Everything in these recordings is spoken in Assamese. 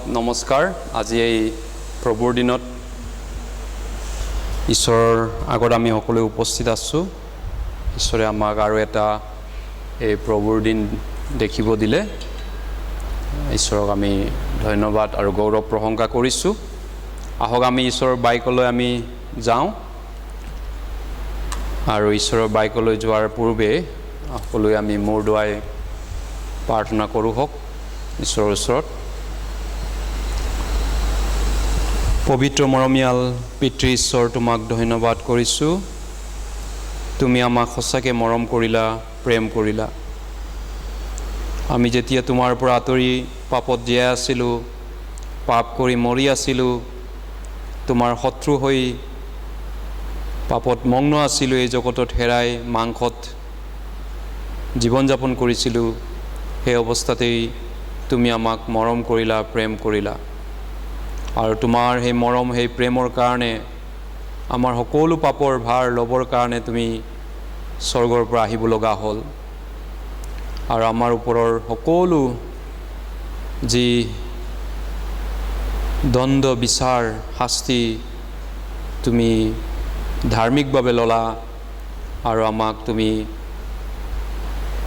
নমস্কাৰ। আজি এই প্ৰভুৰ দিনত ঈশ্বৰৰ আগত আমি সকলোৱে উপস্থিত আছোঁ। ঈশ্বৰে আমাক আৰু এটা এই প্ৰভুৰ দিন দেখিব দিলে। ঈশ্বৰক আমি ধন্যবাদ আৰু গৌৰৱ প্ৰশংসা কৰিছোঁ। আহক আমি ঈশ্বৰৰ বাইকলৈ আমি যাওঁ আৰু ঈশ্বৰৰ বাইকলৈ যোৱাৰ পূৰ্বে সকলোৱে আমি মূৰ দুৱাই প্ৰাৰ্থনা কৰোঁ হওক ঈশ্বৰৰ ওচৰত। পবিত্ৰ মৰমীয়াল পিতৃ ঈশ্বৰ, তোমাক ধন্যবাদ কৰিছোঁ। তুমি আমাক সঁচাকৈ মৰম কৰিলা, প্ৰেম কৰিলা। আমি যেতিয়া তোমাৰ পৰা আঁতৰি পাপত জীয়াই আছিলোঁ, পাপ কৰি মৰি আছিলোঁ, তোমাৰ শত্ৰু হৈ পাপত মগ্ন আছিলোঁ, এই জগতত হেৰাই মাংসত জীৱন যাপন কৰিছিলোঁ, সেই অৱস্থাতেই তুমি আমাক মৰম কৰিলা, প্ৰেম কৰিলা। আৰু তোমাৰ সেই মৰম, সেই প্ৰেমৰ কাৰণে আমাৰ সকলো পাপৰ ভাৰ ল'বৰ কাৰণে তুমি স্বৰ্গৰ পৰা আহিব লগা হ'ল। আৰু আমাৰ ওপৰৰ সকলো যি দ্বন্দ্ব বিচাৰ শাস্তি তুমি ধাৰ্মিকভাৱে ল'লা আৰু আমাক তুমি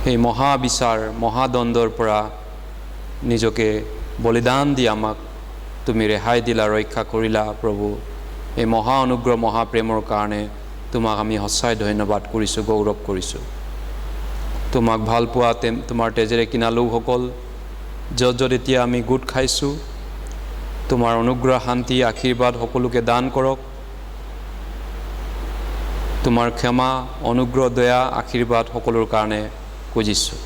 সেই মহাবিচাৰ মহাদ্বন্দ্বৰ পৰা নিজকে বলিদান দি আমাক তুমি ৰেহাই দিলা, ৰক্ষা কৰিলা। প্ৰভু, এই মহা অনুগ্ৰহ মহাপ্ৰেমৰ কাৰণে তোমাক আমি সঁচাই ধন্যবাদ কৰিছোঁ, গৌৰৱ কৰিছোঁ। তোমাক ভাল পোৱা তোমাৰ তেজেৰে কিনা লোকসকল য'ত য'ত এতিয়া আমি গোট খাইছোঁ, তোমাৰ অনুগ্ৰহ শান্তি আশীৰ্বাদ সকলোকে দান কৰক। তোমাৰ ক্ষমা অনুগ্ৰহ দয়া আশীৰ্বাদ সকলোৰ কাৰণে খুজিছোঁ।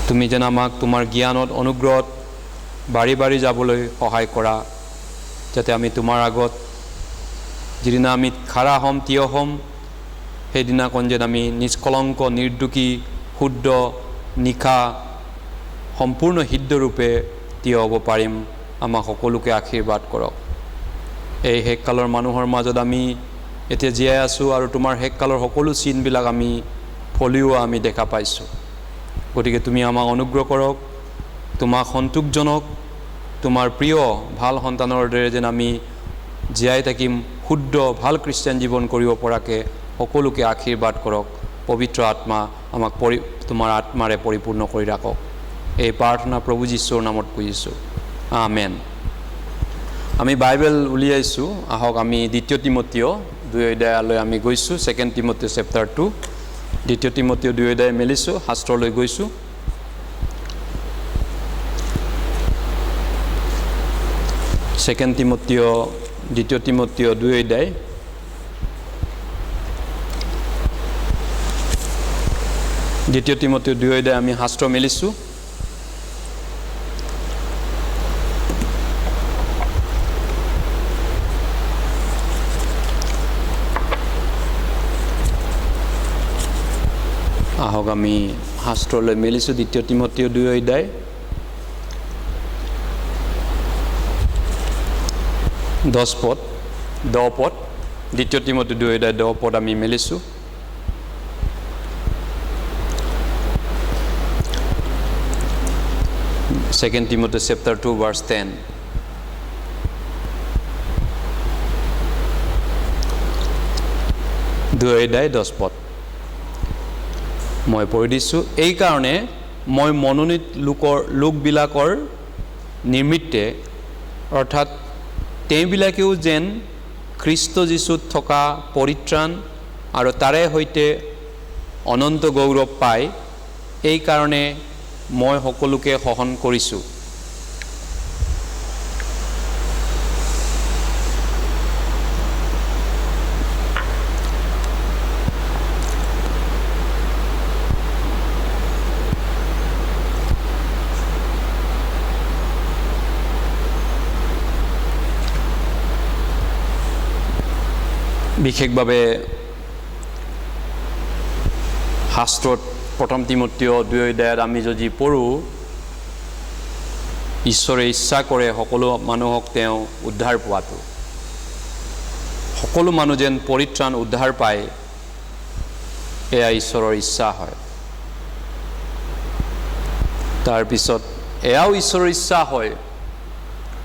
তুমি যেন আমাক তোমাৰ জ্ঞানত অনুগ্ৰহত বাঢ়ি বাঢ়ি যাবলৈ সহায় কৰা, যাতে আমি তোমাৰ আগত যিদিনা আমি খাৰা হ'ম, থিয় হ'ম, সেইদিনাখন যেন আমি নিষ্কলংক নিৰ্দোষী শুদ্ধ নিশা সম্পূৰ্ণ সিদ্ধৰূপে থিয় হ'ব পাৰিম। আমাক সকলোকে আশীৰ্বাদ কৰক। এই শেষকালৰ মানুহৰ মাজত আমি এতিয়া জীয়াই আছোঁ আৰু তোমাৰ শেষকালৰ সকলো চিনবিলাক আমি ফলিওৱা আমি দেখা পাইছোঁ। গতিকে তুমি আমাক অনুগ্ৰহ কৰক, তোমাক সন্তোষজনক তোমাৰ প্ৰিয় ভাল সন্তানৰ দৰে যেন আমি জীয়াই থাকিম, শুদ্ধ ভাল খ্ৰীষ্টান জীৱন কৰিব পৰাকৈ সকলোকে আশীৰ্বাদ কৰক। পবিত্ৰ আত্মা আমাক তোমাৰ আত্মাৰে পৰিপূৰ্ণ কৰি ৰাখক। এই প্ৰাৰ্থনা প্ৰভু যীশুৰ নামত খুজিছোঁ, আমেন। আমি বাইবেল উলিয়াইছোঁ। আহক আমি 2 তিমথিয় 2 অধ্যায়লৈ আমি গৈছোঁ। 2 তিমথিয় চেপ্টাৰ 2, 2 তিমথিয় 2 অধ্যায় মেলিছোঁ, শাস্ত্ৰলৈ গৈছোঁ। ছেকেণ্ড তিমথিয় 2 তিমথিয় 2 অধ্যায় 2 তিমথিয় 2 অধ্যায় আমি শাস্ত্ৰ মেলিছোঁ। আহক আমি শাস্ত্ৰলৈ মেলিছোঁ 2 তিমথিয় 2 অধ্যায় 10 পদ 2 তিমথিয় 2 অধ্যায় 10 পদ আমি মেলিছোঁ। Second Timothy chapter 2 verse 10. দুই অধ্যায় 10 পদ মই পঢ়ি দিছোঁ। এই কাৰণে মই মনোনীত লোকবিলাকৰ নিমিত্তে অৰ্থাৎ তেওঁবিলাকেও যেন খ্ৰীষ্ট যীশুত থকা পৰিত্ৰাণ আৰু তাৰে সৈতে অনন্ত গৌৰৱ পায়, এই কাৰণে মই সকলোকে সহন কৰিছোঁ। বিশেষভাৱে শাস্ত্ৰত 1 তিমথিয় 2 অধ্যায়ত আমি যদি পঢ়োঁ, ঈশ্বৰে ইচ্ছা কৰে সকলো মানুহক তেওঁ উদ্ধাৰ পোৱাটো, সকলো মানুহ যেন পৰিত্ৰাণ উদ্ধাৰ পায়, এয়া ঈশ্বৰৰ ইচ্ছা হয়। তাৰপিছত এয়াও ঈশ্বৰৰ ইচ্ছা হয়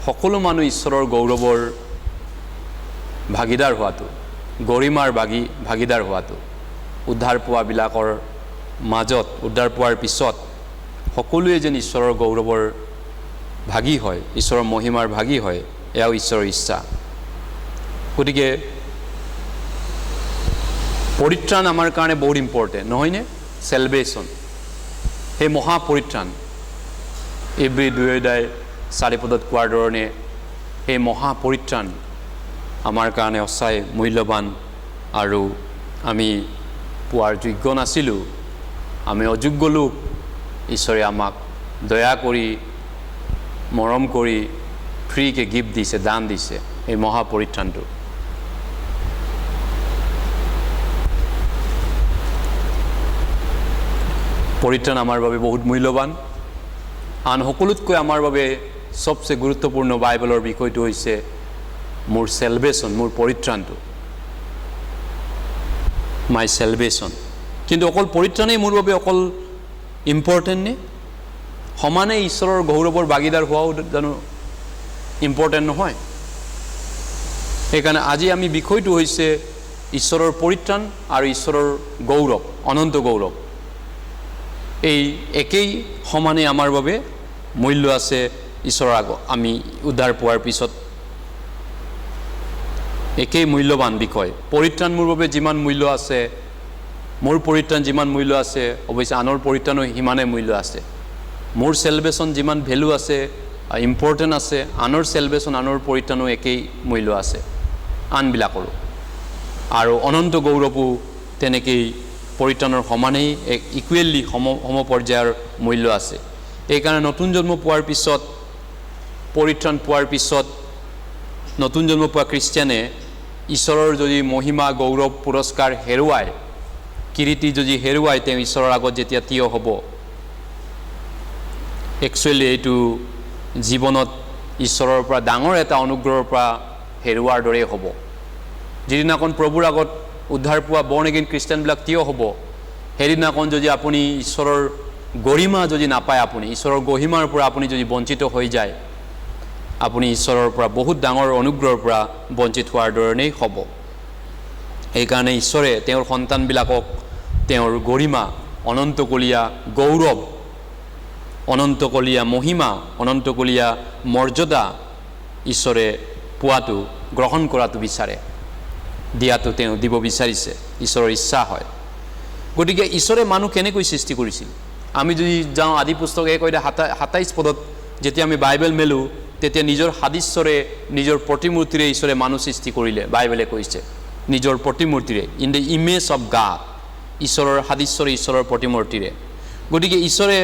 সকলো মানুহ ঈশ্বৰৰ গৌৰৱৰ ভাগিদাৰ হোৱাটো, গৰিমাৰ ভাগিদাৰ হোৱাটো। উদ্ধাৰ পোৱাবিলাকৰ মাজত, উদ্ধাৰ পোৱাৰ পিছত সকলোৱে যেন ঈশ্বৰৰ গৌৰৱৰ ভাগি হয়, ঈশ্বৰৰ মহিমাৰ ভাগি হয়, এয়াও ঈশ্বৰৰ ইচ্ছা। গতিকে পৰিত্ৰাণ আমাৰ কাৰণে বহুত ইম্পৰ্টেণ্ট, নহয়নে? চেলভেশ্যন, সেই মহা পৰিত্ৰাণ, এব্ৰী 2:4 কোৱাৰ ধৰণে সেই মহা পৰিত্ৰাণ আমাৰ কাৰণে সঁচাই মূল্যৱান। আৰু আমি পোৱাৰ যোগ্য নাছিলোঁ, আমি অযোগ্য লোক। ঈশ্বৰে আমাক দয়া কৰি, মৰম কৰি ফ্ৰীকে গিফ্ট দিছে, দান দিছে এই মহা পৰিত্ৰাণটো। পৰিত্ৰাণ আমাৰ বাবে বহুত মূল্যৱান। আন সকলোতকৈ আমাৰ বাবে সবচে গুৰুত্বপূৰ্ণ বাইবেলৰ বিষয়টো হৈছে মোৰ চেলভেশ্যন, মোৰ পৰিত্ৰাণটো, মাই চেলভেশ্যন। কিন্তু অকল পৰিত্ৰাণেই মোৰ বাবে অকল ইম্পৰ্টেণ্ট নে? সমানে ঈশ্বৰৰ গৌৰৱৰ ভাগিদাৰ হোৱাও জানো ইম্পৰ্টেণ্ট নহয়? সেইকাৰণে আজি আমি বিষয়টো হৈছে ঈশ্বৰৰ পৰিত্ৰাণ আৰু ঈশ্বৰৰ গৌৰৱ, অনন্ত গৌৰৱ। এই একেই সমানে আমাৰ বাবে মূল্য আছে ঈশ্বৰৰ আগত। আমি উদ্ধাৰ পোৱাৰ পিছত একেই মূল্যৱান বিষয়। পৰিত্ৰাণ মোৰ বাবে যিমান মূল্য আছে, মোৰ পৰিত্ৰাণ যিমান মূল্য আছে, অৱশ্যে আনৰ পৰিত্ৰাণো সিমানে মূল্য আছে। মোৰ চেলভেশ্যন যিমান ভেলু আছে, ইম্পৰ্টেণ্ট আছে, আনৰ চেলভেশ্যন, আনৰ পৰিত্ৰাণো একেই মূল্য আছে আনবিলাকৰো। আৰু অনন্ত গৌৰৱো তেনেকেই পৰিত্ৰাণৰ সমানেই ইকুৱেলি সম পৰ্যায়ৰ মূল্য আছে। এইকাৰণে নতুন জন্ম পোৱাৰ পিছত, পৰিত্ৰাণ পোৱাৰ পিছত নতুন জন্ম পোৱা খ্ৰীষ্টিয়ানে ঈশ্বৰৰ যদি মহিমা, গৌৰৱ, পুৰস্কাৰ হেৰুৱায়, কীৰ্তি যদি হেৰুৱায়, তেওঁ ঈশ্বৰৰ আগত যেতিয়া থিয় হ'ব, একচুৱেলি এইটো জীৱনত ঈশ্বৰৰ পৰা ডাঙৰ এটা অনুগ্ৰহৰ পৰা হেৰুৱাৰ দৰেই হ'ব। যিদিনাখন প্ৰভুৰ আগত উদ্ধাৰ পোৱা বৰ্ণ এগেইন খ্ৰীষ্টিয়ানবিলাক থিয় হ'ব, সেইদিনাখন যদি আপুনি ঈশ্বৰৰ গৰিমা যদি নাপায়, আপুনি ঈশ্বৰৰ গৰিমাৰ পৰা আপুনি যদি বঞ্চিত হৈ যায়, আপুনি ঈশ্বৰৰ পৰা বহুত ডাঙৰ অনুগ্ৰহৰ পৰা বঞ্চিত হোৱাৰ ধৰণেই হ'ব। সেইকাৰণে ঈশ্বৰে তেওঁৰ সন্তানবিলাকক তেওঁৰ গৰিমা, অনন্তকলীয়া গৌৰৱ, অনন্তকলীয়া মহিমা, অনন্তকলীয়া মৰ্যাদা ঈশ্বৰে পোৱাটো, গ্ৰহণ কৰাটো বিচাৰে, দিয়াটো তেওঁ দিব বিচাৰিছে, ঈশ্বৰৰ ইচ্ছা হয়। গতিকে ঈশ্বৰে মানুহ কেনেকৈ সৃষ্টি কৰিছিল? আমি যদি যাওঁ আদি পুস্তক 1:27 যেতিয়া আমি বাইবেল মেলোঁ, তেতিয়া নিজৰ সাদৃশ্যৰে, নিজৰ প্ৰতিমূৰ্তিৰে ঈশ্বৰে মানুহ সৃষ্টি কৰিলে, বাইবেলে কৈছে। নিজৰ প্ৰতিমূৰ্তিৰে, in the image of God, ঈশ্বৰৰ সাদৃশ্যৰে, ঈশ্বৰৰ প্ৰতিমূৰ্তিৰে। গতিকে ঈশ্বৰে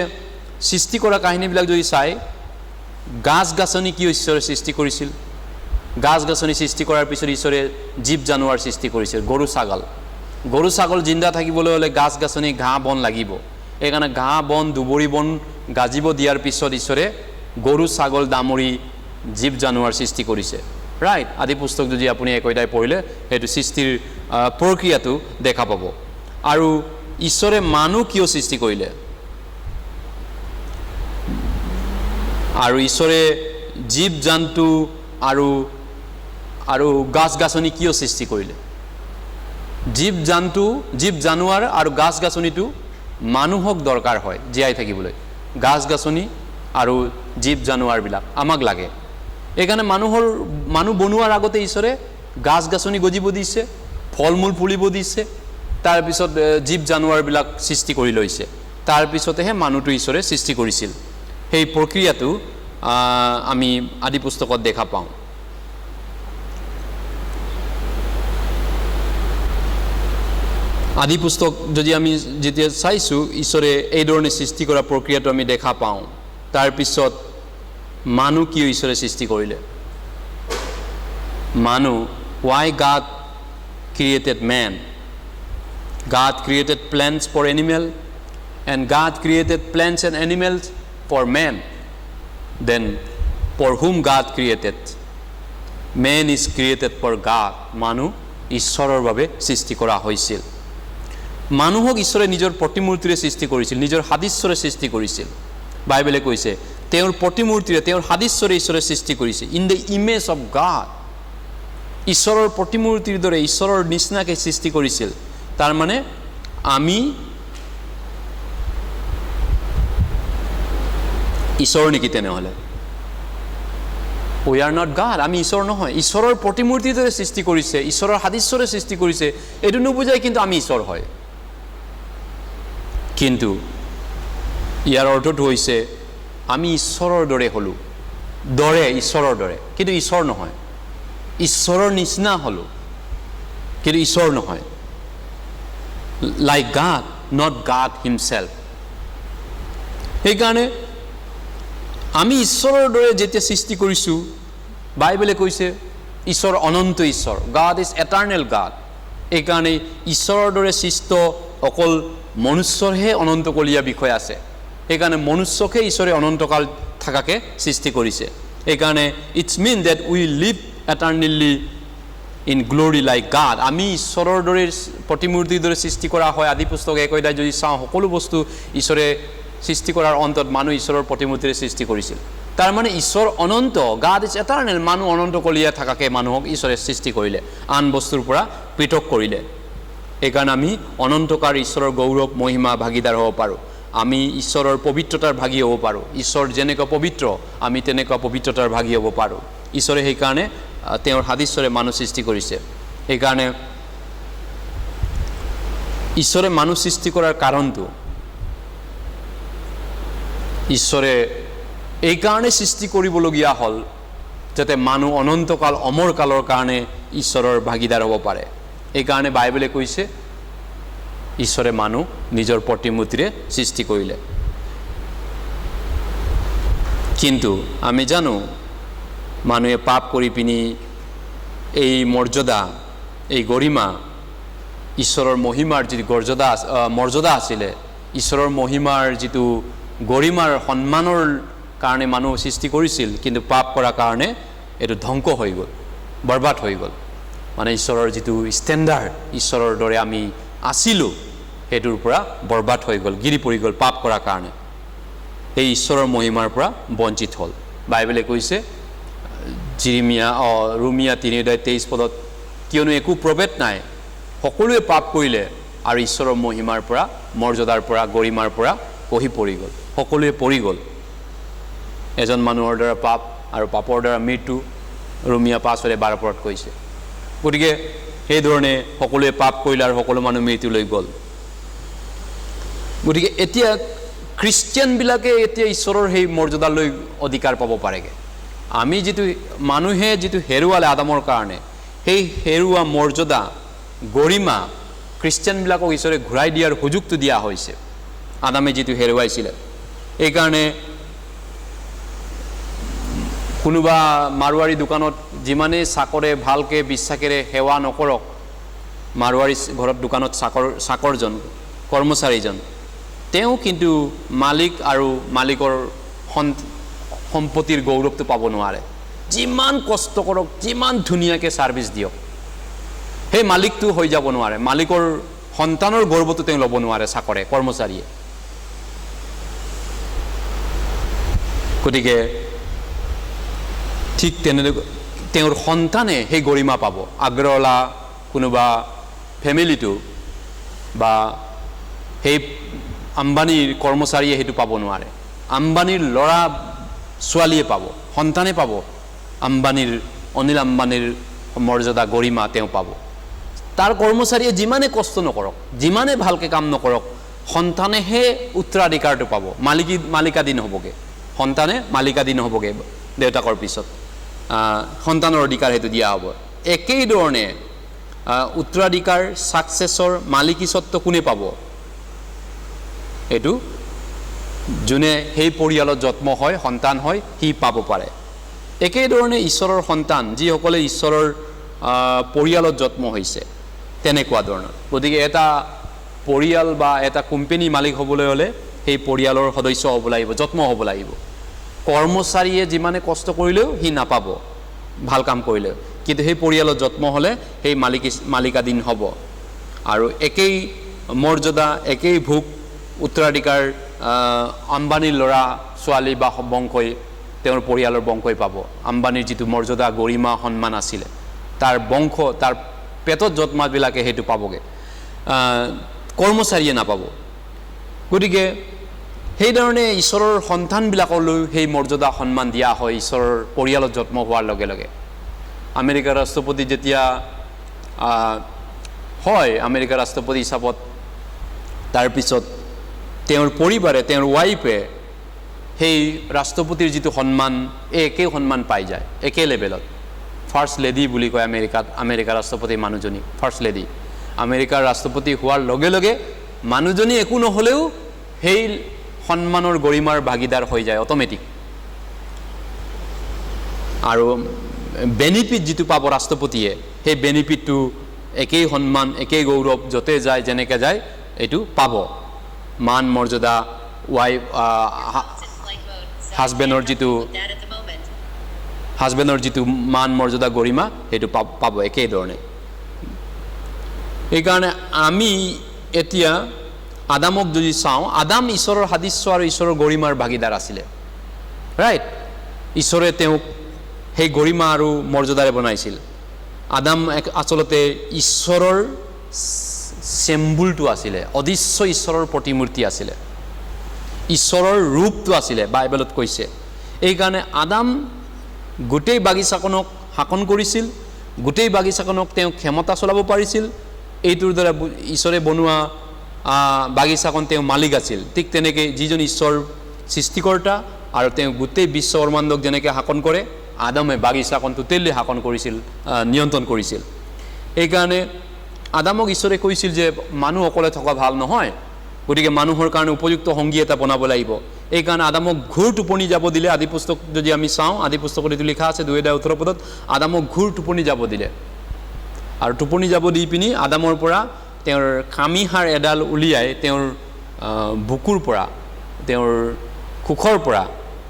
সৃষ্টি কৰা কাহিনীবিলাক যদি চাই, গাছ-গাছনি কিয় ঈশ্বৰে সৃষ্টি কৰিছিল? গাছ-গাছনি সৃষ্টি কৰাৰ পিছত ঈশ্বৰে জীৱ জানোৱাৰ সৃষ্টি কৰিছিল, গৰু ছাগল জিন্দা থাকিবলৈ হ'লে গাছ-গাছনি, ঘাঁহ বন লাগিব। সেইকাৰণে ঘাঁহ বন, দুবৰি বন গাজিব দিয়াৰ পিছত ঈশ্বৰে গৰু, ছাগল, দামৰি, জীৱ জানোৱাৰ সৃষ্টি কৰিছে, ৰাইট? আদি পুস্তক যদি আপুনি 1 পঢ়িলে সেইটো সৃষ্টিৰ প্ৰক্ৰিয়াটো দেখা পাব। আৰু ঈশ্বৰে মানুহ কিয় সৃষ্টি কৰিলে? আৰু ঈশ্বৰে জীৱ জন্তু আৰু গাছ-গাছনি কিয় সৃষ্টি কৰিলে? জীৱ জন্তু, জীৱ জানোৱাৰ আৰু গাছ-গাছনিটো মানুহক দৰকাৰ হয় জীয়াই থাকিবলৈ। গাছ-গাছনি আৰু জীৱ জানোৱাৰবিলাক আমাক লাগে। এইকাৰণে মানুহ বনোৱাৰ আগতে ঈশ্বৰে গাছ-গাছনি গজিব দিছে, ফল মূল ফুলিব দিছে, তাৰপিছত জীৱ জানোৱাৰবিলাক সৃষ্টি কৰি লৈছে, তাৰপিছতেহে মানুহটো ঈশ্বৰে সৃষ্টি কৰিছিল। সেই প্ৰক্ৰিয়াটো আমি আদি পুস্তকত দেখা পাওঁ। আদি পুস্তক যদি আমি যেতিয়া চাইছোঁ, ঈশ্বৰে এইধৰণে সৃষ্টি কৰা প্ৰক্ৰিয়াটো আমি দেখা পাওঁ। তাৰপিছত মানুহ কিয় ঈশ্বৰে সৃষ্টি কৰিলে? মানুহ, why God created man? God created plants for animal, and God created plants and animals for man. Then for whom God created? Man is created for God. মানুহ ঈশ্বৰৰ বাবে সৃষ্টি কৰা হৈছিল। মানুহক ঈশ্বৰে নিজৰ প্ৰতিমূৰ্তিৰে সৃষ্টি কৰিছিল, নিজৰ সাদৃশ্যৰে সৃষ্টি কৰিছিল। বাইবেলে কৈছে তেওঁৰ প্ৰতিমূৰ্তিৰে তেওঁৰ সাদৃশ্যৰে ঈশ্বৰে সৃষ্টি কৰিছে in the image of God ঈশ্বৰৰ প্ৰতিমূৰ্তিৰ দৰে ঈশ্বৰৰ নিচিনাকৈ সৃষ্টি কৰিছিল তাৰ মানে আমি ঈশ্বৰ নেকি তেনেহ'লে উই আৰ নট গড আমি ঈশ্বৰ নহয় ঈশ্বৰৰ প্ৰতিমূৰ্তিৰ দৰে সৃষ্টি কৰিছে ঈশ্বৰৰ সাদৃশ্যৰে সৃষ্টি কৰিছে এইটো নুবুজায় কিন্তু আমি ঈশ্বৰ হয় কিন্তু ইয়াৰ অৰ্থটো হৈছে আমি ঈশ্বৰৰ দৰে হলো দৰে ঈশ্বৰৰ দৰে কিন্তু ঈশ্বৰ নহয় ঈশ্বৰৰ নিচিনা হলো কিন্তু ঈশ্বৰ নহয় লাইক গড নট গড হিমসেল্ফ সেইকাৰণে আমি ঈশ্বৰৰ দৰে যেতিয়া সৃষ্টি কৰিছোঁ বাইবেলে কৈছে ঈশ্বৰ অনন্ত ঈশ্বৰ গড ইজ এটাৰ্নেল গড এইকাৰণে ঈশ্বৰৰ দৰে সৃষ্ট অকল মনুষ্যৰহে অনন্তকলীয়া বিষয় আছে সেইকাৰণে মনুষ্যকে ঈশ্বৰে অনন্তকাল থাকাকে সৃষ্টি কৰিছে এইকাৰণে it's mean that we live eternally in glory like God আমি ঈশ্বৰৰ দৰে প্ৰতিমূৰ্তিৰ দৰে সৃষ্টি কৰা হয় আদি পুস্তক 1 অধ্যায় যদি চাওঁ সকলো বস্তু ঈশ্বৰে সৃষ্টি কৰাৰ অন্তত মানুহ ঈশ্বৰৰ প্ৰতিমূৰ্তিৰে সৃষ্টি কৰিছিল তাৰ মানে ঈশ্বৰ অনন্ত গড ইজ এটাৰ্নেল মানুহ অনন্তকলীয়া থাকাকে মানুহক ঈশ্বৰে সৃষ্টি কৰিলে আন বস্তুৰ পৰা পৃথক কৰিলে এইকাৰণে আমি অনন্তকাৰ ঈশ্বৰৰ গৌৰৱ মহিমা ভাগিদাৰ হ'ব পাৰোঁ আমি ঈশ্বৰৰ পবিত্ৰতাৰ ভাগী হ'ব পাৰোঁ ঈশ্বৰ যেনেকুৱা পবিত্ৰ আমি তেনেকুৱা পবিত্ৰতাৰ ভাগী হ'ব পাৰোঁ ঈশ্বৰে সেইকাৰণে তেওঁৰ সাদৃশ্যৰে মানুহ সৃষ্টি কৰিছে সেইকাৰণে ঈশ্বৰে মানুহ সৃষ্টি কৰাৰ কাৰণটো ঈশ্বৰে এইকাৰণে সৃষ্টি কৰিবলগীয়া হ'ল যাতে মানুহ অনন্তকাল অমৰ কালৰ কাৰণে ঈশ্বৰৰ ভাগিদাৰ হ'ব পাৰে এইকাৰণে বাইবেলে কৈছে ঈশ্বৰে মানুহ নিজৰ প্ৰতিমূৰ্তিৰে সৃষ্টি কৰিলে কিন্তু আমি জানো মানুহে পাপ কৰি পিনি এই মৰ্যাদা এই গৰিমা ঈশ্বৰৰ মহিমাৰ যিটো মৰ্যাদা আছিলে ঈশ্বৰৰ মহিমাৰ যিটো গৰিমাৰ সন্মানৰ কাৰণে মানুহ সৃষ্টি কৰিছিল কিন্তু পাপ কৰাৰ কাৰণে এইটো ধ্বংস হৈ গ'ল বৰবাদ হৈ গ'ল মানে ঈশ্বৰৰ যিটো ষ্টেণ্ডাৰ্ড ঈশ্বৰৰ দৰে আমি আছিলোঁ সেইটোৰ পৰা বৰবাদ হৈ গ'ল গিৰি পৰি গ'ল পাপ কৰাৰ কাৰণে এই ঈশ্বৰৰ মহিমাৰ পৰা বঞ্চিত হ'ল বাইবেলে কৈছে ৰোমিয়া 3:23 কিয়নো একো প্ৰভেদ নাই সকলোৱে পাপ কৰিলে আৰু ঈশ্বৰৰ মহিমাৰ পৰা মৰ্যাদাৰ পৰা গৰিমাৰ পৰা কহি পৰি গ'ল সকলোৱে পৰি গ'ল এজন মানুহৰ দ্বাৰা পাপ আৰু পাপৰ দ্বাৰা মৃত্যু ৰোমিয়া 5:12 কৈছে গতিকে সেইধৰণে সকলোৱে পাপ কৰিলে আৰু সকলো মানুহ মৃত্যুলৈ গ'ল গতিকে এতিয়া খ্ৰীষ্টিয়ানবিলাকে এতিয়া ঈশ্বৰৰ সেই মৰ্যাদালৈ অধিকাৰ পাব পাৰেগৈ আমি মানুহে যিটো হেৰুৱালে আদামৰ কাৰণে সেই হেৰুৱা মৰ্যাদা গৰিমা খ্ৰীষ্টিয়ানবিলাকক ঈশ্বৰে ঘূৰাই দিয়াৰ সুযোগটো দিয়া হৈছে আদামে যিটো হেৰুৱাইছিলে এইকাৰণে কোনোবা মাৰোৱাৰী দোকানত যিমানেই চাকৰে ভালকৈ বিশ্বাসেৰে সেৱা নকৰক মাৰোৱাৰী ঘৰত দোকানত চাকৰজন কৰ্মচাৰীজন তেওঁ কিন্তু মালিক আৰু মালিকৰ সম্পত্তিৰ গৌৰৱটো পাব নোৱাৰে যিমান কষ্ট কৰক যিমান ধুনীয়াকৈ ছাৰ্ভিচ দিয়ক সেই মালিকটো হৈ যাব নোৱাৰে মালিকৰ সন্তানৰ গৌৰৱটো তেওঁ ল'ব নোৱাৰে চাকৰে কৰ্মচাৰীয়ে গতিকে ঠিক তেনেদৰে তেওঁৰ সন্তানে সেই গৰিমা পাব আগ্ৰৱালা কোনোবা ফেমিলিটো বা সেই আম্বানীৰ কৰ্মচাৰীয়ে সেইটো পাব নোৱাৰে আম্বানীৰ ল'ৰা ছোৱালীয়ে পাব সন্তানে পাব অনিল আম্বানীৰ মৰ্যাদা গৰিমা তেওঁ পাব তাৰ কৰ্মচাৰীয়ে যিমানে কষ্ট নকৰক যিমানে ভালকৈ কাম নকৰক সন্তানেহে উত্তৰাধিকাৰটো পাব মালিকাধীন হ'বগৈ সন্তানে মালিকাধীন হ'বগৈ দেউতাকৰ পিছত সন্তানৰ অধিকাৰ সেইটো দিয়া হ'ব একেইধৰণে উত্তৰাধিকাৰ ছাকচেছৰ মালিকীস্বত্ব কোনে পাব এইটো যোনে সেই পৰিয়ালত জন্ম হয় সন্তান হয় সি পাব পাৰে একেধৰণে ঈশ্বৰৰ সন্তান যিসকলে ঈশ্বৰৰ পৰিয়ালত জন্ম হৈছে তেনেকুৱা ধৰণৰ গতিকে এটা পৰিয়াল বা এটা কোম্পানী মালিক হ'বলৈ হ'লে সেই পৰিয়ালৰ সদস্য হ'ব লাগিব জন্ম হ'ব লাগিব কৰ্মচাৰীয়ে যিমানে কষ্ট কৰিলেও সি নাপাব ভাল কাম কৰিলেও কিন্তু সেই পৰিয়ালত জন্ম হ'লে সেই মালিকাধীন হ'ব আৰু একেই মৰ্যাদা একেই ভোগ উত্তৰাধিকাৰ আম্বানীৰ ল'ৰা ছোৱালী বা বংশই তেওঁৰ পৰিয়ালৰ বংশই পাব আম্বানীৰ যিটো মৰ্যাদা গৰিমা সন্মান আছিলে তাৰ বংশ তাৰ পেটত যৎমাতবিলাকে সেইটো পাবগৈ কৰ্মচাৰীয়ে নাপাব গতিকে সেইধৰণে ঈশ্বৰৰ সন্তানবিলাকলৈ সেই মৰ্যাদা সন্মান দিয়া হয় ঈশ্বৰৰ পৰিয়ালত জন্ম হোৱাৰ লগে লগে আমেৰিকাৰ ৰাষ্ট্ৰপতি যেতিয়া হয় আমেৰিকাৰ ৰাষ্ট্ৰপতি হিচাপত তাৰপিছত তেওঁৰ পৰিবাৰে তেওঁৰ ৱাইফে সেই ৰাষ্ট্ৰপতিৰ যিটো সন্মান একে সন্মান পাই যায় একে লেভেলত ফাৰ্ষ্ট লেডি বুলি কয় আমেৰিকাৰ ৰাষ্ট্ৰপতি মানুহজনী ফাৰ্ষ্ট লেডি আমেৰিকাৰ ৰাষ্ট্ৰপতি হোৱাৰ লগে লগে মানুহজনী একো নহ'লেও সেই সন্মানৰ গৰিমাৰ ভাগিদাৰ হৈ যায় অট'মেটিক আৰু বেনিফিট যিটো পাব ৰাষ্ট্ৰপতিয়ে সেই বেনিফিটটো একেই সন্মান একেই গৌৰৱ য'তে যায় যেনেকৈ যায় এইটো পাব মান মৰ্যাদা ৱাইফ হাজবেণ্ডৰ যিটো মান মৰ্যাদা গৰিমা সেইটো পাব একেধৰণে এইকাৰণে আমি এতিয়া আদামক যদি চাওঁ আদাম ঈশ্বৰৰ সাদৃশ্য আৰু ঈশ্বৰৰ গৰিমাৰ ভাগিদাৰ আছিলে ৰাইট ঈশ্বৰে তেওঁক সেই গৰিমা আৰু মৰ্যাদাৰে বনাইছিল আদাম আচলতে ঈশ্বৰৰ চেম্বুলটো আছিলে অদৃশ্য ঈশ্বৰৰ প্ৰতিমূৰ্তি আছিলে ঈশ্বৰৰ ৰূপটো আছিলে বাইবেলত কৈছে এইকাৰণে আদাম গোটেই বাগিচাখনক শাসন কৰিছিল গোটেই বাগিচাখনক তেওঁ ক্ষমতা চলাব পাৰিছিল এইটোৰ দ্বাৰা ঈশ্বৰে বনোৱা বাগিচাখন তেওঁ মালিক আছিল ঠিক তেনেকৈ যিজন ঈশ্বৰ সৃষ্টিকৰ্তা আৰু তেওঁ গোটেই বিশ্ব ব্ৰহ্মাণ্ডক যেনেকৈ শাসন কৰে আদামে বাগিচাখন টোটেলি শাসন কৰিছিল নিয়ন্ত্ৰণ কৰিছিল এইকাৰণে আদামক ঈশ্বৰে কৈছিল যে মানুহ অকলে থকা ভাল নহয় গতিকে মানুহৰ কাৰণে উপযুক্ত সংগী এটা বনাব লাগিব এইকাৰণে আদামক ঘূৰ টোপনি যাব দিলে আদি পুস্তক যদি আমি চাওঁ আদি পুস্তকত এইটো লিখা আছে 2:18 পদত আদামক ঘূৰ টোপনি যাব দিলে আৰু টোপনি যাব দি পিনি আদামৰ পৰা তেওঁৰ কামিহাৰ এডাল উলিয়াই তেওঁৰ বুকুৰ পৰা তেওঁৰ কুখৰ পৰা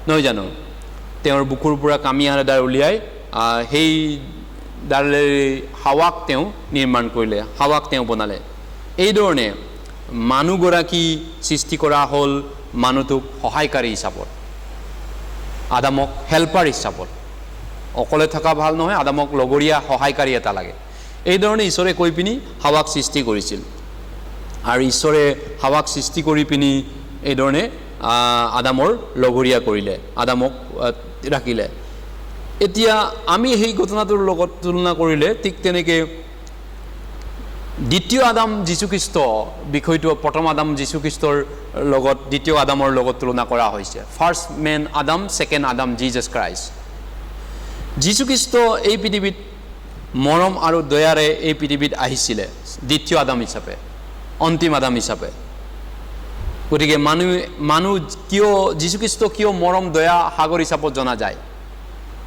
নহয় জানো তেওঁৰ বুকুৰ পৰা কামিহাৰ এডাল উলিয়াই সেই ডালে হাৱাক তেওঁ নিৰ্মাণ কৰিলে হাৱাক তেওঁ বনালে এইধৰণে মানুহগৰাকী সৃষ্টি কৰা হ'ল মানুহটোক সহায়কাৰী হিচাপত আদামক হেল্পাৰ হিচাপত অকলে থকা ভাল নহয় আদামক লগৰীয়া সহায়কাৰী এটা লাগে এইধৰণে ঈশ্বৰে কৈ পিনি হাৱাক সৃষ্টি কৰিছিল আৰু ঈশ্বৰে হাৱাক সৃষ্টি কৰি পিনি এইধৰণে আদামৰ লগৰীয়া কৰিলে আদামক ৰাখিলে এতিয়া আমি সেই ঘটনাটোৰ লগত তুলনা কৰিলে ঠিক তেনেকৈ দ্বিতীয় আদাম যীশুখ্ৰীষ্ট বিষয়টো প্ৰথম আদাম যীশুখ্ৰীষ্টৰ লগত দ্বিতীয় আদামৰ লগত তুলনা কৰা হৈছে first man Adam second Adam Jesus Christ যীশুখ্ৰীষ্ট এই পৃথিৱীত মৰম আৰু দয়াৰে এই পৃথিৱীত আহিছিলে দ্বিতীয় আদাম হিচাপে অন্তিম আদাম হিচাপে গতিকে মানুহ কিয় যীশুখ্ৰীষ্ট কিয় মৰম দয়া সাগৰ হিচাপত জনা যায়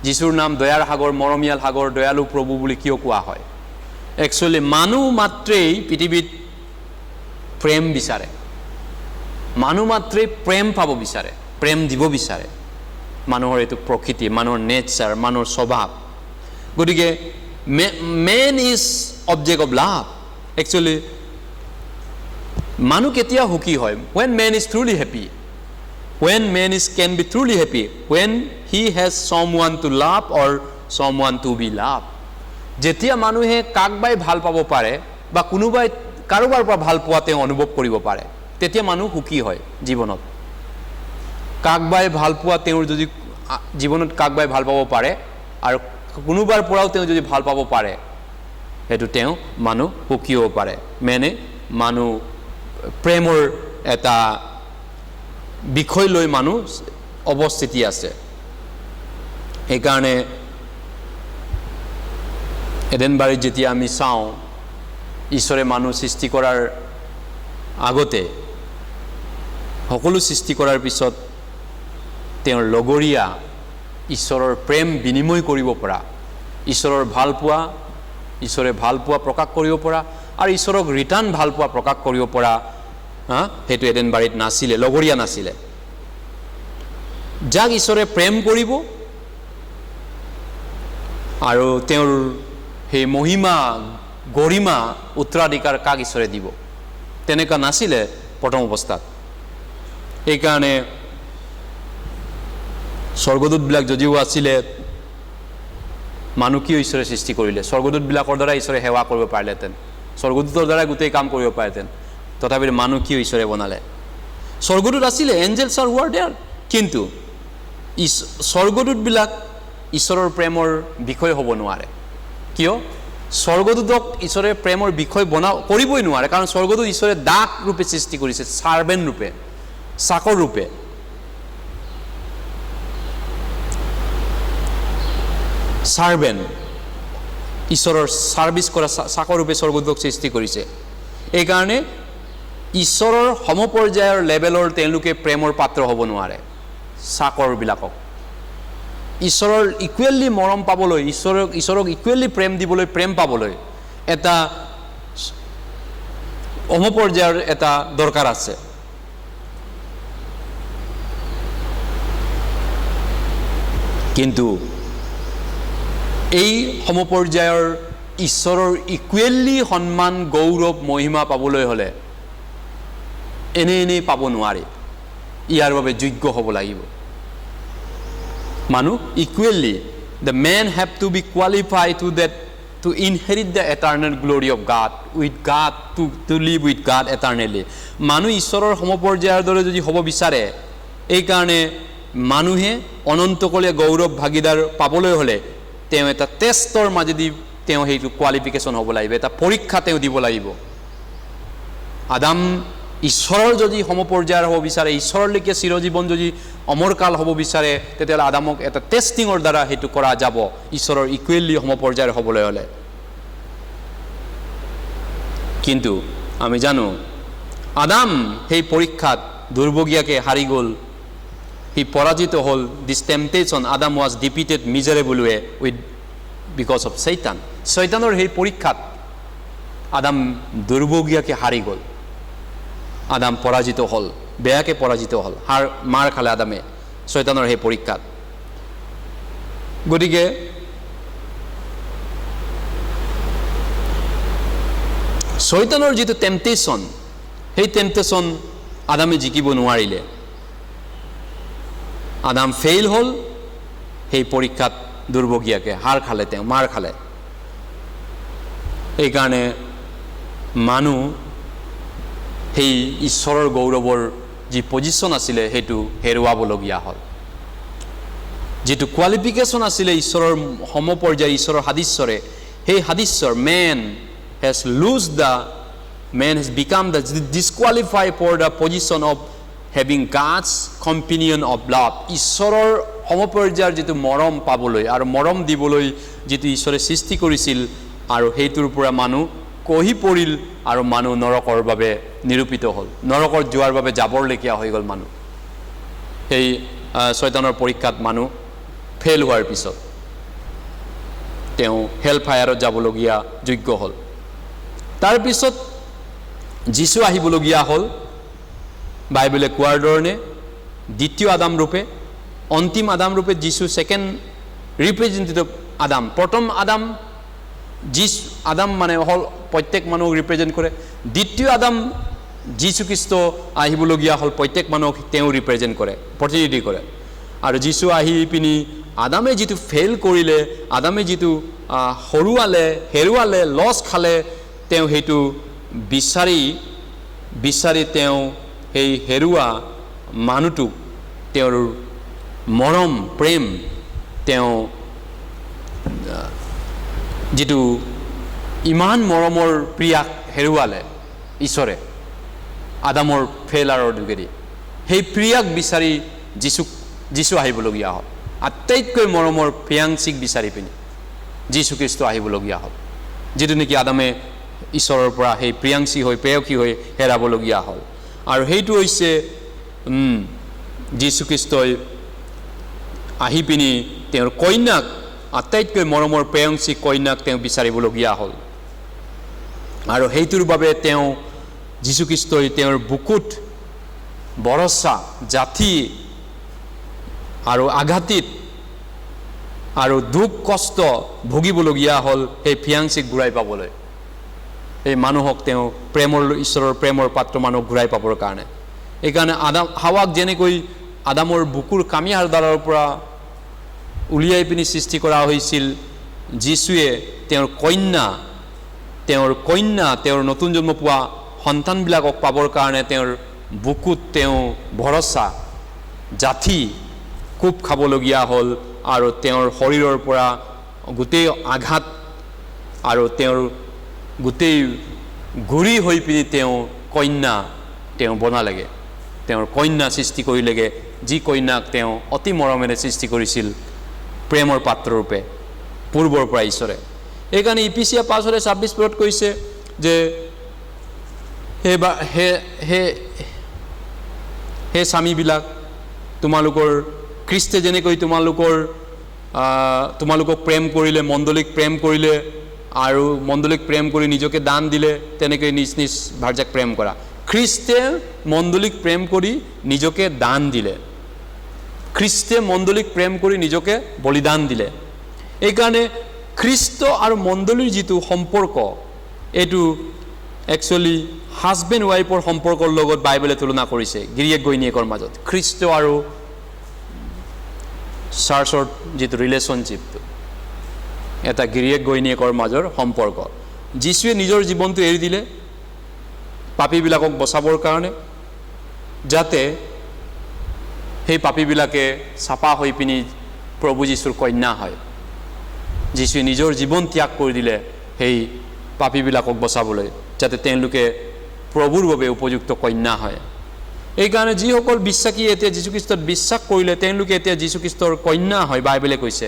যীশুৰ নাম দয়াৰ সাগৰ মৰমীয়াল সাগৰ দয়ালু প্ৰভু বুলি কিয় কোৱা হয় একচুৱেলি মানুহ মাত্ৰেই পৃথিৱীত প্ৰেম বিচাৰে মানুহ মাত্ৰেই প্ৰেম পাব বিচাৰে প্ৰেম দিব বিচাৰে মানুহৰ এইটো প্ৰকৃতি মানুহৰ নেচাৰ মানুহৰ স্বভাৱ গতিকে man is object of love actually মানুহ কেতিয়া সুখী হয় when man is truly happy when man can be truly happy when he has someone to love or someone to be loved যেতিয়া মানুহে কাকবাই ভাল পাব পাৰে বা কোনোবাই কাৰোবাৰ পৰা ভাল পোৱা তেওঁ অনুভৱ কৰিব পাৰে তেতিয়া মানুহ সুখী হয় জীৱনত কাকবাই ভাল পোৱা তেওঁৰ যদি জীৱনত কাকবাই ভাল পাব পাৰে আৰু কোনোবাৰ পৰাও তেওঁ যদি ভাল পাব পাৰে সেইটো তেওঁ মানুহ সুখী হ'ব পাৰে মানে মানুহ প্ৰেমৰ এটা বিষয় লৈ মানুহ অৱস্থিতি আছে এইকাৰণে এডেনবাৰীত যেতিয়া আমি চাওঁ ঈশ্বৰে মানুহ সৃষ্টি কৰাৰ আগতে সকলো সৃষ্টি কৰাৰ পিছত তেওঁৰ লগৰীয়া ঈশ্বৰৰ প্ৰেম বিনিময় কৰিব পৰা ঈশ্বৰৰ ঈশ্বৰে ভাল পোৱা প্ৰকাশ কৰিব পৰা আৰু ঈশ্বৰক ৰিটাৰ্ণ ভাল পোৱা প্ৰকাশ কৰিব পৰা সেইটো এডেনবাৰীত নাছিলে লগৰীয়া নাছিলে যাক ঈশ্বৰে প্ৰেম কৰিব আৰু তেওঁৰ সেই মহিমা গৰিমা উত্তৰাধিকাৰ কাক ঈশ্বৰে দিব তেনেকুৱা নাছিলে প্ৰথম অৱস্থাত এইকাৰণে স্বৰ্গদূতবিলাক যদিও আছিলে মানুহ কিয় ঈশ্বৰে সৃষ্টি কৰিলে স্বৰ্গদূতবিলাকৰ দ্বাৰা ঈশ্বৰে সেৱা কৰিব পাৰিলেহেঁতেন স্বৰ্গদূতৰ দ্বাৰা গোটেই কাম কৰিব পাৰিলেহেঁতেন তথাপি মানুহ কিয় ঈশ্বৰে বনালে স্বৰ্গদূত আছিলে এঞ্জেলছ আৰ ৱাৰ দেয়াৰ কিন্তু স্বৰ্গদূতবিলাক ঈশ্বৰৰ প্ৰেমৰ বিষয় হ'ব নোৱাৰে কিয় স্বৰ্গদূতক ঈশ্বৰে প্ৰেমৰ বিষয় কৰিবই নোৱাৰে কাৰণ স্বৰ্গদূত ঈশ্বৰে দাস ৰূপে সৃষ্টি কৰিছে চাৰ্ভেণ্ট ৰূপে চাকৰ ৰূপে চাৰ্ভেণ্ট ঈশ্বৰৰ ছাৰ্ভিচ কৰা চাকৰ ৰূপে স্বৰ্গদূতক সৃষ্টি কৰিছে এইকাৰণে ঈশ্বৰৰ সমপৰ্যায়ৰ লেভেলৰ তেওঁলোকে প্ৰেমৰ পাত্ৰ হ'ব নোৱাৰে চাকৰবিলাকক ঈশ্বৰৰ ইকুৱেলি মৰম পাবলৈ ঈশ্বৰক ইকুৱেলি প্ৰেম দিবলৈ প্ৰেম পাবলৈ এটা সমপৰ্যায়ৰ এটা দৰকাৰ আছে কিন্তু এই সমপৰ্যায়ৰ ঈশ্বৰৰ ইকুৱেলি সন্মান গৌৰৱ মহিমা পাবলৈ হ'লে এনেই পাব নোৱাৰি ইয়াৰ বাবে যোগ্য হ'ব লাগিব মানুহ equally the man have to be qualified to inherit the eternal glory of God with God to live with God eternally মানুহ ঈশ্বৰৰ সমপৰ্যায়ৰ দৰে যদি হ'ব বিচাৰে এই কাৰণে মানুহে অনন্তকলীয়া গৌৰৱ ভাগিদাৰ পাবলৈ হ'লে তেওঁ এটা টেষ্টৰ মাজেদি তেওঁ সেইটো কোৱালিফিকেশ্যন হ'ব লাগিব এটা পৰীক্ষা তেওঁ দিব লাগিব আদাম ঈশ্বৰৰ যদি সমপৰ্যায়ৰ হ'ব বিচাৰে ঈশ্বৰলৈকে চিৰজীৱন যদি অমৰকাল হ'ব বিচাৰে তেতিয়াহ'লে আদামক এটা টেষ্টিঙৰ দ্বাৰা সেইটো কৰা যাব ঈশ্বৰৰ ইকুৱেলি সমপৰ্যায়ৰ হ'বলৈ হ'লে কিন্তু আমি জানো আদাম সেই পৰীক্ষাত দুৰ্ভগীয়াকৈ হাৰি গ'ল সি পৰাজিত হ'ল this temptation Adam was defeated miserable way with because of শৈতানৰ সেই পৰীক্ষাত আদাম দুৰ্ভগীয়াকৈ হাৰি গ'ল আদাম পৰাজিত হ'ল বেয়াকৈ পৰাজিত হ'ল মাৰ খালে আদামে শৈতানৰ সেই পৰীক্ষাত গতিকে শৈতানৰ যিটো টেম্পটেশ্যন সেই টেম্পটেশ্যন আদামে জিকিব নোৱাৰিলে আদাম ফেইল হ'ল সেই পৰীক্ষাত দুৰ্ভগীয়াকৈ খালে তেওঁ মাৰ খালে এইকাৰণে মানুহ সেই ঈশ্বৰৰ গৌৰৱৰ যি পজিশ্যন আছিলে সেইটো হেৰুৱাবলগীয়া হ'ল যিটো কোৱালিফিকেশ্যন আছিলে ঈশ্বৰৰ সমপৰ্যায় ঈশ্বৰৰ সাদৃশ্যৰে সেই সাদৃশ্যৰ man has become the disqualified for the position of having God's companion of love ঈশ্বৰৰ সমপৰ্যায়ৰ যিটো মৰম পাবলৈ আৰু মৰম দিবলৈ যিটো ঈশ্বৰে সৃষ্টি কৰিছিল আৰু সেইটোৰ পৰা মানুহ কহি পৰিল আৰু মানুহ নৰকৰ বাবে নিৰূপিত হ'ল নৰকত যোৱাৰ বাবে যাবৰলেখীয়া হৈ গ'ল মানুহ সেই শৈতানৰ পৰীক্ষাত মানুহ ফেইল হোৱাৰ পিছত তেওঁ হেল ফায়াৰত যাবলগীয়া যোগ্য হ'ল তাৰপিছত যীশু আহিবলগীয়া হ'ল বাইবেলে কোৱাৰ ধৰণে দ্বিতীয় আদাম ৰূপে অন্তিম আদাম ৰূপে যীশু ছেকেণ্ড ৰিপ্ৰেজেণ্টেটিভ আদাম প্ৰথম আদাম আদাম মানে হ'ল প্ৰত্যেক মানুহক ৰিপ্ৰেজেণ্ট কৰে দ্বিতীয় আদাম যীশুখ্ৰীষ্ট আহিবলগীয়া হ'ল প্ৰত্যেক মানুহক তেওঁ ৰিপ্ৰেজেণ্ট কৰে প্ৰতিনিধি কৰে আৰু যীশু আহি পিনি আদামে যিটো ফেইল কৰিলে আদামে যিটো হেৰুৱালে লছ খালে তেওঁ সেইটো বিচাৰি তেওঁ সেই হেৰুৱা মানুহটোক তেওঁৰ মৰম প্ৰেম তেওঁ যিটো ইমান মৰমৰ প্ৰিয়াক হেৰুৱালে ঈশ্বৰে আদামৰ ফেইলাৰৰ যোগেদি সেই প্ৰিয়াক বিচাৰি যীশু আহিবলগীয়া হ'ল আটাইতকৈ মৰমৰ প্ৰিয়াংশীক বিচাৰি পিনি যীশুখ্ৰীষ্ট আহিবলগীয়া হ'ল যিটো নেকি আদামে ঈশ্বৰৰ পৰা সেই প্ৰিয়াংশী হৈ প্ৰেয়সী হৈ হেৰাবলগীয়া হ'ল আৰু সেইটো হৈছে যীশুখ্ৰীষ্টই আহি পিনি তেওঁৰ কন্যাক আটাইতকৈ মৰমৰ প্ৰেয়সী কন্যাক তেওঁ বিচাৰিবলগীয়া হ'ল আৰু সেইটোৰ বাবে তেওঁ যীশুখ্ৰীষ্টই তেওঁৰ বুকুত বৰচা জাতি আৰু আঘাতিত আৰু দুখ কষ্ট ভুগিবলগীয়া হ'ল সেই প্ৰিয়াংশীক ঘূৰাই পাবলৈ এই মানুহক তেওঁ ঈশ্বৰৰ প্ৰেমৰ পাত্ৰ মানুহক ঘূৰাই পাবৰ কাৰণে এইকাৰণে হাৱাক যেনেকৈ আদামৰ বুকুৰ কামিহাড়ডালৰ পৰা উলিয়াই পিনি সৃষ্টি কৰা হৈছিল যীশুৱে তেওঁৰ কন্যা তেওঁৰ নতুন জন্ম পোৱা সন্তানবিলাকক পাবৰ কাৰণে তেওঁৰ বুকুত তেওঁ ভৰসা জাঠি কোপ খাবলগীয়া হ'ল আৰু তেওঁৰ শৰীৰৰ পৰা গোটেই আঘাত আৰু তেওঁৰ গোটেই গুৰি হৈ পিনি তেওঁ বনালেগে তেওঁৰ কন্যা সৃষ্টি কৰিলেগে যি কন্যাক তেওঁ অতি মৰমেৰে সৃষ্টি কৰিছিল প্ৰেমৰ পাত্ৰৰূপে পূৰ্বৰ পৰা ঈশ্বৰে এইকাৰণে ইপিচিয়া 5:26 কৈছে যে হে স্বামীবিলাক তোমালোকৰ খ্ৰীষ্টে যেনেকৈ তোমালোকক প্ৰেম কৰিলে মণ্ডলীক প্ৰেম কৰিলে আৰু মণ্ডলীক প্ৰেম কৰি নিজকে দান দিলে তেনেকৈ নিজ ভাৰ্যাক প্ৰেম কৰা খ্ৰীষ্টে মণ্ডলীক প্ৰেম কৰি নিজকে দান দিলে খ্ৰীষ্টে মণ্ডলীক প্ৰেম কৰি নিজকে বলিদান দিলে এইকাৰণে খ্ৰীষ্ট আৰু মণ্ডলীৰ যিটো সম্পৰ্ক এইটো একচুৱেলি হাজবেণ্ড ৱাইফৰ সম্পৰ্কৰ লগত বাইবেলে তুলনা কৰিছে গিৰিয়েক ঘৈণীয়েকৰ মাজত খ্ৰীষ্ট আৰু চাৰ্চৰ যিটো ৰিলেশ্যনশ্বিপটো এটা গিৰিয়েক ঘৈণীয়েকৰ মাজৰ সম্পৰ্ক যীশুৱে নিজৰ জীৱনটো এৰি দিলে পাপীবিলাকক বচাবৰ কাৰণে যাতে সেই পাপীবিলাকে চাপা হৈ পিনি প্ৰভু যীশুৰ কন্যা হয় যীশুৱে নিজৰ জীৱন ত্যাগ কৰি দিলে সেই পাপীবিলাকক বচাবলৈ যাতে তেওঁলোকে প্ৰভুৰ বাবে উপযুক্ত কন্যা হয় এইকাৰণে যিসকল বিশ্বাসী এতিয়া যীশুখ্ৰীষ্টত বিশ্বাস কৰিলে তেওঁলোকে এতিয়া যীশুখ্ৰীষ্টৰ কন্যা হয় বাইবেলে কৈছে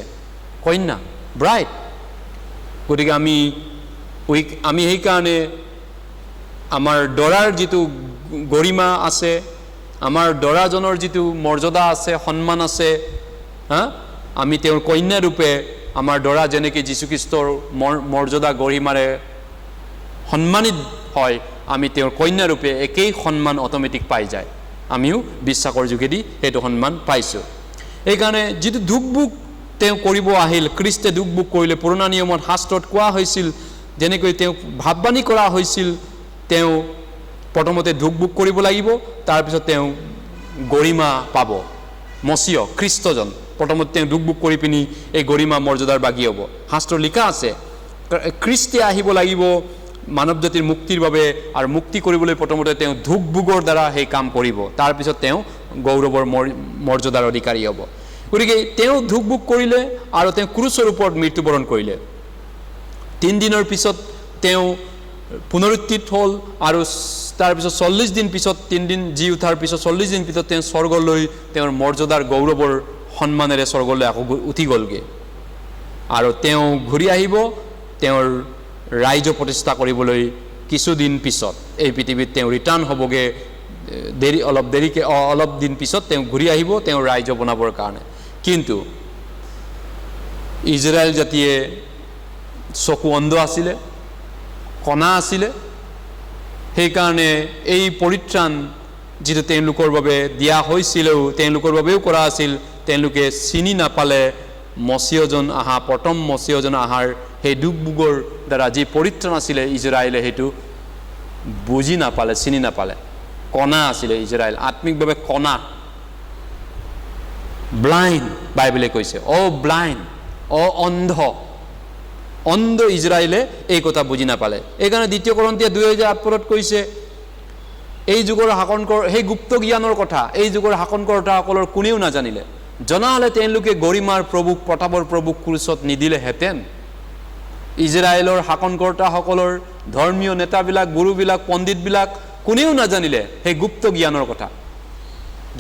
কন্যা ব্ৰাইড গতিকে আমি সেইকাৰণে আমাৰ দৰাৰ যিটো গৰিমা আছে আমাৰ দৰাজনৰ যিটো মৰ্যাদা আছে সন্মান আছে আমি তেওঁৰ কন্যা ৰূপে আমাৰ দৰা যেনেকৈ যীশুখ্ৰীষ্টৰ মৰ্যাদা গৰিমাৰে সন্মানিত হয় আমি তেওঁৰ কন্যা ৰূপে একেই সন্মান অট'মেটিক পাই যায় আমিও বিশ্বাসৰ যোগেদি সেইটো সন্মান পাইছোঁ এইকাৰণে যিটো দুখভোগ তেওঁ কৰিব আহিল খ্ৰীষ্টে দুখভোগ কৰিলে পুৰণা নিয়মত শাস্ত্ৰত কোৱা হৈছিল যেনেকৈ তেওঁ ভাৱবাণী কৰা হৈছিল তেওঁ প্ৰথমতে দুখভোগ কৰিব লাগিব তাৰপিছত তেওঁ গৰিমা পাব মচিয় খ্ৰীষ্টজন প্ৰথমতে তেওঁ দুখভোগ কৰি পিনি এই গৰিমা মৰ্যাদাৰ বাগি হ'ব শাস্ত্ৰত লিখা আছে খ্ৰীষ্টে আহিব লাগিব মানৱ জাতিৰ মুক্তিৰ বাবে আৰু মুক্তি কৰিবলৈ প্ৰথমতে তেওঁ দুখভোগৰ দ্বাৰা সেই কাম কৰিব তাৰপিছত তেওঁ গৌৰৱৰ মৰ্যাদাৰ অধিকাৰী হ'ব গতিকে তেওঁ দুখভোগ কৰিলে আৰু তেওঁ ক্ৰুচৰ ওপৰত মৃত্যুবৰণ কৰিলে 3 দিনৰ পিছত তেওঁ পুনৰুত্থিত হ'ল আৰু তাৰপিছত 40 দিন পিছত 3 দিন জি উঠাৰ পিছত 40 দিন পিছত তেওঁ স্বৰ্গলৈ তেওঁৰ মৰ্যাদাৰ গৌৰৱৰ সন্মানেৰে স্বৰ্গলৈ আকৌ উঠি গ'লগৈ আৰু তেওঁ ঘূৰি আহিব তেওঁৰ ৰাজ্য প্ৰতিষ্ঠা কৰিবলৈ কিছুদিন পিছত এই পৃথিৱীত তেওঁ ৰিটাৰ্ণ হ'বগৈ অলপ দিন পিছত তেওঁ ঘূৰি আহিব তেওঁৰ ৰাজ্য বনাবৰ কাৰণে কিন্তু ইজৰাইল জাতিয়ে চকু অন্ধ আছিলে কণা আছিলে সেইকাৰণে এই পৰিত্ৰাণ যিটো তেওঁলোকৰ বাবে দিয়া হৈছিলেও তেওঁলোকৰ বাবেও কৰা আছিল তেওঁলোকে চিনি নাপালে মচিয়জন প্ৰথম মচিয়জন আহাৰ সেই দুখভোগৰ দ্বাৰা যি পৰিত্ৰাণ আছিলে ইজৰাইলে সেইটো বুজি নাপালে চিনি নাপালে কণা আছিলে ইজৰাইল আত্মিকভাৱে কণা ব্লাইণ্ড বাইবেলে কৈছে ব্লাইণ্ড অন্ধ ইজৰাইলে এই কথা বুজি নাপালে এইকাৰণে 2 Korinথিয়া 2:8 কৈছে এই যুগৰ সেই গুপ্ত জ্ঞানৰ কথা এই যুগৰ শাসনকৰ্তাসকলৰ কোনেও নাজানিলে জনা হ'লে তেওঁলোকে গৰিমাৰ প্ৰভুক প্ৰতাপৰ প্ৰভুক ক্ৰুচত নিদিলেহেঁতেন ইজৰাইলৰ শাসনকৰ্তাসকলৰ ধৰ্মীয় নেতাবিলাক গুৰুবিলাক পণ্ডিতবিলাক কোনেও নাজানিলে সেই গুপ্ত জ্ঞানৰ কথা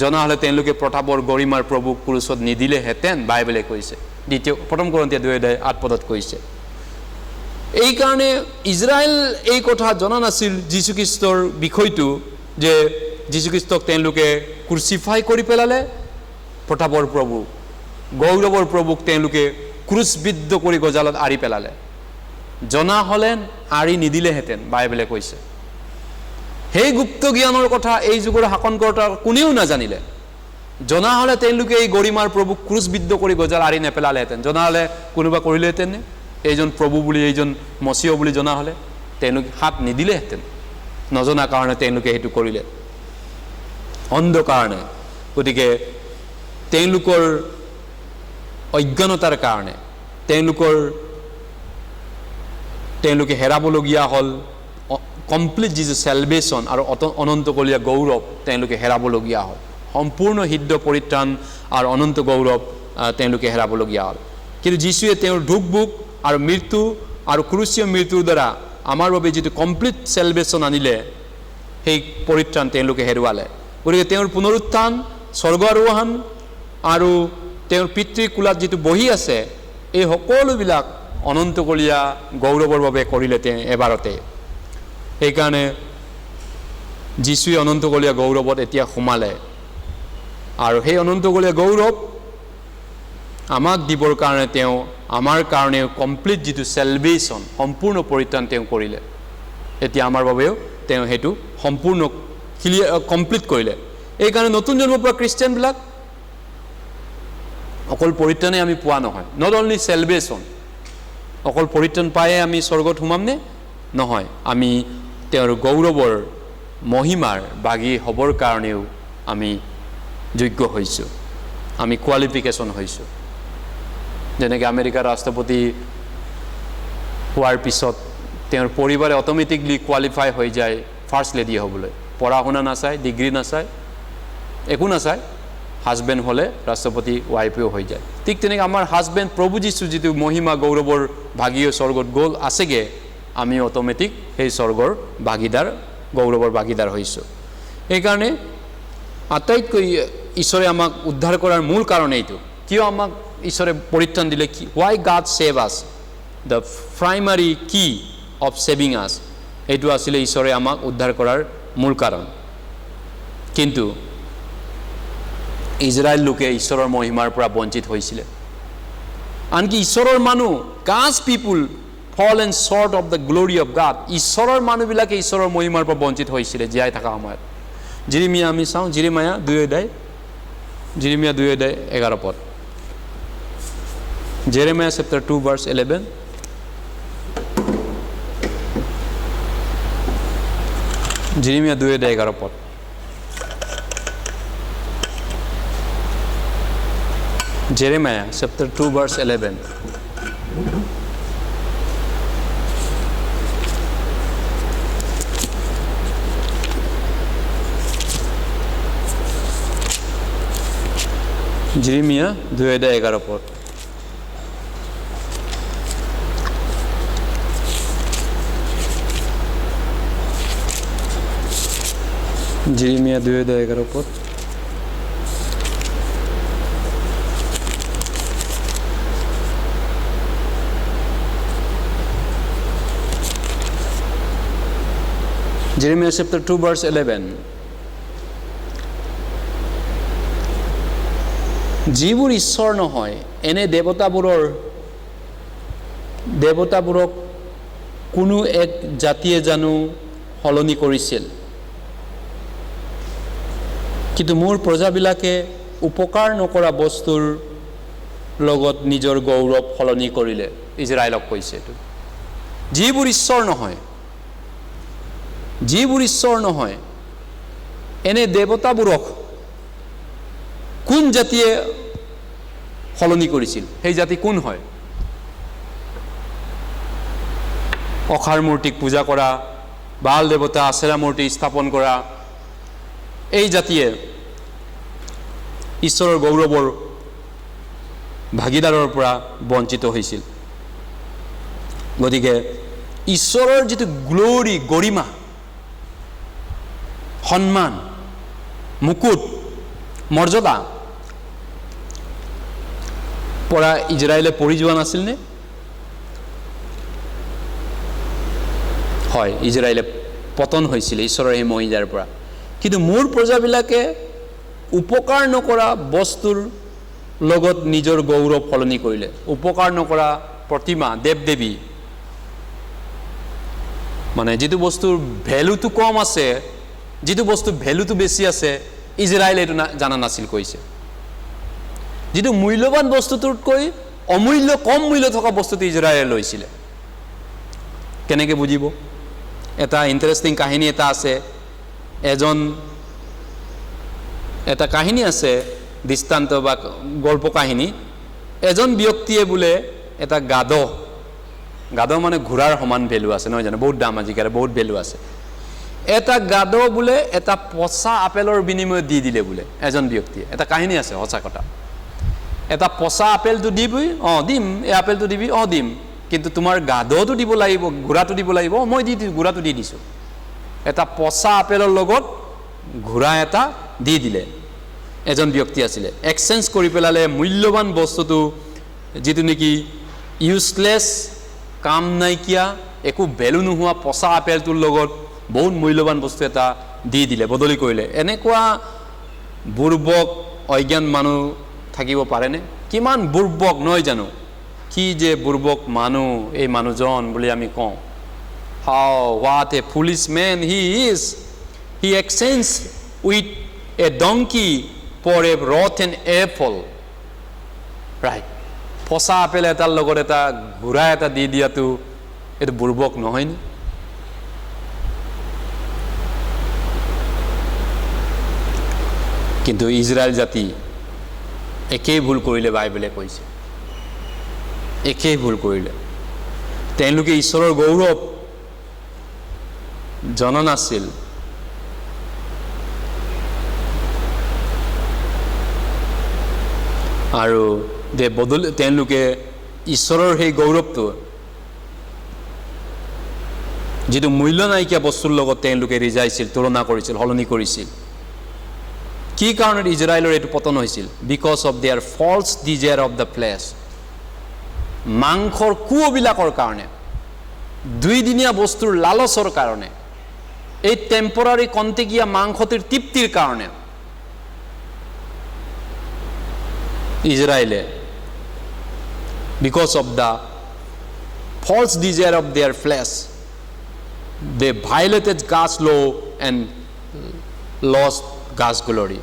জনা হ'লে তেওঁলোকে প্ৰতাপৰ গৰিমাৰ প্ৰভুক ক্ৰুচত নিদিলেহেঁতেন বাইবেলে কৈছে 1 Korinথিয়া 2:8 কৈছে এইকাৰণে ইজৰাইল এই কথা জনা নাছিল যীশুখ্ৰীষ্টৰ বিষয়টো যে যীশুখ্ৰীষ্টক তেওঁলোকে ক্ৰুচিফাই কৰি পেলালে প্ৰতাপৰ প্ৰভু গৌৰৱৰ প্ৰভুক তেওঁলোকে ক্ৰুচবিদ্ধ কৰি গজালত আৰি পেলালে জনা হ'লেন আৰি নিদিলেহেঁতেন বাইবেলে কৈছে সেই গুপ্ত জ্ঞানৰ কথা এই যুগৰ শাসনকৰ্তা কোনেও নাজানিলে জনা হ'লে তেওঁলোকে এই গৰিমাৰ প্ৰভুক ক্ৰুচবিদ্ধ কৰি গজাল আৰি নেপেলালেহেঁতেন জনা হ'লে কোনোবা কৰিলেহেঁতেন এইজন প্ৰভু বুলি এইজন মচিয় বুলি জনা হ'লে তেওঁলোকে হাত নিদিলেহেঁতেন নজনা কাৰণে তেওঁলোকে সেইটো কৰিলে অন্ধ কাৰণে গতিকে তেওঁলোকৰ অজ্ঞানতাৰ কাৰণে তেওঁলোকে হেৰাবলগীয়া হ'ল কমপ্লিট যিটো চেলভেশ্যন আৰু অনন্তকলীয়া গৌৰৱ তেওঁলোকে হেৰাবলগীয়া হ'ল সম্পূৰ্ণ সিদ্ধ পৰিত্ৰাণ আৰু অনন্ত গৌৰৱ তেওঁলোকে হেৰাবলগীয়া হ'ল কিন্তু যীশুৱে তেওঁৰ দুখ ভোগ আৰু মৃত্যু আৰু ক্ৰুচীয় মৃত্যুৰ দ্বাৰা আমাৰ বাবে যিটো কমপ্লিট চেলভেশ্যন আনিলে সেই পৰিত্ৰাণ তেওঁলোকে হেৰুৱালে গতিকে তেওঁৰ পুনৰুত্থান স্বৰ্গ আৰোহণ আৰু তেওঁৰ পিতৃৰ কোলাত যিটো বহি আছে এই সকলোবিলাক অনন্তকলীয়া গৌৰৱৰ বাবে কৰিলে তেওঁ এবাৰতে সেইকাৰণে যীশুৱে অনন্তকলীয়া গৌৰৱত এতিয়া সোমালে আৰু সেই অনন্তকলীয়া গৌৰৱ আমাক দিবৰ কাৰণে তেওঁ আমাৰ কাৰণে কমপ্লিট যিটো চেলভেশ্যন সম্পূৰ্ণ পৰিত্ৰাণ তেওঁ কৰিলে এতিয়া আমাৰ বাবেও তেওঁ সেইটো সম্পূৰ্ণ কমপ্লিট কৰিলে এইকাৰণে নতুন জন্ম পোৱা খ্ৰীষ্টিয়ানবিলাক অকল পৰিত্ৰাণে আমি পোৱা নহয় নট অনলি চেলভেশ্যন অকল পৰিত্ৰাণ পায়ে আমি স্বৰ্গত সোমামনে নহয় আমি তেওঁৰ গৌৰৱৰ মহিমাৰ বাগী হ'বৰ কাৰণেও আমি যোগ্য হৈছোঁ আমি কোৱালিফিকেশ্যন হৈছোঁ যেনেকৈ আমেৰিকাৰ ৰাষ্ট্ৰপতি হোৱাৰ পিছত তেওঁৰ পৰিবাৰে অট'মেটিকলি কোৱালিফাই হৈ যায় ফাৰ্ষ্ট লেডি হ'বলৈ পঢ়া শুনা নাচায় ডিগ্ৰী নাচায় একো নাচায় হাজবেণ্ড হ'লে ৰাষ্ট্ৰপতি ৱাইফেও হৈ যায় ঠিক তেনেকৈ আমাৰ হাজবেণ্ড প্ৰভু যীশু যিটো মহিমা গৌৰৱৰ ভাগীয় স্বৰ্গত গ'ল আছেগৈ আমি অট'মেটিক সেই স্বৰ্গৰ ভাগীদাৰ গৌৰৱৰ ভাগীদাৰ হৈছোঁ সেইকাৰণে আটাইতকৈ ঈশ্বৰে আমাক উদ্ধাৰ কৰাৰ মূল কাৰণ এইটো কিয় আমাক ঈশ্বৰে পৰিত্ৰাণ দিলে কি ৱাই গড ছেভ আছ দ্য প্ৰাইমাৰী কি অফ ছেভিং আছ এইটো আছিলে ঈশ্বৰে আমাক উদ্ধাৰ কৰাৰ মূল কাৰণ কিন্তু ইজৰাইল লোকে ঈশ্বৰৰ মহিমাৰ পৰা বঞ্চিত হৈছিলে আনকি ঈশ্বৰৰ মানুহ God's people fallen short of the glory of God ঈশ্বৰৰ মানুহবিলাকে ঈশ্বৰৰ মহিমাৰ পৰা বঞ্চিত হৈছিলে জীয়াই থকা সময়ত জিৰিমিয়া আমি চাওঁ জিৰিমিয়া 2:11 পদ Jeremiah chapter 2 verse 11 Jeremiah 2:11 পদ Jeremiah chapter 2 verse 11 Jeremiah 2:11 পদ Jeremiah 2:11 পদ Jeremiah chapter 2 verse 11 যিবোৰ ঈশ্বৰ নহয় এনে দেৱতাবোৰক কোনো এক জাতিয়ে জানো সলনি কৰিছিল কিন্তু মোৰ প্ৰজাবিলাকে উপকাৰ নকৰা বস্তুৰ লগত নিজৰ গৌৰৱ সলনি কৰিলে ইজৰাইলক কৈছে এইটো যিবোৰ ঈশ্বৰ নহয় এনে দেৱতাবোৰক কোন জাতিয়ে সলনি কৰিছিল সেই জাতি কোন হয় অখাৰ মূৰ্তিক পূজা কৰা বাল দেৱতা আছেৰা মূৰ্তি স্থাপন কৰা এই জাতিয়ে ঈশ্বৰৰ গৌৰৱৰ ভাগীদাৰৰ পৰা বঞ্চিত হৈছিল গতিকে ঈশ্বৰৰ যিটো গ্লোৰি গৰিমা সন্মান মুকুট মৰ্যাদা পৰা ইজৰাইলে পৰি যোৱা নাছিল নে হয় ইজৰাইলে পতন হৈছিল ঈশ্বৰৰ এই মহিমাৰ পৰা কিন্তু মোৰ প্ৰজাবিলাকে উপকাৰ নকৰা বস্তুৰ লগত নিজৰ গৌৰৱ সলনি কৰিলে উপকাৰ নকৰা প্ৰতিমা দেৱ দেৱী মানে যিটো বস্তুৰ ভ্যালুটো কম আছে যিটো বস্তু ভ্যালুটো বেছি আছে ইজৰাইলে এইটো জানা নাছিল কৈছে যিটো মূল্যৱান বস্তুটোতকৈ অমূল্য কম মূল্য থকা বস্তুটো ইজৰাইলে লৈছিলে কেনেকৈ বুজিব এটা ইণ্টাৰেষ্টিং কাহিনী এটা আছে এটা কাহিনী আছে দৃষ্টান্ত বা গল্প কাহিনী এজন ব্যক্তিয়ে বোলে এটা গাধ মানে ঘোঁৰাৰ সমান ভেলু আছে নহয় জানো বহুত দাম আজিকালি বহুত ভেলু আছে এটা গাধ বোলে এটা পচা আপেলৰ বিনিময়ত দি দিলে বোলে এজন ব্যক্তিয়ে এটা কাহিনী আছে সঁচা কথা এটা পচা আপেলটো দিবি দিম এই আপেলটো দিবি দিম কিন্তু তোমাৰ গাধটো দিব লাগিব ঘোঁৰাটো দিব লাগিব মই ঘোঁৰাটো দি দিছোঁ এটা পচা আপেলৰ লগত ঘোঁৰা এটা দি দিলে এজন ব্যক্তি আছিলে এক্সচেঞ্জ কৰি পেলালে মূল্যৱান বস্তুটো যেটো নেকি ইউজলেছ কাম নাইকিয়া একো ভেলু নোহোৱা পচা আপেলটোৰ লগত বহুত মূল্যৱান বস্তু এটা দি দিলে বদলি কৰিলে এনেকুৱা বুৰ্বক অজ্ঞান মানুহ থাকিব পাৰেনে কিমান বুৰ্বক নহয় জানো কি যে বুৰ্বক মানুহ এই মানুহজন বুলি আমি কওঁ what a foolish man he is he exchanged with a donkey for a rotten apple right পচা আপেল এটাৰ লগত এটা ঘোঁৰা এটা দি দিয়াটো এইটো বুৰ্বক নহয় নে কিন্তু ইজৰাইল জাতি একেই ভুল কৰিলে বাইবেলে কৈছে একেই ভুল কৰিলে তেওঁলোকে ঈশ্বৰৰ গৌৰৱ জনা নাছিল আৰু তেওঁলোকে ঈশ্বৰৰ সেই গৌৰৱটো যেটো মূল্য নাইকিয়া বস্তুৰ লগত তেওঁলোকে ৰিজাইছিল তুলনা কৰিছিল হলনি কৰিছিল কি কাৰণত ইজৰাইলৰ এটো পতন হৈছিল because of their false desire of the flesh মাংসৰ কুবিলাকৰ কাৰণে দুইদিনীয়া বস্তুৰ লালচৰ কাৰণে এই টেম্পৰাৰী কন্টেকিয়া মাংসটিৰ তৃপ্তিৰ কাৰণে ইজৰাইলে because of the false desire of their flesh they violated God's law and lost God's glory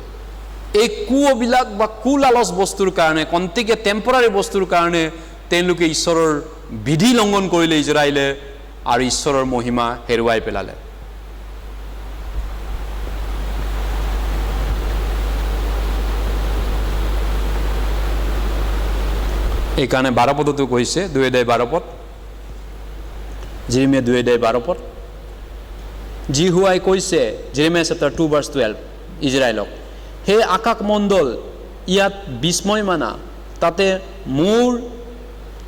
এই কুবিলাক বা কুলালস বস্তুৰ কাৰণে কন্টেকিয়া টেম্পৰাৰী বস্তুৰ কাৰণে তেওঁলোকে ঈশ্বৰৰ বিধি লংঘন কৰিলে ইজৰাইলে আৰু ঈশ্বৰৰ মহিমা হেৰুৱাই পেলালে এই কাৰণে 12 পদটো কৈছে 2:12 পদ জেৰেমিয়া 2:12 পদ জিহুৱাই কৈছে জেৰেমিয়া chapter 2 verse 12 ইজৰাইলক হে আকাশ মণ্ডল ইয়াত বিস্ময় মানা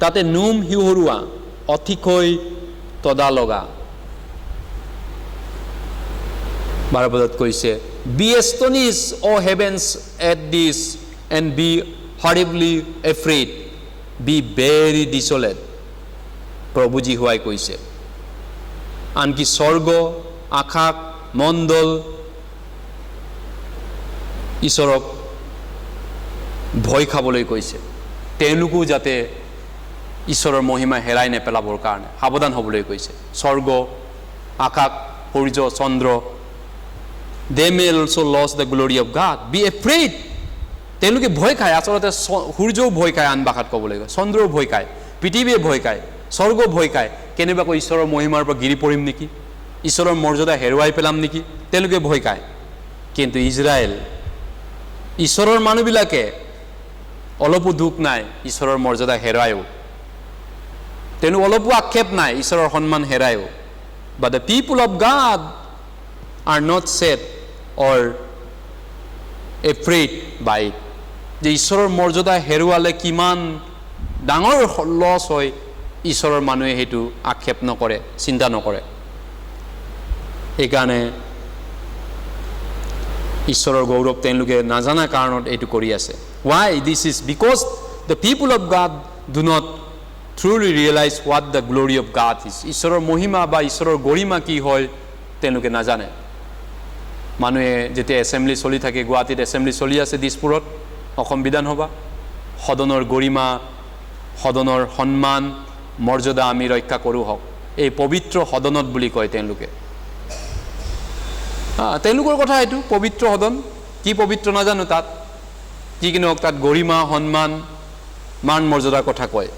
তাতে নুম হিউৰুৱা অতিকৈ তদা লগা 12 পদত কৈছে be astonished o heavens at this and be horribly afraid be very desolate প্ৰভু জিহুৱাই কৈছে আনকি স্বৰ্গ আকাশ মণ্ডল ঈশ্বৰক ভয় খাবলৈ কৈছে তেওঁলোকো যাতে ঈশ্বৰৰ মহিমা হেৰাই নেপেলাবৰ কাৰণে সাৱধান হ'বলৈ কৈছে স্বৰ্গ আকাশ সূৰ্য চন্দ্ৰ they may also lose the glory of God be afraid তেওঁলোকে ভয় খায় আসলতে সূৰ্যও ভয় খায় আন ভাষাত ক'বলৈ গ'লে চন্দ্ৰও ভয় খায় পৃথিৱীয়ে ভয় খায় স্বৰ্গ ভয় খায় কেনেবাকৈ ঈশ্বৰৰ মহিমাৰ পৰা গিৰি পৰিম নেকি ঈশ্বৰৰ মৰ্যাদা হেৰুৱাই পেলাম নেকি তেওঁলোকে ভয় খায় কিন্তু ইজৰাইল ঈশ্বৰৰ মানুহবিলাকে অলপো দুখ নাই ঈশ্বৰৰ মৰ্যাদা হেৰুৱায়ও তেওঁলোক অলপো আক্ষেপ নাই ঈশ্বৰৰ সন্মান হেৰায়ও but the people of God are not sad or afraid by it যে ঈশ্বৰৰ মৰ্যাদা হেৰুৱালে কিমান ডাঙৰ লছ হয় ঈশ্বৰৰ মানুহে হেতু আক্ষেপ নকৰে চিন্তা নকৰে এইকাৰণে ঈশ্বৰৰ গৌৰৱ তেওঁলোকে নাজানা কাৰণত এইটো কৰি আছে why this is because the people of God do not truly realize what the glory of God is ঈশ্বৰৰ মহিমা বা ঈশ্বৰৰ গৰিমা কি হয় তেওঁলোকে নাজানে মানুহে যেতিয়া এছেম্বলি চলি থাকে গুৱাহাটীত এছেম্বলি চলি আছে দিছপুৰত অসম বিধানসভা সদনৰ গৰিমা সদনৰ সন্মান মৰ্যাদা আমি ৰক্ষা কৰো হক এই পবিত্ৰ সদনত বুলি কয় তেওঁলোকে তেওঁলোকৰ কথা এইটো পবিত্ৰ সদন কি পবিত্ৰ নাজানো তাত কি কিনো তাত গৰিমা সন্মান মান মৰ্যাদাৰ কথা কয়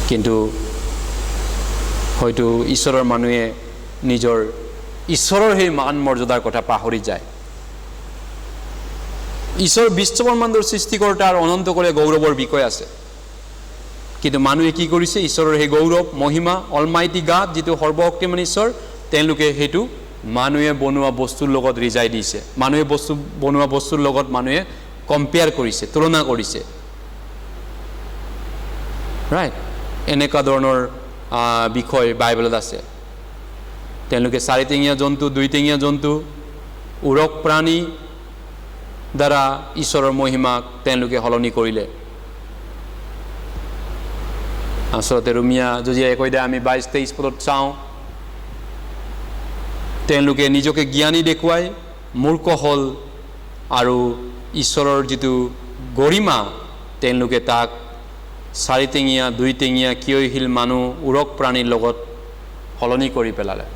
কিন্তু হয়তো ঈশ্বৰৰ মানুহে নিজৰ ঈশ্বৰৰ সেই মান মৰ্যাদাৰ কথা পাহৰি যায়। ঈশ্বৰ বিশ্বব্ৰহ্মাণ্ডৰ সৃষ্টিকৰ্তা আৰু অনন্ত কৰে গৌৰৱৰ বিষয় আছে, কিন্তু মানুহে কি কৰিছে? ঈশ্বৰৰ সেই গৌৰৱ মহিমা অলমাইটি গাত যিটো সৰ্বশক্তিমান ঈশ্বৰ, তেওঁলোকে সেইটো মানুহে বনোৱা বস্তুৰ লগত ৰিজাই দিছে। মানুহে বনোৱা বস্তুৰ লগত মানুহে কম্পেয়াৰ কৰিছে, তুলনা কৰিছে। ৰাইট, এনেকুৱা ধৰণৰ বিষয় বাইবেলত আছে। তেওঁলোকে চাৰিঠেঙীয়া জন্তু, দুইঠেঙীয়া জন্তু, উৰক প্ৰাণী দ্বাৰা ঈশ্বৰৰ মহিমাক তেওঁলোকে সলনি কৰিলে। আচলতে ৰোমিয়া যদি একৈদা আমি 22-23 পদত চাওঁ, তেওঁলোকে নিজকে জ্ঞানী দেখুৱাই মূৰ্খ হ'ল আৰু ঈশ্বৰৰ যিটো গৰিমা তেওঁলোকে তাক চাৰিঠেঙীয়া, দুইঠেঙীয়া, কিয়শীল মানুহ, উৰক প্ৰাণীৰ লগত সলনি কৰি পেলালে।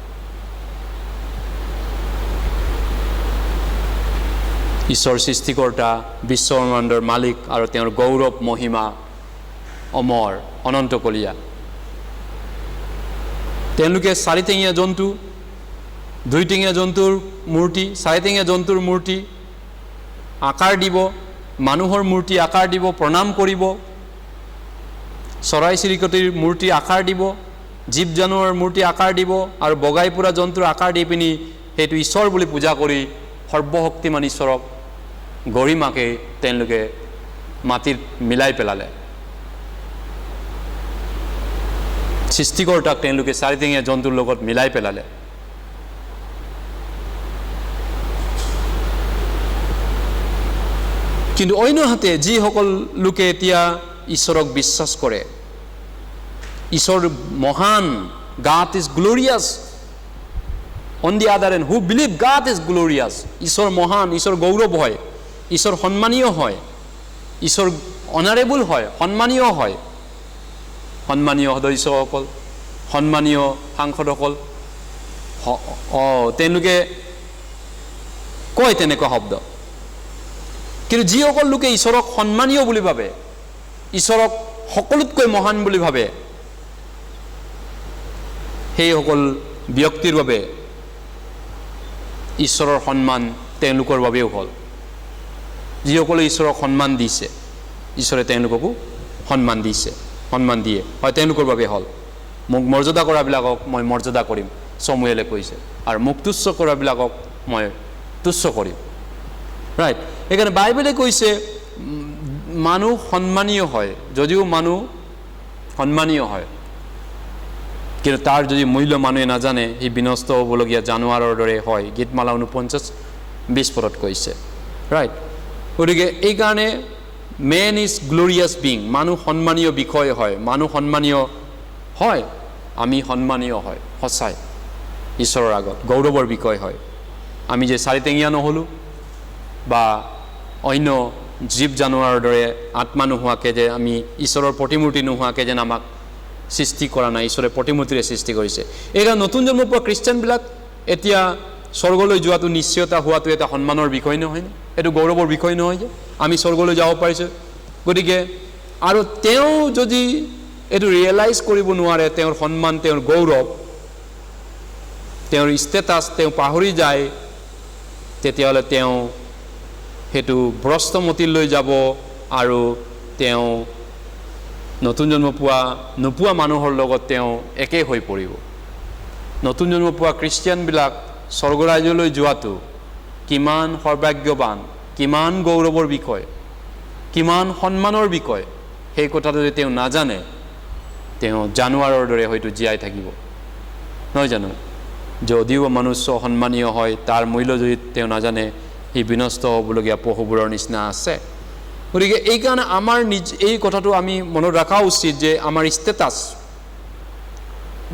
ঈশ্বৰ সৃষ্টিকৰ্তা, বিশ্বব্ৰহ্মাণ্ডৰ মালিক আৰু তেওঁৰ গৌৰৱ মহিমা অমৰ অনন্তকলীয়া। তেওঁলোকে চাৰিঠেঙীয়া জন্তু, দুইঠেঙীয়া জন্তুৰ মূৰ্তি, চাৰিঠেঙীয়া জন্তুৰ মূৰ্তি আকাৰ দিব, মানুহৰ মূৰ্তি আকাৰ দিব, প্ৰণাম কৰিব, চৰাই চিৰিকটিৰ মূৰ্তি আকাৰ দিব, জীৱ জানোৱাৰৰ মূৰ্তি আকাৰ দিব আৰু বগাই পুৰা জন্তুৰ আকাৰ দি পিনি সেইটো ঈশ্বৰ বুলি পূজা কৰি সৰ্বশক্তিমান ঈশ্বৰক গৰিমাকে তেওঁলোকে মাটিত মিলাই পেলালে। সৃষ্টিকৰ্তাক তেওঁলোকে চাৰিঠেঙীয়া জন্তুৰ লগত মিলাই পেলালে। কিন্তু অন্যহাতে যিসকল লোকে এতিয়া ঈশ্বৰক বিশ্বাস কৰে, ঈশ্বৰ মহান, God is glorious. On the other hand, who believe God is glorious, ঈশ্বৰ মহান, ঈশ্বৰ গৌৰৱ হয়, ঈশ্বৰ সন্মানীয় হয়, ঈশ্বৰ অনাৰেবল হয়, সন্মানীয় হয়। সন্মানীয় সদস্যসকল, সন্মানীয় সাংসদসকল, তেওঁলোকে কয় তেনেকুৱা শব্দ। কিন্তু যিসকল লোকে ঈশ্বৰক সন্মানীয় বুলি ভাবে, ঈশ্বৰক সকলোতকৈ মহান বুলি ভাবে, সেইসকল ব্যক্তিৰ বাবে ঈশ্বৰৰ সন্মান তেওঁলোকৰ বাবেও হ'ল। যিসকলে ঈশ্বৰক সন্মান দিছে, ঈশ্বৰে তেওঁলোককো সন্মান দিছে, সন্মান দিয়ে, হয় তেওঁলোকৰ বাবে হ'ল। মোক মৰ্যাদা কৰাবিলাকক মই মৰ্যাদা কৰিম, চমুৱেলে কৈছে, আৰু মোক তুচ্ছ কৰাবিলাকক মই তুচ্ছ কৰিম। ৰাইট, সেইকাৰণে বাইবেলে কৈছে মানুহ সন্মানীয় হয়, যদিও মানুহ সন্মানীয় হয়, কিন্তু তাৰ যদি মূল্য মানুহে নাজানে, সি বিনষ্ট হ'বলগীয়া জানুৱাৰৰ দৰে হয়, গীতমালা 49:20 পদত কৈছে। ৰাইট, গতিকে এইকাৰণে মেন ইজ গ্লৰিয়াছ বিং, মানুহ সন্মানীয় বিষয় হয়, মানুহ সন্মানীয় হয়, আমি সন্মানীয় হয় সঁচাই ঈশ্বৰৰ আগত, গৌৰৱৰ বিষয় হয়। আমি যে চাৰিঠেঙীয়া নহ'লোঁ বা অন্য জীৱ জানোৱাৰৰ দৰে আত্মা নোহোৱাকৈ যে আমি ঈশ্বৰৰ প্ৰতিমূৰ্তি নোহোৱাকৈ যেন আমাক সৃষ্টি কৰা নাই, ঈশ্বৰে প্ৰতিমূৰ্তিৰে সৃষ্টি কৰিছে। এইকাৰণে নতুন জন্ম পোৱা খ্ৰীষ্টানবিলাক এতিয়া স্বৰ্গলৈ যোৱাটো নিশ্চয়তা হোৱাটো এটা সন্মানৰ বিষয় নহয়নে? এইটো গৌৰৱৰ বিষয় নহয় যে আমি স্বৰ্গলৈ যাব পাৰিছোঁ। গতিকে আৰু তেওঁ যদি এইটো ৰিয়েলাইজ কৰিব নোৱাৰে, তেওঁৰ সন্মান, তেওঁৰ গৌৰৱ, তেওঁৰ ষ্টেটাছ তেওঁ পাহৰি যায়, তেতিয়াহ'লে তেওঁ সেইটো ভ্ৰষ্টমতিলৈ যাব আৰু তেওঁ নতুন জন্ম নোপোৱা মানুহৰ লগত তেওঁ একেই হৈ পৰিব। নতুন জন্ম পোৱা খ্ৰীষ্টিয়ানবিলাক স্বৰ্গৰাজ্যলৈ যোৱাটো কিমান সৌভাগ্যৱান, কিমান গৌৰৱৰ বিষয়, কিমান সন্মানৰ বিষয়, সেই কথাটো যদি তেওঁ নাজানে, তেওঁ জানুৱাৰৰ দৰে হয়তো জীয়াই থাকিব, নহয় জানো? যদিও মনুষ্য সন্মানীয় হয়, তাৰ মূল্য যদি তেওঁ নাজানে, সি বিনষ্ট হ'বলগীয়া পশুবোৰৰ নিচিনা আছে। গতিকে এইকাৰণে আমাৰ এই কথাটো আমি মনত ৰখা উচিত যে আমাৰ ষ্টেটাছ,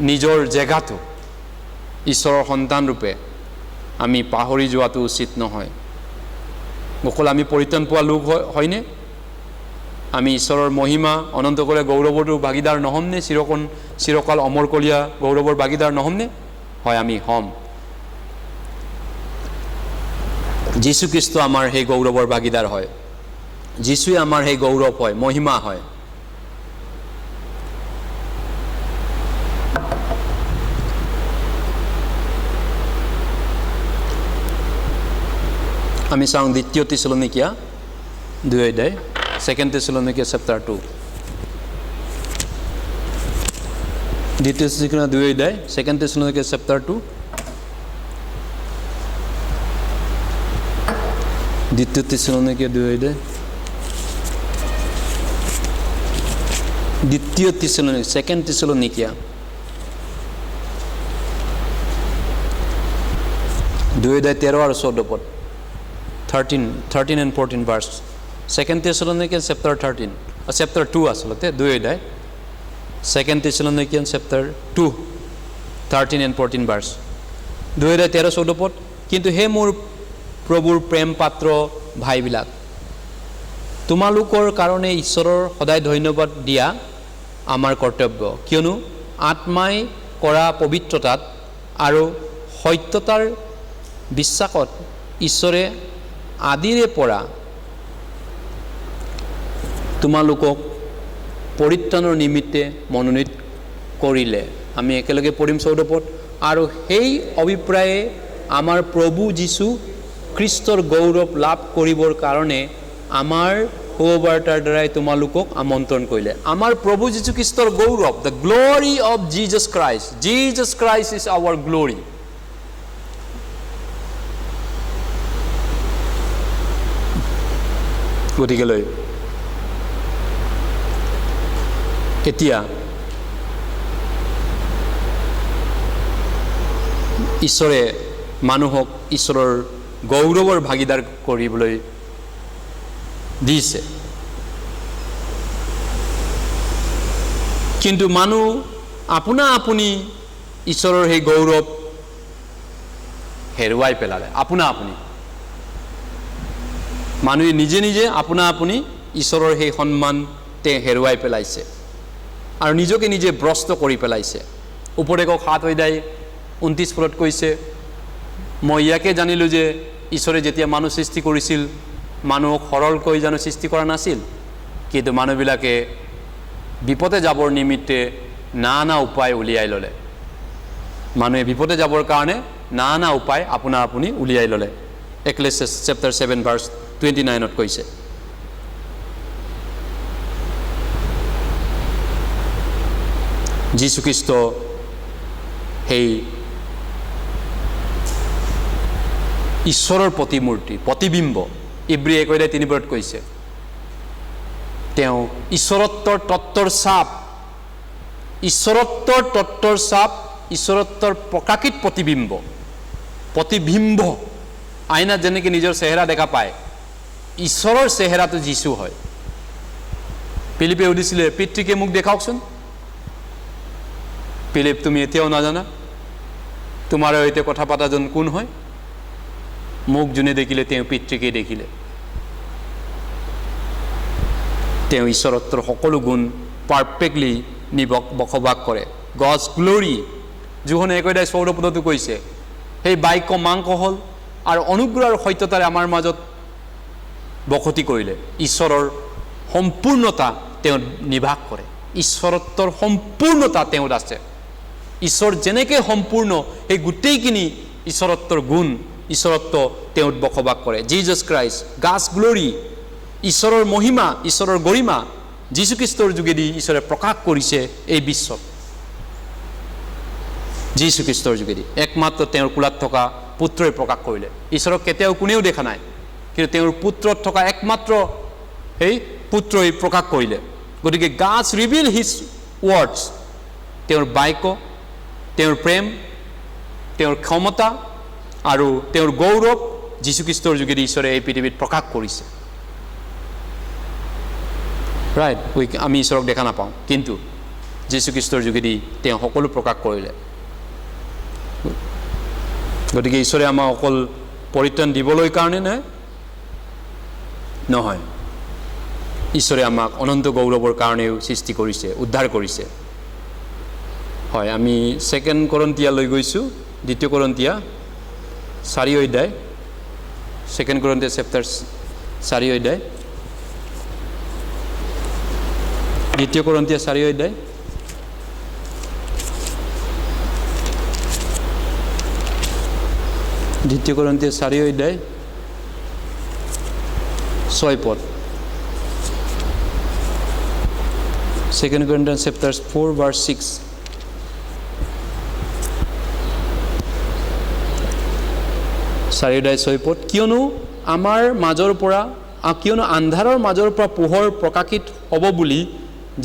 নিজৰ জেগাটো ঈশ্বৰৰ সন্তান ৰূপে আমি পাহৰি যোৱাটো উচিত নহয়। অকল আমি পৰিত্ৰাণ পোৱা লোক হয়নে? আমি ঈশ্বৰৰ মহিমা অনন্ত কৰে গৌৰৱৰটো ভাগিদাৰ নহ'মনে? চিৰকাল অমৰকলীয়া গৌৰৱৰ ভাগিদাৰ নহ'মনে? হয়, আমি হ'ম। যীশুখ্ৰীষ্ট আমাৰ সেই গৌৰৱৰ ভাগিদাৰ হয়, যীশুৱে আমাৰ সেই গৌৰৱ হয়, মহিমা হয়। আমি চাওঁ দ্বিতীয় তেছালোনিকিয়া 2 অধ্যায়, 2 তেছালোনিকিয়া চেপ্টাৰ 2, দ্বিতীয় তেছালোনিকিয়া 2 অধ্যায়, 2 তেছালোনিকিয়া চেপ্টাৰ 2, দ্বিতীয় তেছালোনিকিয়া 2 অধ্যায়, দ্বিতীয় তেছালোনিকিয়া 2 তেছালোনিকিয়া 2 অধ্যায় 13 আৰু 14 পদ, 13 and 14 verse. 2 Thessalonians chapter 13, chapter 2 আচলতে 2 অধ্যায়, 2 Thessalonians chapter 2, 13 and 14 verse. 2 অধ্যায় 13-14 পদ। কিন্তু হে মোৰ প্ৰভুৰ প্ৰেম পাত্ৰ ভাইবিলাক, তোমালোকৰ কাৰণে ঈশ্বৰৰ সদায় ধন্যবাদ দিয়া আমাৰ কৰ্তব্য, কিয়নো আত্মাই কৰা পবিত্ৰতাত আৰু সত্যতাৰ বিশ্বাসত ঈশ্বৰে আদিৰে পৰা তোমালোকক পৰিত্ৰাণৰ নিমিত্তে মনোনীত কৰিলে। আমি একেলগে পঢ়িম 14 পদ। আৰু সেই অভিপ্ৰায়ে আমাৰ প্ৰভু যীশু খ্ৰীষ্টৰ গৌৰৱ লাভ কৰিবৰ কাৰণে আমাৰ সুবাৰ্তাৰ দ্বাৰাই তোমালোকক আমন্ত্ৰণ কৰিলে। আমাৰ প্ৰভু যীশু খ্ৰীষ্টৰ গৌৰৱ, the glory of Jesus Christ. Jesus Christ is our glory. গতিকেলৈ এতিয়া ঈশ্বৰে মানুহক ঈশ্বৰৰ গৌৰৱৰ ভাগিদাৰ কৰিবলৈ দিছে, কিন্তু মানুহ আপোনা আপুনি ঈশ্বৰৰ সেই গৌৰৱ হেৰুৱাই পেলালে। আপোনা আপুনি মানুহে নিজে নিজে আপোনা আপুনি ঈশ্বৰৰ সেই সন্মান হেৰুৱাই পেলাইছে আৰু নিজকে নিজে ভ্ৰষ্ট কৰি পেলাইছে। ওপৰে কওক 7 অধ্যায় 29 পদত কৈছে, মই ইয়াকে জানিলোঁ যে ঈশ্বৰে যেতিয়া মানুহ সৃষ্টি কৰিছিল, মানুহক সৰলকৈ জানো সৃষ্টি কৰা নাছিল, কিন্তু মানুহবিলাকে বিপদে যাবৰ নিমিত্তে নানা উপায় উলিয়াই ল'লে। মানুহে বিপদে যাবৰ কাৰণে নানা উপায় আপোনা আপুনি উলিয়াই ল'লে। এক্লেছিয়াছ চেপ্টাৰ 7 ভাৰ্ছ 29ত কৈছে। যীশুখ্ৰীষ্ট সেই ঈশ্বৰৰ প্ৰতিমূৰ্তি, প্ৰতিবিম্ব। ইব্ৰী 1 অধ্যায় 3 পদত কৈছে, তেওঁ ঈশ্বৰত্বৰ তত্ত্বৰ চাপ, ঈশ্বৰত্বৰ তত্ত্বৰ চাপ, ঈশ্বৰত্বৰ প্ৰকাশিত প্ৰতিবিম্ব। প্ৰতিবিম্ব আইনাত যেনেকৈ নিজৰ চেহেৰা দেখা পায়, ঈশ্বৰৰ চেহেৰাটো যীশু হয়। পিলিপে সুধিছিলে, পিতৃকে মোক দেখাওকচোন। পিলিপ, তুমি এতিয়াও নাজানা তোমাৰ সৈতে কথা পতাজন কোন হয়? মোক যোনে দেখিলে তেওঁ পিতৃকে দেখিলে। তেওঁ ঈশ্বৰত্বৰ সকলো গুণ পাৰফেক্টলি বসবাস কৰে। গডছ গ্লৰি, যোহনে 1 অধ্যায় 14 পদতো কৈছে, সেই বাক্য মাংস হ'ল আৰু অনুগ্ৰহ আৰু সত্যতাৰে আমাৰ মাজত বসতি কৰিলে। ঈশ্বৰৰ সম্পূৰ্ণতা তেওঁ নিবাস কৰে। ঈশ্বৰত্বৰ সম্পূৰ্ণতা তেওঁত আছে। ঈশ্বৰ যেনেকৈ সম্পূৰ্ণ, সেই গোটেইখিনি ঈশ্বৰত্বৰ গুণ, ঈশ্বৰত্ব তেওঁত বসবাস কৰে। জিজাছ ক্ৰাইষ্ট, গডছ গ্লৰি, ঈশ্বৰৰ মহিমা, ঈশ্বৰৰ গৰিমা যীশুখ্ৰীষ্টৰ যোগেদি ঈশ্বৰে প্ৰকাশ কৰিছে এই বিশ্বত। যীশুখ্ৰীষ্টৰ যোগেদি একমাত্ৰ তেওঁৰ কোলাত থকা পুত্ৰই প্ৰকাশ কৰিলে। ঈশ্বৰক কেতিয়াও কোনেও দেখা নাই, কিন্তু তেওঁৰ পুত্ৰত থকা একমাত্ৰ সেই পুত্ৰই প্ৰকাশ কৰিলে। গতিকে গডছ ৰিভিল হিজ ৱৰ্ডছ, তেওঁৰ বাক্য, তেওঁৰ প্ৰেম, তেওঁৰ ক্ষমতা আৰু তেওঁৰ গৌৰৱ যীশুখ্ৰীষ্টৰ যোগেদি ঈশ্বৰে এই পৃথিৱীত প্ৰকাশ কৰিছে। ৰাইট, আমি ঈশ্বৰক দেখা নাপাওঁ, কিন্তু যীশুখ্ৰীষ্টৰ যোগেদি তেওঁ সকলো প্ৰকাশ কৰিলে। গতিকে ঈশ্বৰে আমাক অকল পৰিত্ৰাণ দিবলৈ কাৰণে নহয়, ঈশ্বৰে আমাক অনন্ত গৌৰৱৰ কাৰণেও সৃষ্টি কৰিছে, উদ্ধাৰ কৰিছে। হয়, আমি 2 কৰিন্থিয়া লৈ গৈছোঁ, 2 কৰিন্থিয়া 4 অধ্যায়, 2 কৰিন্থিয়া চেপ্টাৰ 4 অধ্যায়, 2 কৰিন্থিয়া 4 অধ্যায়, 2 কৰিন্থিয়া 4 অধ্যায় 6 পদ 2 Corinthians chapter 4 verse 6 4 6 পদ কিয়নো আমাৰ মাজৰ পৰা কিয়নো আন্ধাৰৰ মাজৰ পৰা পোহৰ প্ৰকাশিত হ'ব বুলি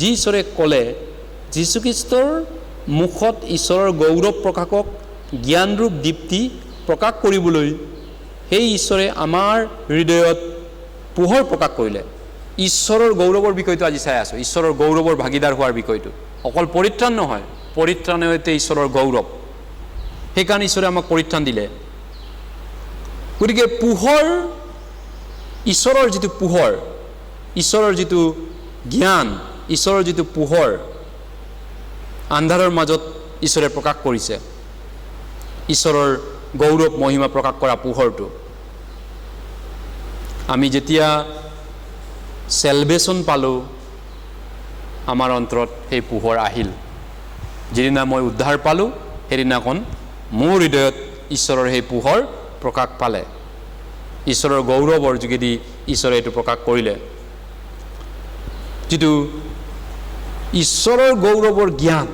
যি ঈশ্বৰে ক'লে যীশুখ্ৰীষ্টৰ মুখত ঈশ্বৰৰ গৌৰৱ প্ৰকাশক জ্ঞানৰূপ দীপ্তি প্ৰকাশ কৰিবলৈ সেই ঈশ্বৰে আমাৰ হৃদয়ত পোহৰ প্ৰকাশ কৰিলে ঈশ্বৰৰ গৌৰৱৰ বিষয়টো আজি চাই আছোঁ ঈশ্বৰৰ গৌৰৱৰ ভাগিদাৰ হোৱাৰ বিষয়টো অকল পৰিত্ৰাণ নহয় পৰিত্ৰাণে হৈছে ঈশ্বৰৰ গৌৰৱ সেইকাৰণে ঈশ্বৰে আমাক পৰিত্ৰাণ দিলে গতিকে পোহৰ ঈশ্বৰৰ যিটো পোহৰ ঈশ্বৰৰ যিটো জ্ঞান ঈশ্বৰৰ যিটো পোহৰ আন্ধাৰৰ মাজত ঈশ্বৰে প্ৰকাশ কৰিছে ঈশ্বৰৰ গৌৰৱ মহিমা প্ৰকাশ কৰা পোহৰটো আমি যেতিয়া সেলভেশন পালোঁ আমাৰ অন্তৰত সেই পোহৰ আহিল যিদিনা মই উদ্ধাৰ পালোঁ সেইদিনাখন মোৰ হৃদয়ত ঈশ্বৰৰ সেই পোহৰ প্ৰকাশ পালে ঈশ্বৰৰ গৌৰৱৰ যোগেদি ঈশ্বৰে এইটো প্ৰকাশ কৰিলে যিটো ঈশ্বৰৰ গৌৰৱৰ জ্ঞান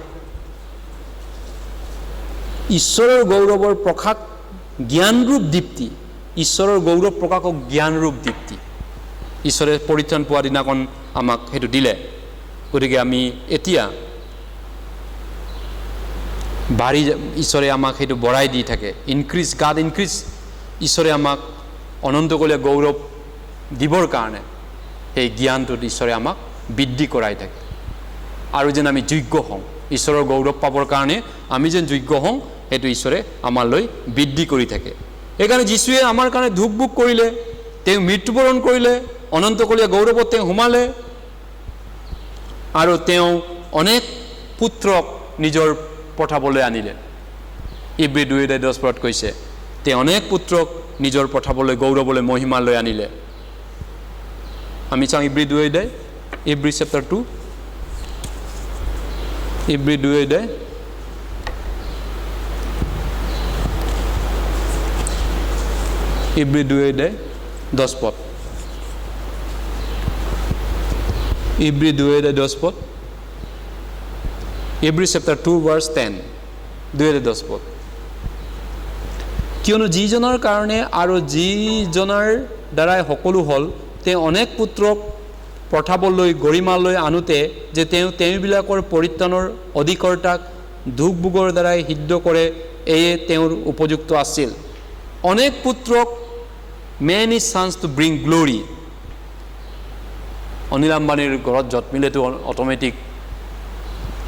ঈশ্বৰৰ গৌৰৱৰ প্ৰকাশ জ্ঞানৰূপ দীপ্তি ঈশ্বৰৰ গৌৰৱ প্ৰকাশক জ্ঞানৰূপ দীপ্তি ঈশ্বৰে পৰিত্ৰাণ পোৱা দিনাখন আমাক সেইটো দিলে গতিকে আমি এতিয়া বাঢ়ি ঈশ্বৰে আমাক সেইটো বঢ়াই দি থাকে ইনক্ৰিজ গাড ইনক্ৰিজ ঈশ্বৰে আমাক অনন্তকলীয়া গৌৰৱ দিবৰ কাৰণে সেই জ্ঞানটোত ঈশ্বৰে আমাক বৃদ্ধি কৰাই থাকে আৰু যেন আমি যোগ্য হওঁ ঈশ্বৰৰ গৌৰৱ পাবৰ কাৰণে আমি যেন যোগ্য হওঁ সেইটো ঈশ্বৰে আমালৈ বৃদ্ধি কৰি থাকে সেইকাৰণে যীশুৱে আমাৰ কাৰণে দুখ ভোগ কৰিলে তেওঁ মৃত্যুবৰণ কৰিলে অনন্তকলীয়া গৌৰৱত তেওঁ সোমালে আৰু তেওঁ অনেক পুত্ৰক নিজৰ পঠাবলৈ আনিলে ইব্ৰী 2:10 কৈছে তেওঁ অনেক পুত্ৰক নিজৰ পঠাবলৈ গৌৰৱলৈ মহিমালৈ আনিলে আমি চাওঁ ইব্ৰী 2:10 ইব্ৰী চেপ্টাৰ 2 ইব্ৰী 2:10 ইব্ৰী 2:10 পদ ইব্ৰী 2:10 পদ ইব্ৰী চেপ্টাৰ 2 ভাৰ্চ 10 2:10 পদ কিয়নো যিজনৰ কাৰণে আৰু যিজনৰ দ্বাৰাই সকলো হ'ল তেওঁ অনেক পুত্ৰক পঠাবলৈ গৰিমালৈ আনোতে যে তেওঁবিলাকৰ পৰিত্ৰাণৰ অধিকৰ্তাক দুখ ভোগৰ দ্বাৰাই সিদ্ধ কৰে এয়ে তেওঁৰ উপযুক্ত আছিল অনেক পুত্ৰক many sons to bring glory Anil আম্বানীৰ ঘৰত জন্মিলেতো অটোমেটিক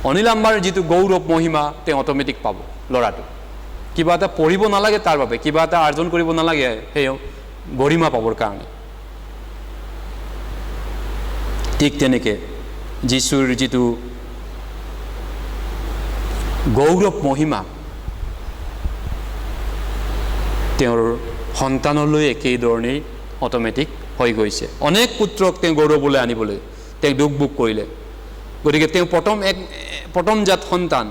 অনিল আম্বানীৰ যিটো গৌৰৱ মহিমা তেওঁ অটোমেটিক পাব ল'ৰাটো কিবা এটা পঢ়িব নালাগে তাৰ বাবে কিবা এটা আৰ্জন কৰিব নালাগে সেই গৰিমা পাবৰ কাৰণে ঠিক তেনেকৈ যীশুৰ যিটো গৌৰৱ মহিমা তেওঁৰ সন্তানলৈ একেই ধৰণেই অটোমেটিক হৈ গৈছে অনেক পুত্ৰক তেওঁ গৌৰৱলৈ আনিবলৈ তেওঁ দুখ ভোগ কৰিলে গতিকে তেওঁ প্ৰথম জাত সন্তান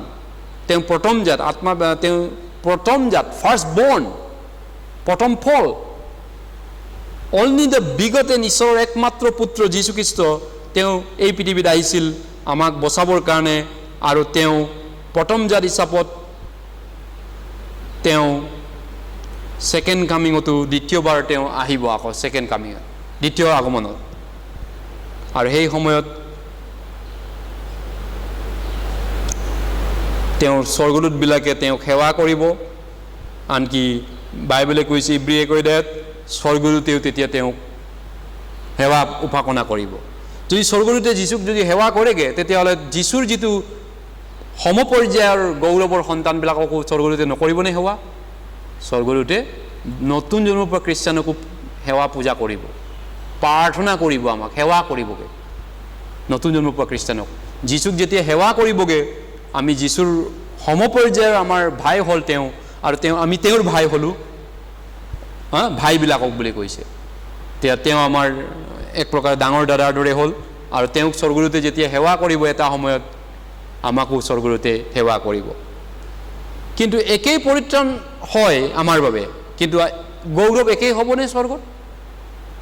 তেওঁ প্ৰথম জাত আত্মা তেওঁ প্ৰথম জাত ফাৰ্ষ্ট বৰ্ণ প্ৰথম ফল অনলি দ্য বিগটেন ঈশ্বৰৰ একমাত্ৰ পুত্ৰ যীশুখ্ৰীষ্ট তেওঁ এই পৃথিৱীত আহিছিল আমাক বচাবৰ কাৰণে আৰু তেওঁ প্ৰথম জাত হিচাপত তেওঁ সেকেন্ড কামিঙতো দ্বিতীয়বাৰ তেওঁ আহিব আকৌ সেকেন্ড কামিঙত দ্বিতীয় আগমনত আৰু সেই সময়ত তেওঁৰ স্বৰ্গদূতবিলাকে তেওঁক সেৱা কৰিব আনকি বাইবেলে কৈছে ইব্ৰীয়ে কৈ দিয়ে স্বৰ্গদূতেও তেতিয়া তেওঁক সেৱা উপাসনা কৰিব যদি স্বৰ্গদূতে যীশুক যদি সেৱা কৰেগৈ তেতিয়াহ'লে যীশুৰ যিটো সমপৰ্যায়ৰ গৌৰৱৰ সন্তানবিলাককো স্বৰ্গদূতে নকৰিবনে সেৱা স্বৰ্গদূতে নতুন জন্মৰ পৰা খ্ৰীষ্টানকো সেৱা পূজা কৰিব প্ৰাৰ্থনা কৰিব আমাক সেৱা কৰিবগৈ নতুন জন্মৰ পৰা খ্ৰীষ্টানক যীশুক যেতিয়া সেৱা কৰিবগৈ আমি যীশুৰ সমপৰ্যায়ৰ আমাৰ ভাই হ'ল তেওঁ আৰু আমি তেওঁৰ ভাই হ'লোঁ ভাইবিলাকক বুলি কৈছে তেওঁ আমাৰ এক প্ৰকাৰ ডাঙৰ দাদাৰ দৰে হ'ল আৰু তেওঁক স্বৰ্গদূতে যেতিয়া সেৱা কৰিব এটা সময়ত আমাকো স্বৰ্গদূতে সেৱা কৰিব কিন্তু একেই পৰিত্ৰাণ হয় আমাৰ বাবে কিন্তু গৌৰৱ একেই হ'বনে স্বৰ্গত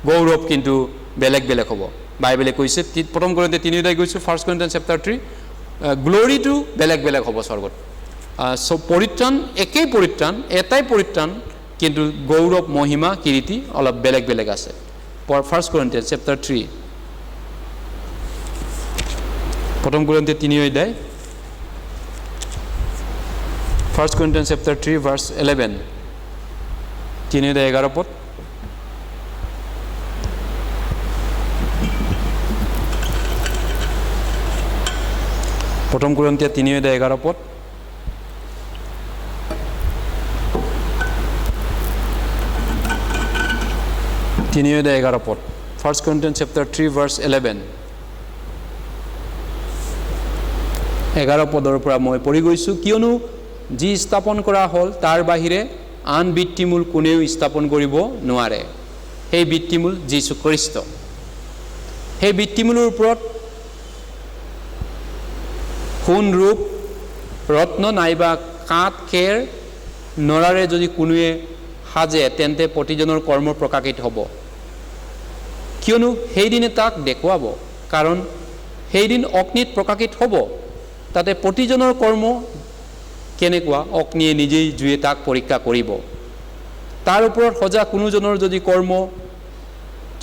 গৌৰৱ কিন্তু বেলেগ বেলেগ হ'ব বাইবেলে কৈছে প্ৰথম কৰিন্থিয়াৰ 3 কৈছে ফাৰ্ষ্ট কৰিন্থিয়ান চেপ্টাৰ 3 গ্লোৰিটো বেলেগ বেলেগ হ'ব স্বৰ্গত সো পৰিত্ৰাণ একেই পৰিত্ৰাণ এটাই পৰিত্ৰাণ কিন্তু গৌৰৱ মহিমা কীৰ্তি অলপ বেলেগ বেলেগ আছে ফাৰ্ষ্ট কৰিন্থিয়ান চেপ্টাৰ 3 প্ৰথম কৰিন্থিয়াৰ 3 অধ্যায় ফাৰ্ষ্ট কৰিন্থিয়ান চেপ্টাৰ 3 ভাৰ্ছ 11 3:11 পদ প্ৰথম কৰিন্থিয়াৰ 3:11 পদ ফাৰ্ষ্ট কৰিন্থিয়ান চেপ্টাৰ 3 ভাৰ্ছ 11 11 পদৰ পৰা মই পঢ়ি গৈছোঁ কিয়নো যি স্থাপন কৰা হ'ল তাৰ বাহিৰে আন ভিত্তিমূল কোনেও স্থাপন কৰিব নোৱাৰে সেই ভিত্তিমূল যীশু খ্ৰীষ্ট সেই ভিত্তিমূলৰ ওপৰত সোণ ৰূপ ৰত্ন নাইবা কাঠ খেৰ নৰাৰে যদি কোনোৱে সাজে তেন্তে প্ৰতিজনৰ কৰ্ম প্ৰকাশিত হ'ব কিয়নো সেইদিনে তাক দেখুৱাব কাৰণ সেইদিন অগ্নিত প্ৰকাশিত হ'ব তাতে প্ৰতিজনৰ কৰ্ম কেনেকুৱা অগ্নিয়ে নিজেই জুয়ে তাক পৰীক্ষা কৰিব তাৰ ওপৰত সজা কোনোজনৰ যদি কৰ্ম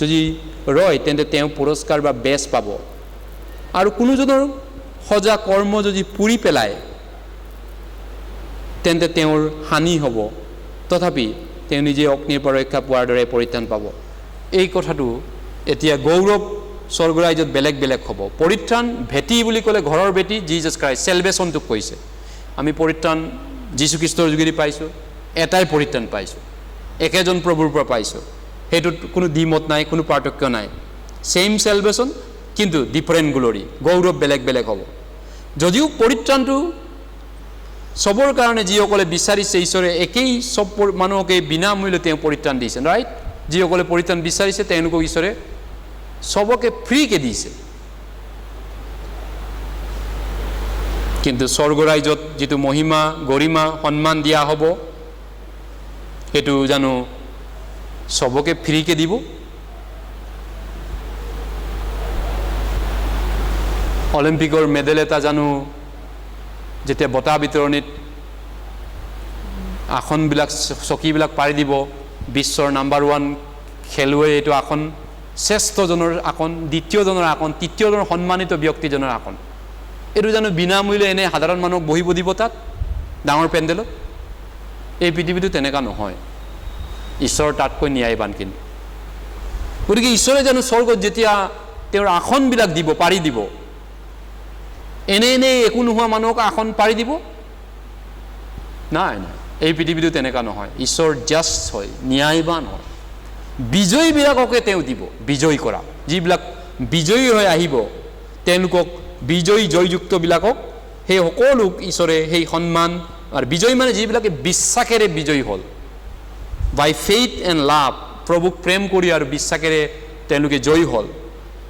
যদি ৰয় তেন্তে তেওঁ পুৰস্কাৰ বা বেচ পাব আৰু কোনোজনৰ সজা কৰ্ম যদি পুৰি পেলায় তেন্তে তেওঁৰ হানি হ'ব তথাপি তেওঁ নিজে অগ্নিৰ পৰীক্ষা পোৱাৰ দৰে পৰিত্ৰাণ পাব এই কথাটো এতিয়া গৌৰৱ স্বৰ্গৰাজ্যত বেলেগ বেলেগ হ'ব পৰিত্ৰাণ ভেটি বুলি ক'লে ঘৰৰ ভেটি জিজাছ ক্ৰাইষ্ট সেলভেশ্যনটোক কৈছে আমি পৰিত্ৰাণ যীশুখ্ৰীষ্টৰ যোগেদি পাইছোঁ এটাই পৰিত্ৰাণ পাইছোঁ একেজন প্ৰভুৰ পৰা পাইছোঁ সেইটোত কোনো দ্বিমত নাই কোনো পাৰ্থক্য নাই সেম সেলভেশ্যন কিন্তু ডিফাৰেণ্ট গ্লোৰি গৌৰৱ বেলেগ বেলেগ হ'ব যদিও পৰিত্ৰাণটো সবৰ কাৰণে যিসকলে বিচাৰিছে ঈশ্বৰে একেই সব মানুহকে বিনামূল্যে তেওঁ পৰিত্ৰাণ দিছে ৰাইট যিসকলে পৰিত্ৰাণ বিচাৰিছে তেওঁলোকক ঈশ্বৰে সবকে ফ্ৰীকে দিছে কিন্তু স্বৰ্গৰাজ্যত যিটো মহিমা গৰিমা সন্মান দিয়া হ'ব সেইটো জানো সবকে ফ্ৰীকে দিব অলিম্পিকৰ মেডেল এটা জানো যেতিয়া বঁটা বিতৰণিত আসনবিলাক চকীবিলাক পাৰি দিব বিশ্বৰ নাম্বাৰ 1 খেলুৱৈ এইটো আসন শ্ৰেষ্ঠজনৰ আসন দ্বিতীয়জনৰ আসন তৃতীয়জনৰ সন্মানিত ব্যক্তিজনৰ আসন এইটো জানো বিনামূল্যে এনে সাধাৰণ মানুহক বহিব দিব তাত ডাঙৰ পেণ্ডেলত এই পৃথিৱীটো তেনেকুৱা নহয় ঈশ্বৰ তাতকৈ ন্যায়বান কিন্তু গতিকে ঈশ্বৰে জানো স্বৰ্গত যেতিয়া তেওঁৰ আসনবিলাক দিব পাৰি দিব এনে একো নোহোৱা মানুহক আসন পাৰি দিব নাই নাই এই পৃথিৱীটো তেনেকুৱা নহয় ঈশ্বৰ জাষ্ট হয় ন্যায়বান হয় বিজয়ীবিলাককে তেওঁ দিব বিজয়ী কৰা যিবিলাক বিজয়ী হৈ আহিব তেওঁলোকক বিজয়ী জয়যুক্তবিলাকক সেই সকলোক ঈশ্বৰে সেই সন্মান আৰু বিজয়ী মানে যিবিলাকে বিশ্বাসেৰে বিজয়ী হ'ল বাই ফেইথ এণ্ড লাভ প্ৰভুক প্ৰেম কৰি আৰু বিশ্বাসেৰে তেওঁলোকে জয়ী হ'ল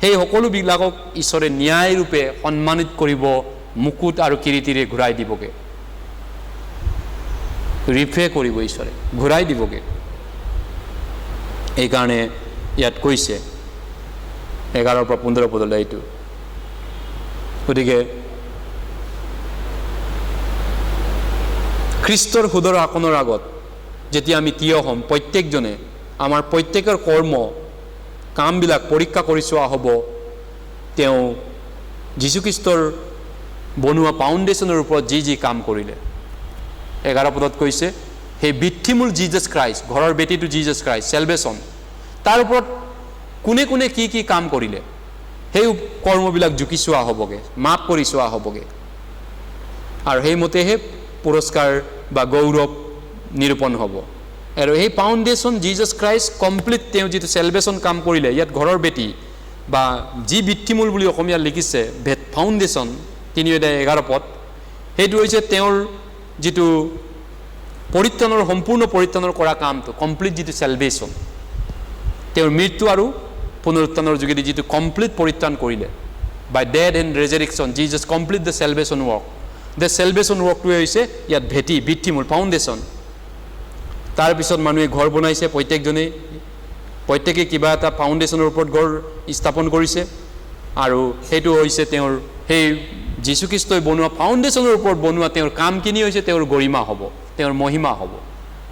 সেই সকলোবিলাকক ঈশ্বৰে ন্যায় ৰূপে সন্মানিত কৰিব মুকুট আৰু কিৰীটিৰে ঘূৰাই দিবগে ৰিফে কৰিব ঈশ্বৰে ঘূৰাই দিবগে এইকাৰণে ইয়াত কৈছে 11 পৰা 15 পদলৈ এইটো গতিকে খ্ৰীষ্টৰ সুদৰ আসনৰ আগত যেতিয়া আমি থিয় হ'ম প্ৰত্যেকজনে আমাৰ প্ৰত্যেকৰ কৰ্ম কামবিলাক পৰীক্ষা কৰি চোৱা হ'ব তেওঁ যীশুখ্ৰীষ্টৰ বনোৱা ফাউণ্ডেশ্যনৰ ওপৰত যি কাম কৰিলে 11 পদত কৈছে সেই ভিত্তিমূল জিজাছ ক্ৰাইষ্ট ঘৰৰ বেটিটো জিজাছ ক্ৰাইষ্ট সেলভেশ্যন তাৰ ওপৰত কোনে কোনে কি কাম কৰিলে সেই কৰ্মবিলাক জুকি চোৱা হ'বগে মাপ কৰি চোৱা হ'বগে আৰু সেইমতেহে পুৰস্কাৰ বা গৌৰৱ নিৰূপণ হ'ব আৰু এই ফাউণ্ডেশ্যন জিজাছ ক্ৰাইষ্ট কমপ্লিট তেওঁ যিটো সেলভেশ্যন কাম কৰিলে ইয়াত ঘৰৰ বেটি বা যি ভিত্তিমূল বুলি অসমীয়া লিখিছে ফাউণ্ডেশ্যন 3:11 পদ সেইটো হৈছে তেওঁৰ যিটো পৰিত্ৰাণৰ সম্পূৰ্ণ পৰিত্ৰাণৰ কৰা কামটো কমপ্লিট যিটো সেলভেশ্যন তেওঁৰ মৃত্যু আৰু পুনৰুত্থানৰ যোগেদি যিটো কমপ্লিট পৰিত্ৰাণ কৰিলে by death and resurrection Jesus complete the salvation work the salvation ৱৰ্কটোৱে হৈছে ইয়াত ভিত্তিমূল ফাউণ্ডেশ্যন তাৰপিছত মানুহে ঘৰ বনাইছে প্ৰত্যেকজনেই প্ৰত্যেকে কিবা এটা ফাউণ্ডেশ্যনৰ ওপৰত গঢ় স্থাপন কৰিছে আৰু সেইটো হৈছে তেওঁৰ সেই যীশুখ্ৰীষ্টই বনোৱা ফাউণ্ডেশ্যনৰ ওপৰত বনোৱা তেওঁৰ কামখিনি হৈছে তেওঁৰ গৰিমা হ'ব, তেওঁৰ মহিমা হ'ব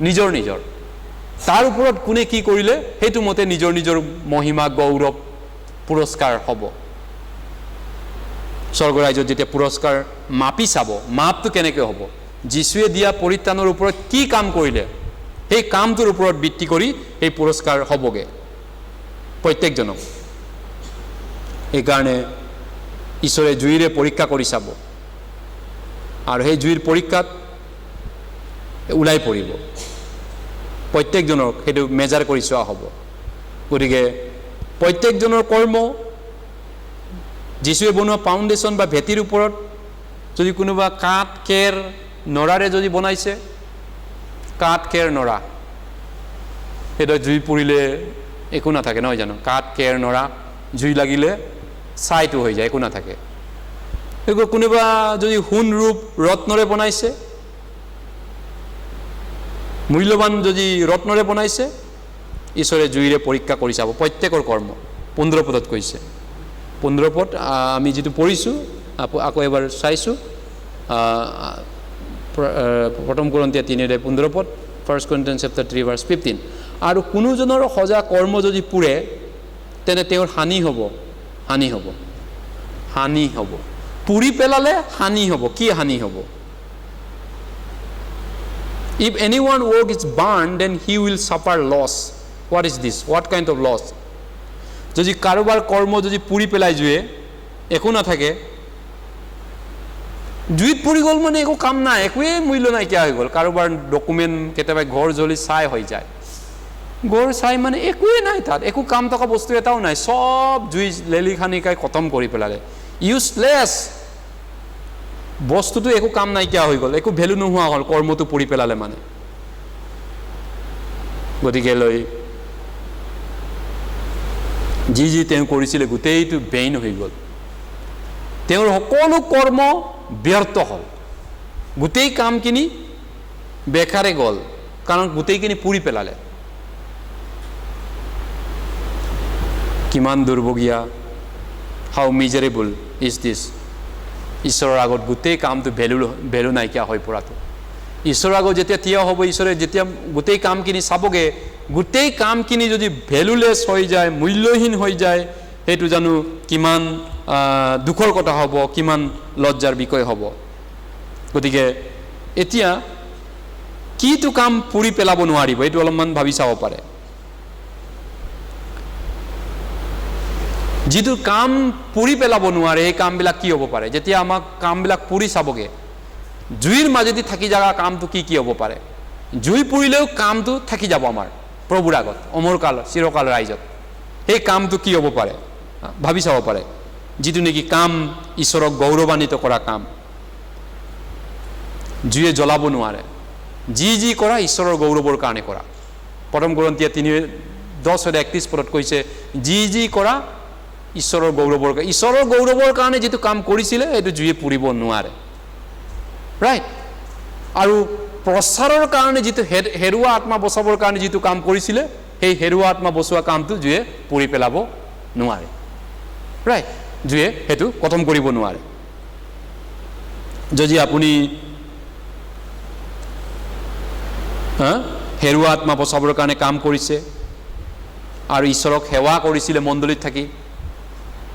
নিজৰ নিজৰ। তাৰ ওপৰত কোনে কি কৰিলে সেইটো মতে নিজৰ নিজৰ মহিমা গৌৰৱ পুৰস্কাৰ হ'ব। স্বৰ্গৰাজ্যত যেতিয়া পুৰস্কাৰ মাপি চাব, মাপটো কেনেকৈ হ'ব, যীশুৱে দিয়া পৰিত্ৰাণৰ ওপৰত কি কাম কৰিলে সেই কামটোৰ ওপৰত ভিত্তি কৰি সেই পুৰস্কাৰ হ'বগৈ প্ৰত্যেকজনক। সেইকাৰণে ঈশ্বৰে জুইৰে পৰীক্ষা কৰি চাব আৰু সেই জুইৰ পৰীক্ষাত ওলাই পৰিব প্ৰত্যেকজনক, সেইটো মেজাৰ কৰি চোৱা হ'ব। গতিকে প্ৰত্যেকজনৰ কৰ্ম যীশুৱে বনোৱা ফাউণ্ডেশ্যন বা ভেটিৰ ওপৰত যদি কোনোবা কাঠ খেৰ নৰাৰে যদি বনাইছে, কাঠ খেৰ নৰা, সেইটো জুই পৰিলে একো নাথাকে নহয় জানো? কাঠ খেৰ নৰা জুই লাগিলে ছাইটো হৈ যায়, একো নাথাকে। কোনোবা যদি সোণ ৰূপ ৰত্নৰে বনাইছে, মূল্যৱান যদি ৰত্নৰে বনাইছে, ঈশ্বৰে জুইৰে পৰীক্ষা কৰি চাব প্ৰত্যেকৰ কৰ্ম। 15 পদত কৈছে, 15 পদ আমি যিটো পঢ়িছোঁ আকৌ এবাৰ চাইছোঁ, প্ৰথম কৰিন্থিয়া 3:15 পদ, 1 Corinthians chapter 3 verse 15। আৰু কোনোজনৰ সজা কৰ্ম যদি পুৰে তেনে তেওঁৰ হানি হ'ব, হানি হ'ব, হানি হ'ব। পুৰি পেলালে হানি হ'ব। কি হানি হ'ব? If anyone work is burned, then he will suffer loss. What is this? What kind of loss? যদি কাৰোবাৰ কৰ্ম যদি পুৰি পেলাই জুয়ে একো নাথাকে, জুইত পুৰি গ'ল মানে একো কাম নাই, একোৱে মূল্য নাইকিয়া হৈ গ'ল। কাৰোবাৰ ডকুমেণ্ট কেতিয়াবা ঘৰ জ্বলি ছাই হৈ যায়, ঘৰ ছাই মানে একোৱে নাই, তাত একো কাম থকা বস্তু এটাও নাই, চব জুই লেলি খানিকাই খতম কৰি পেলালে, ইউজলেছ বস্তুটো, একো কাম নাইকিয়া হৈ গ'ল, একো ভেলু নোহোৱা হ'ল কৰ্মটো পুৰি পেলালে মানে। গতিকে লৈ যি যি তেওঁ কৰিছিলে গোটেইটো বেইন হৈ গ'ল, তেওঁৰ সকলো কৰ্ম ব্যৰ্থ হ'ল, গোটেই কামখিনি বেকাৰে গ'ল, কাৰণ গোটেইখিনি পুৰি পেলালে। কিমান দুৰ্ভগীয়া, হাউ মিজাৰেবল ইজ দিছ। ঈশ্বৰৰ আগত গোটেই কামটো ভেলু নাইকিয়া হৈ পৰাটো। ঈশ্বৰৰ আগত যেতিয়া থিয় হ'ব, ঈশ্বৰে যেতিয়া গোটেই কামখিনি চাবগৈ, গোটেই কামখিনি যদি ভেলুলেছ হৈ যায়, মূল্যহীন হৈ যায়, সেইটো জানো কিমান দুখৰ কথা হ'ব, কিমান লজ্জাৰ বিষয় হ'ব। গতিকে এতিয়া কিটো কাম পুৰি পেলাব নোৱাৰিব, এইটো অলপমান ভাবি চাব পাৰে। যিটো কাম পুৰি পেলাব নোৱাৰে সেই কামবিলাক কি হ'ব পাৰে? যেতিয়া আমাক কামবিলাক পুৰি চাবগৈ, জুইৰ মাজেদি থাকি যোৱা কামটো কি কি হ'ব পাৰে? জুই পুৰিলেও কামটো থাকি যাব আমাৰ প্ৰভুৰ আগত, অমৰকাল চিৰকাল ৰাইজত। সেই কামটো কি হ'ব পাৰে ভাবি চাব পাৰে, যিটো নেকি কাম ঈশ্বৰক গৌৰৱান্বিত কৰা কাম, জুয়ে জ্বলাব নোৱাৰে। যি যি কৰা ঈশ্বৰৰ গৌৰৱৰ কাৰণে কৰা। প্ৰথম কৰিন্থিয়া 3:10-31 পদত কৈছে, যি যি কৰা ঈশ্বৰৰ গৌৰৱৰ কাৰণে। ঈশ্বৰৰ গৌৰৱৰ কাৰণে যিটো কাম কৰিছিলে সেইটো জুয়ে পুৰিব নোৱাৰে, ৰাইট। আৰু প্ৰচাৰৰ কাৰণে যিটো হেৰুৱা আত্মা বচাবৰ কাৰণে যিটো কাম কৰিছিলে, সেই হেৰুৱা আত্মা বচোৱা কামটো জুয়ে পুৰি পেলাব নোৱাৰে, ৰাইট। জুয়ে সেইটো খতম কৰিব নোৱাৰে। যদি আপুনি হেৰুৱা আত্মা বচাবৰ কাৰণে কাম কৰিছে আৰু ঈশ্বৰক সেৱা কৰিছিলে, মণ্ডলীত থাকি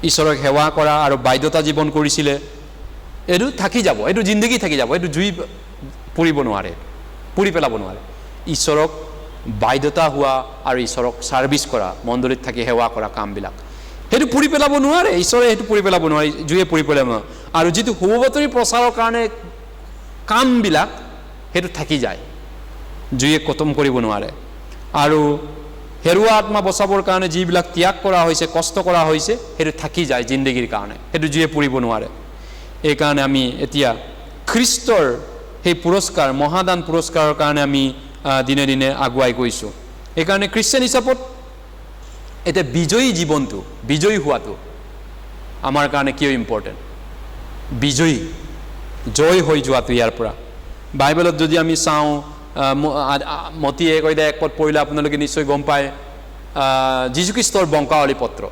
ঈশ্বৰক সেৱা কৰা আৰু বাধ্যতা জীৱন কৰিছিলে, এইটো থাকি যাব, এইটো জিন্দগী থাকি যাব, এইটো জুই পুৰিব নোৱাৰে, পুৰি পেলাব নোৱাৰে। ঈশ্বৰক বাধ্যতা হোৱা আৰু ঈশ্বৰক ছাৰ্ভিচ কৰা, মণ্ডলীত থাকি সেৱা কৰা কামবিলাক, সেইটো পুৰি পেলাব নোৱাৰে, ঈশ্বৰে সেইটো পুৰি পেলাব নোৱাৰে, জুয়ে পুৰি পেলাব নোৱাৰে। আৰু যিটো শুভবাতৰি প্ৰচাৰৰ কাৰণে কামবিলাক সেইটো থাকি যায়, জুয়ে খতম কৰিব নোৱাৰে। আৰু হেৰুৱা আত্মা বচাবৰ কাৰণে যিবিলাক ত্যাগ কৰা হৈছে, কষ্ট কৰা হৈছে, সেইটো থাকি যায় জিন্দগীৰ কাৰণে, সেইটো জুয়ে পুৰিব নোৱাৰে। এইকাৰণে আমি এতিয়া খ্ৰীষ্টৰ সেই পুৰস্কাৰ, মহাদান পুৰস্কাৰৰ কাৰণে আমি দিনে দিনে আগুৱাই গৈছোঁ। এইকাৰণে খ্ৰীষ্টান হিচাপত এতিয়া বিজয়ী জীৱনটো, বিজয়ী হোৱাটো আমাৰ কাৰণে কিয় ইম্পৰ্টেণ্ট? বিজয়ী, জয় হৈ যোৱাটো ইয়াৰ পৰা। বাইবেলত যদি আমি চাওঁ, মতিয়ে 1 পদ পঢ়িলে আপোনালোকে নিশ্চয় গম পায়, যীশুখ্ৰীষ্টৰ বংশাৱলী পত্ৰ।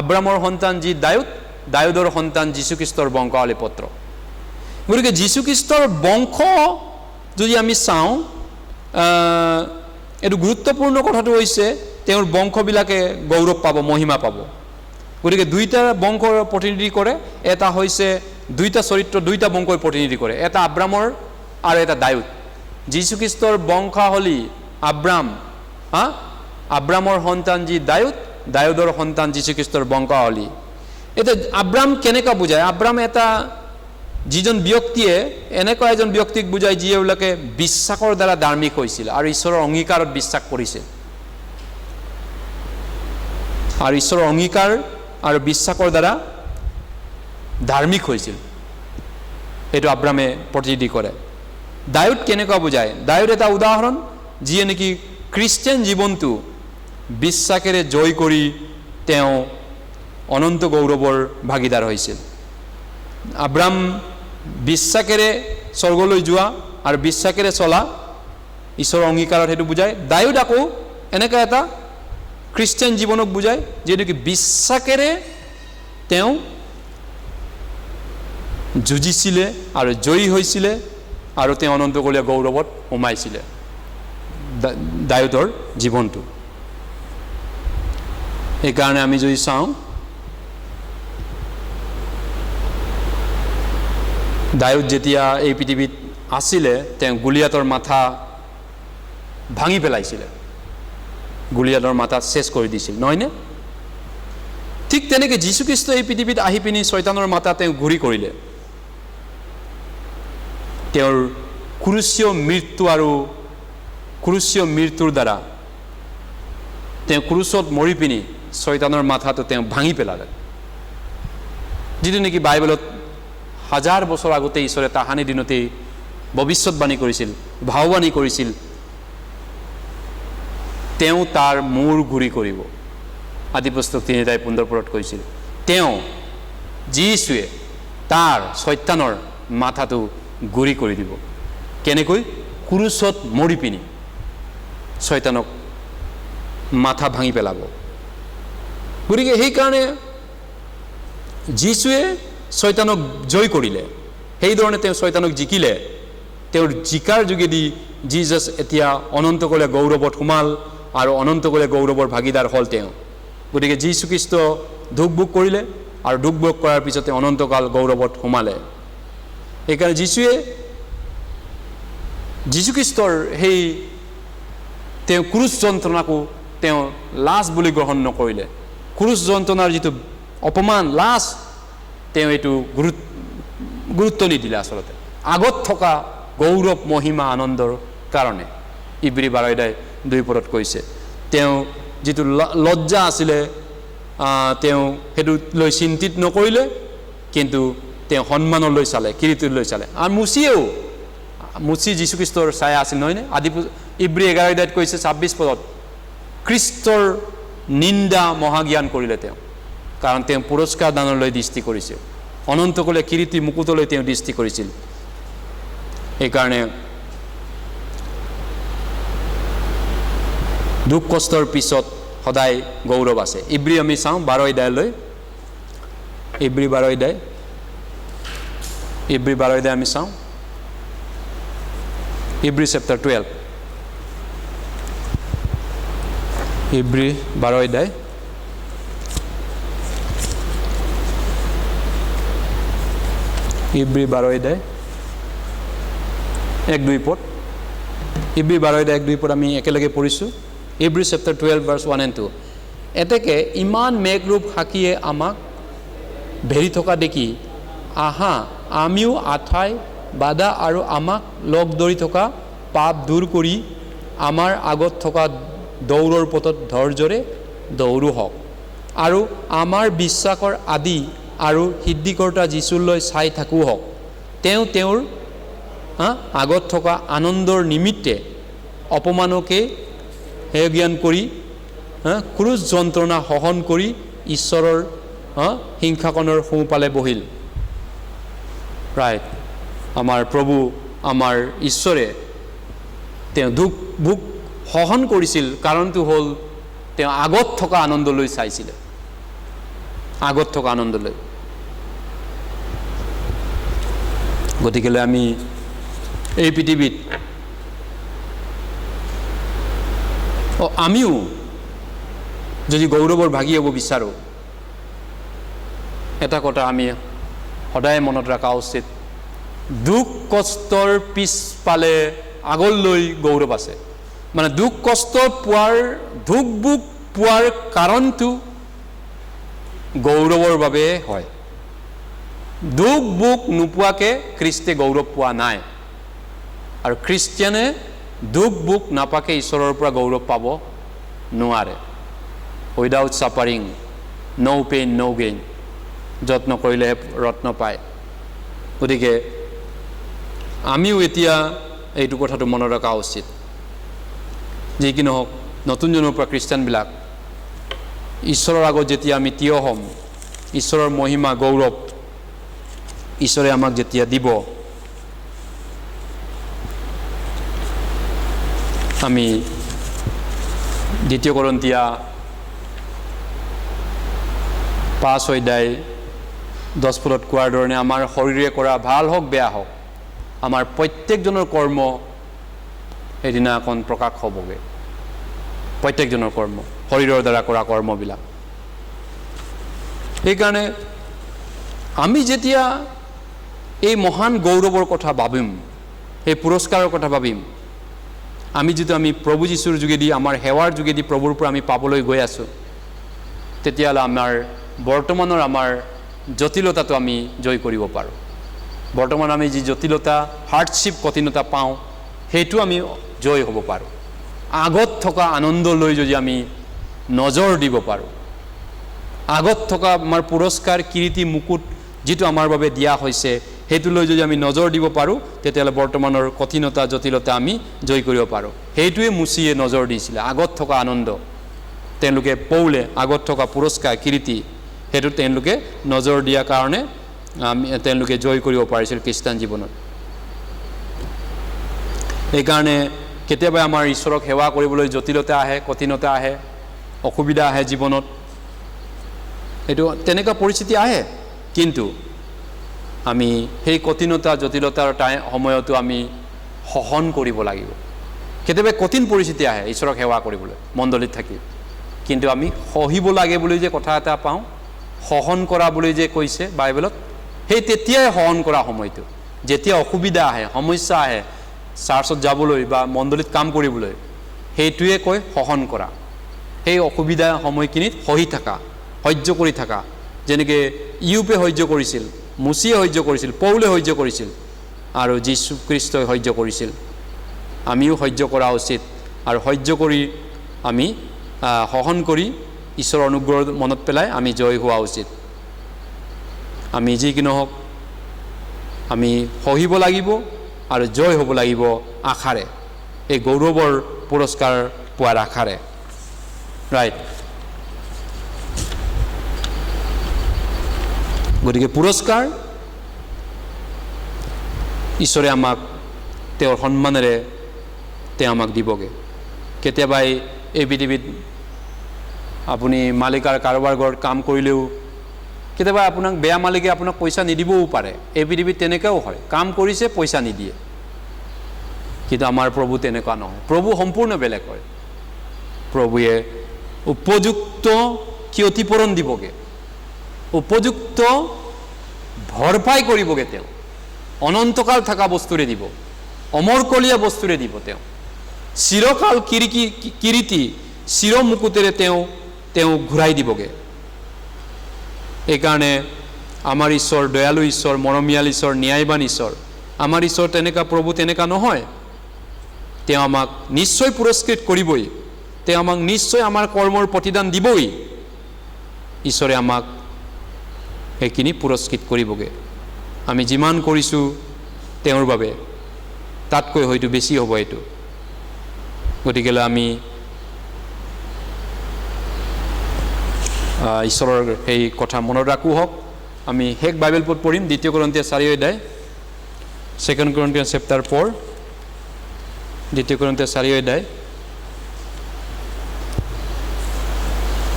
আব্ৰামৰ সন্তান যি দায়ুদ, দায়ুদৰ সন্তান যীশুখ্ৰীষ্টৰ বংশাৱলী পত্ৰ। গতিকে যীশুখ্ৰীষ্টৰ বংশ যদি আমি চাওঁ, এইটো গুৰুত্বপূৰ্ণ কথাটো হৈছে তেওঁৰ বংশবিলাকে গৌৰৱ পাব, মহিমা পাব। গতিকে দুইটা বংশৰ প্ৰতিনিধি কৰে। এটা হৈছে দুইটা চৰিত্ৰ, দুইটা বংশই প্ৰতিনিধি কৰে, এটা আব্ৰামৰ আৰু এটা দায়ুদ। যীশুখ্ৰীষ্টৰ বংশাৱলী আব্ৰাম, আব্ৰামৰ সন্তান যি দায়ুদ, দায়ুদৰ সন্তান যীশুখ্ৰীষ্টৰ বংশাৱলী। এতিয়া আব্ৰাম কেনেকুৱা বুজায়? আব্ৰাম এটা যিজন ব্যক্তিয়ে এনেকুৱা এজন ব্যক্তিক বুজায় যিবিলাকে বিশ্বাসৰ দ্বাৰা ধাৰ্মিক হৈছিল আৰু ঈশ্বৰৰ অংগীকাৰত বিশ্বাস কৰিছিল। আৰু ঈশ্বৰৰ অংগীকাৰ আৰু বিশ্বাসৰ দ্বাৰা ধাৰ্মিক হৈছিল, সেইটো আব্ৰামে প্ৰতিনিধি কৰে। দায়ুদ কেনেকুৱা বুজায়? দায়ুদ এটা উদাহৰণ যিয়ে নেকি খ্ৰীষ্টিয়ান জীৱনটো বিশ্বাসেৰে জয় কৰি তেওঁ অনন্ত গৌৰৱৰ ভাগিদাৰ হৈছিল। আব্ৰাম বিশ্বাসেৰে স্বৰ্গলৈ যোৱা আৰু বিশ্বাসেৰে চলা, ঈশ্বৰৰ অংগীকাৰত সেইটো বুজায়। দায়ুদ আকৌ এনেকুৱা এটা খ্ৰীষ্টিয়ান জীৱনক বুজায় যিয়ে নেকি বিশ্বাসেৰে তেওঁ যুঁজিছিলে আৰু জয়ী হৈছিলে আৰু তেওঁ অনন্তকলীয়া গৌৰৱত সোমাইছিলে দায়ুদৰ জীৱনটো। সেইকাৰণে আমি যদি চাওঁ, দায়ুদ যেতিয়া এই পৃথিৱীত আছিলে তেওঁ গলিয়াতৰ মাথা ভাঙি পেলাইছিলে, গলিয়াতৰ মাথা শেষ কৰি দিছিল, নহয়নে? ঠিক তেনেকৈ যীশুখ্ৰীষ্ট এই পৃথিৱীত আহি পিনি শয়তানৰ মাথা তেওঁ ঘূৰি কৰিলে। তেওঁৰ ক্ৰুচীয় মৃত্যু আৰু ক্ৰুচীয় মৃত্যুৰ দ্বাৰা তেওঁ ক্ৰুচত মৰি পিনি শয়তানৰ মাথাটো তেওঁ ভাঙি পেলালে। যিটো নেকি বাইবেলত 1000 বছৰ আগতে ঈশ্বৰে তাহানি দিনতেই ভৱিষ্যতবাণী কৰিছিল, ভাৱবাণী কৰিছিল, তেওঁ তাৰ মূৰ ঘূৰি কৰিব। আদিপুস্তক 3:15 কৈছিল, তেওঁ যীশুৱে তাৰ শয়তানৰ মাথাটো ঘূৰি কৰি দিব। কেনেকৈ? ক্ৰুচত মৰি পিনি শয়তানক মাথা ভাঙি পেলাব। গতিকে সেইকাৰণে যীশুৱে শয়তানক জয় কৰিলে, সেইধৰণে তেওঁ শয়তানক জিকিলে। তেওঁৰ জিকাৰ যোগেদি জিজাছ এতিয়া অনন্তকলীয়া গৌৰৱত সোমাল আৰু অনন্তকলীয়া গৌৰৱৰ ভাগিদাৰ হ'ল তেওঁ। গতিকে যীশুখ্ৰীষ্ট দুখ ভোগ কৰিলে আৰু দুখ ভোগ কৰাৰ পিছতে অনন্তকাল গৌৰৱত সোমালে। সেইকাৰণে যীশুখ্ৰীষ্টৰ সেই তেওঁ ক্ৰুচ যন্ত্ৰণাকো তেওঁ লাজ বুলি গ্ৰহণ নকৰিলে। ক্ৰুচ যন্ত্ৰণাৰ যিটো অপমান, লাজ, তেওঁ এইটো গুৰুত্ব নিদিলে। আচলতে আগত থকা গৌৰৱ, মহিমা, আনন্দৰ কাৰণে ইব্ৰী 12:2 কৈছে, তেওঁ যিটো লজ্জা আছিলে তেওঁ সেইটো লৈ চিন্তিত নকৰিলে, কিন্তু তেওঁ সন্মানলৈ চালে, কিৰীটলৈ চালে। আৰু মুচি যীশুখ্ৰীষ্টৰ ছায়া আছিল, নহয়নে? ইব্ৰী 11:2 কৈছে 26 খ্ৰীষ্টৰ নিন্দা মহাজ্ঞান কৰিলে তেওঁ, কাৰণ তেওঁ পুৰস্কাৰ দানলৈ দৃষ্টি কৰিছিল, অনন্তকলীয়া কিৰীটী মুকুটলৈ তেওঁ দৃষ্টি কৰিছিল। সেইকাৰণে দুখ কষ্টৰ পিছত সদায় গৌৰৱ আছে। ইব্ৰী আমি চাওঁ 12:2 ইব্ৰী 12:2 আমি চাওঁ। ইব্ৰী চেপ্টাৰ 12, ইব্ৰী 12:2 ইব্ৰী 12:2 1-2 পদ। ইব্ৰী 12:2 1-2 পদ আমি একেলগে পঢ়িছোঁ। ইব্ৰী চেপ্টাৰ 12 verse 1 and 2। এতেকে ইমান মেঘৰূপ সাকিয়ে আমাক ভেৰি থকা দেখি আহা, আমিও আঠাই বাধা আৰু আমাক লগ ধৰি থকা পাপ দূৰ কৰি আমাৰ আগত থকা দৌৰৰ পথত ধৈৰ্যৰে দৌৰো হওক, আৰু আমাৰ বিশ্বাসৰ আদি আৰু সিদ্ধিকৰ্তা যীশুলৈ চাই থাকোঁ হওক। তেওঁ তেওঁৰ আগত থকা আনন্দৰ নিমিত্তে অপমানকে হেয় জ্ঞান কৰি ক্ৰুচ যন্ত্ৰণা সহন কৰি ঈশ্বৰৰ সিংহাসনৰ সোঁফালে বহিল। ৰাইট, আমাৰ প্ৰভু, আমাৰ ঈশ্বৰে তেওঁ দুখ ভোগ সহন কৰিছিল। কাৰণটো হ'ল তেওঁ আগত থকা আনন্দলৈ চাইছিলে, আগত থকা আনন্দলৈ। গতিকেলৈ আমি এই পৃথিৱীত আমিও যদি গৌৰৱৰ ভাগি হ'ব বিচাৰোঁ, এটা কথা আমি সদায় মনত ৰখা উচিত, দুখ কষ্টৰ পিছফালে আগলৈ গৌৰৱ আছে। মানে দুখ কষ্ট পোৱাৰ, দুখ বুক পোৱাৰ কাৰণটো গৌৰৱৰ বাবে হয়। দুখ বুক নোপোৱাকৈ খ্ৰীষ্টে গৌৰৱ পোৱা নাই, আৰু খ্ৰীষ্টিয়ানে দুখ বুক নাপাকে ঈশ্বৰৰ পৰা গৌৰৱ পাব নোৱাৰে। উইদাউট ছাফাৰিং ন' পেইন ন' গেইন, যত্ন কৰিলেহে ৰত্ন পায়। গতিকে আমিও এতিয়া এইটো কথাটো মনত ৰখা উচিত। যি কি নহওক, নতুন জন্মৰ পৰা খ্ৰীষ্টানবিলাক ঈশ্বৰৰ আগত যেতিয়া আমি থিয় হ'ম, ঈশ্বৰৰ মহিমা গৌৰৱ ঈশ্বৰে আমাক যেতিয়া দিব, আমি 2 Korinথিয়া 5 অধ্যায় 10 পদত কোৱাৰ ধৰণে আমাৰ শৰীৰে কৰা ভাল হওক বেয়া হওক, আমাৰ প্ৰত্যেকজনৰ কৰ্ম সেইদিনাখন প্ৰকাশ হ'বগৈ। প্ৰত্যেকজনৰ কৰ্ম, শৰীৰৰ দ্বাৰা কৰা কৰ্মবিলাক। সেইকাৰণে আমি যেতিয়া এই মহান গৌৰৱৰ কথা ভাবিম, এই পুৰস্কাৰৰ কথা ভাবিম, আমি প্ৰভু যীশুৰ যোগেদি, আমাৰ সেৱাৰ যোগেদি প্ৰভুৰ পৰা আমি পাবলৈ গৈ আছোঁ, তেতিয়াহ'লে আমাৰ বৰ্তমানৰ আমাৰ জটিলতাটো আমি জয় কৰিব পাৰোঁ। বৰ্তমান আমি যি জটিলতা, হাৰ্ডশ্বিপ, কঠিনতা পাওঁ, সেইটো আমি জয় হ'ব পাৰোঁ। আগত থকা আনন্দলৈ যদি আমি নজৰ দিব পাৰোঁ, আগত থকা আমাৰ পুৰস্কাৰ, কীৰ্তি, মুকুট যিটো আমাৰ বাবে দিয়া হৈছে, সেইটোলৈ যদি আমি নজৰ দিব পাৰোঁ, তেতিয়াহ'লে বৰ্তমানৰ কঠিনতা, জটিলতা আমি জয় কৰিব পাৰোঁ। সেইটোৱে মুচিয়ে নজৰ দিছিলে, আগত থকা আনন্দ। তেওঁলোকে পৌলে আগত থকা পুৰস্কাৰ, কীৰ্তি, সেইটো তেওঁলোকে নজৰ দিয়াৰ কাৰণে তেওঁলোকে জয় কৰিব পাৰিছিল খ্ৰীষ্টান জীৱনত। সেইকাৰণে কেতিয়াবা আমাৰ ঈশ্বৰক সেৱা কৰিবলৈ জটিলতা আহে, কঠিনতা আহে, অসুবিধা আহে জীৱনত। এইটো তেনেকুৱা পৰিস্থিতি আহে, কিন্তু আমি সেই কঠিনতা, জটিলতাৰ সময়তো আমি সহন কৰিব লাগিব। কেতিয়াবা কঠিন পৰিস্থিতি আহে ঈশ্বৰক সেৱা কৰিবলৈ মণ্ডলীত থাকি, কিন্তু আমি সহিব লাগে বুলি যে কথা এটা পাওঁ, সহন কৰা বুলি যে কৈছে বাইবেলত, সেই তেতিয়াই সহন কৰা সময়টো। যেতিয়া অসুবিধা আহে, সমস্যা আহে চাৰ্চত যাবলৈ বা মণ্ডলীত কাম কৰিবলৈ, সেইটোৱে কয় সহন কৰা। সেই অসুবিধা সময়খিনিত সহি থাকা, সহ্য কৰি থাকা। যেনেকৈ ইউপে সহ্য কৰিছিল, মুচিয়ে সহ্য কৰিছিল, পৌলে সহ্য কৰিছিল, আৰু যীশু খ্ৰীষ্টই সহ্য কৰিছিল। আমিও সহ্য কৰা উচিত, আৰু সহ্য কৰি আমি সহন কৰি ঈশ্বৰৰ অনুগ্ৰহ মনত পেলাই আমি জয় হোৱা উচিত। আমি যি কি নহওক, আমি সহিব লাগিব আৰু জয় হ'ব লাগিব আশাৰে, এই গৌৰৱৰ পুৰস্কাৰ পোৱাৰ আশাৰে। ৰাইট। গতিকে পুৰস্কাৰ ঈশ্বৰে আমাক তেওঁৰ সন্মানেৰে তেওঁ আমাক দিবগৈ। কেতিয়াবা এই পৃথিৱীত আপুনি মালিকাৰ কাৰোবাৰ ঘৰত কাম কৰিলেও কেতিয়াবা আপোনাক বেয়া মালিকে আপোনাক পইচা নিদিবও পাৰে। এই পৃথিৱীত তেনেকুৱাও হয়, কাম কৰিছে পইচা নিদিয়ে। কিন্তু আমাৰ প্ৰভু তেনেকুৱা নহয়, প্ৰভু সম্পূৰ্ণ বেলেগ হয়। প্ৰভুৱে উপযুক্ত ক্ষতিপূৰণ দিবগৈ, উপযুক্ত ভৰপাই কৰিবগৈ। তেওঁ অনন্তকাল থকা বস্তুৰে দিব, অমৰকলীয়া বস্তুৰে দিব। তেওঁ চিৰকাল কিৰীতি, চিৰ মুকুটেৰে তেওঁ ঘূৰাই দিবগৈ। এইকাৰণে আমাৰ ঈশ্বৰ দয়ালু ঈশ্বৰ, মৰমীয়াল ঈশ্বৰ, ন্যায়বান ঈশ্বৰ। আমাৰ ঈশ্বৰ তেনেকুৱা, প্ৰভু তেনেকুৱা নহয়। তেওঁ আমাক নিশ্চয় পুৰস্কৃত কৰিবই, তেওঁ আমাক নিশ্চয় আমাৰ কৰ্মৰ প্ৰতিদান দিবই। ঈশ্বৰে আমাক সেইখিনি পুৰস্কৃত কৰিবগৈ। আমি যিমান কৰিছোঁ তেওঁৰ বাবে, তাতকৈ হয়তো বেছি হ'ব এইটো। গতিকেলৈ আমি ঈশ্বৰৰ সেই কথা মনত ৰাখোঁ হওক। আমি শেষ বাইবেল পদ পঢ়িম, 2 Korinথিয়া 4 অধ্যায়, 2 Corinthians chapter 4, 2 Korinthia 4 অধ্যায়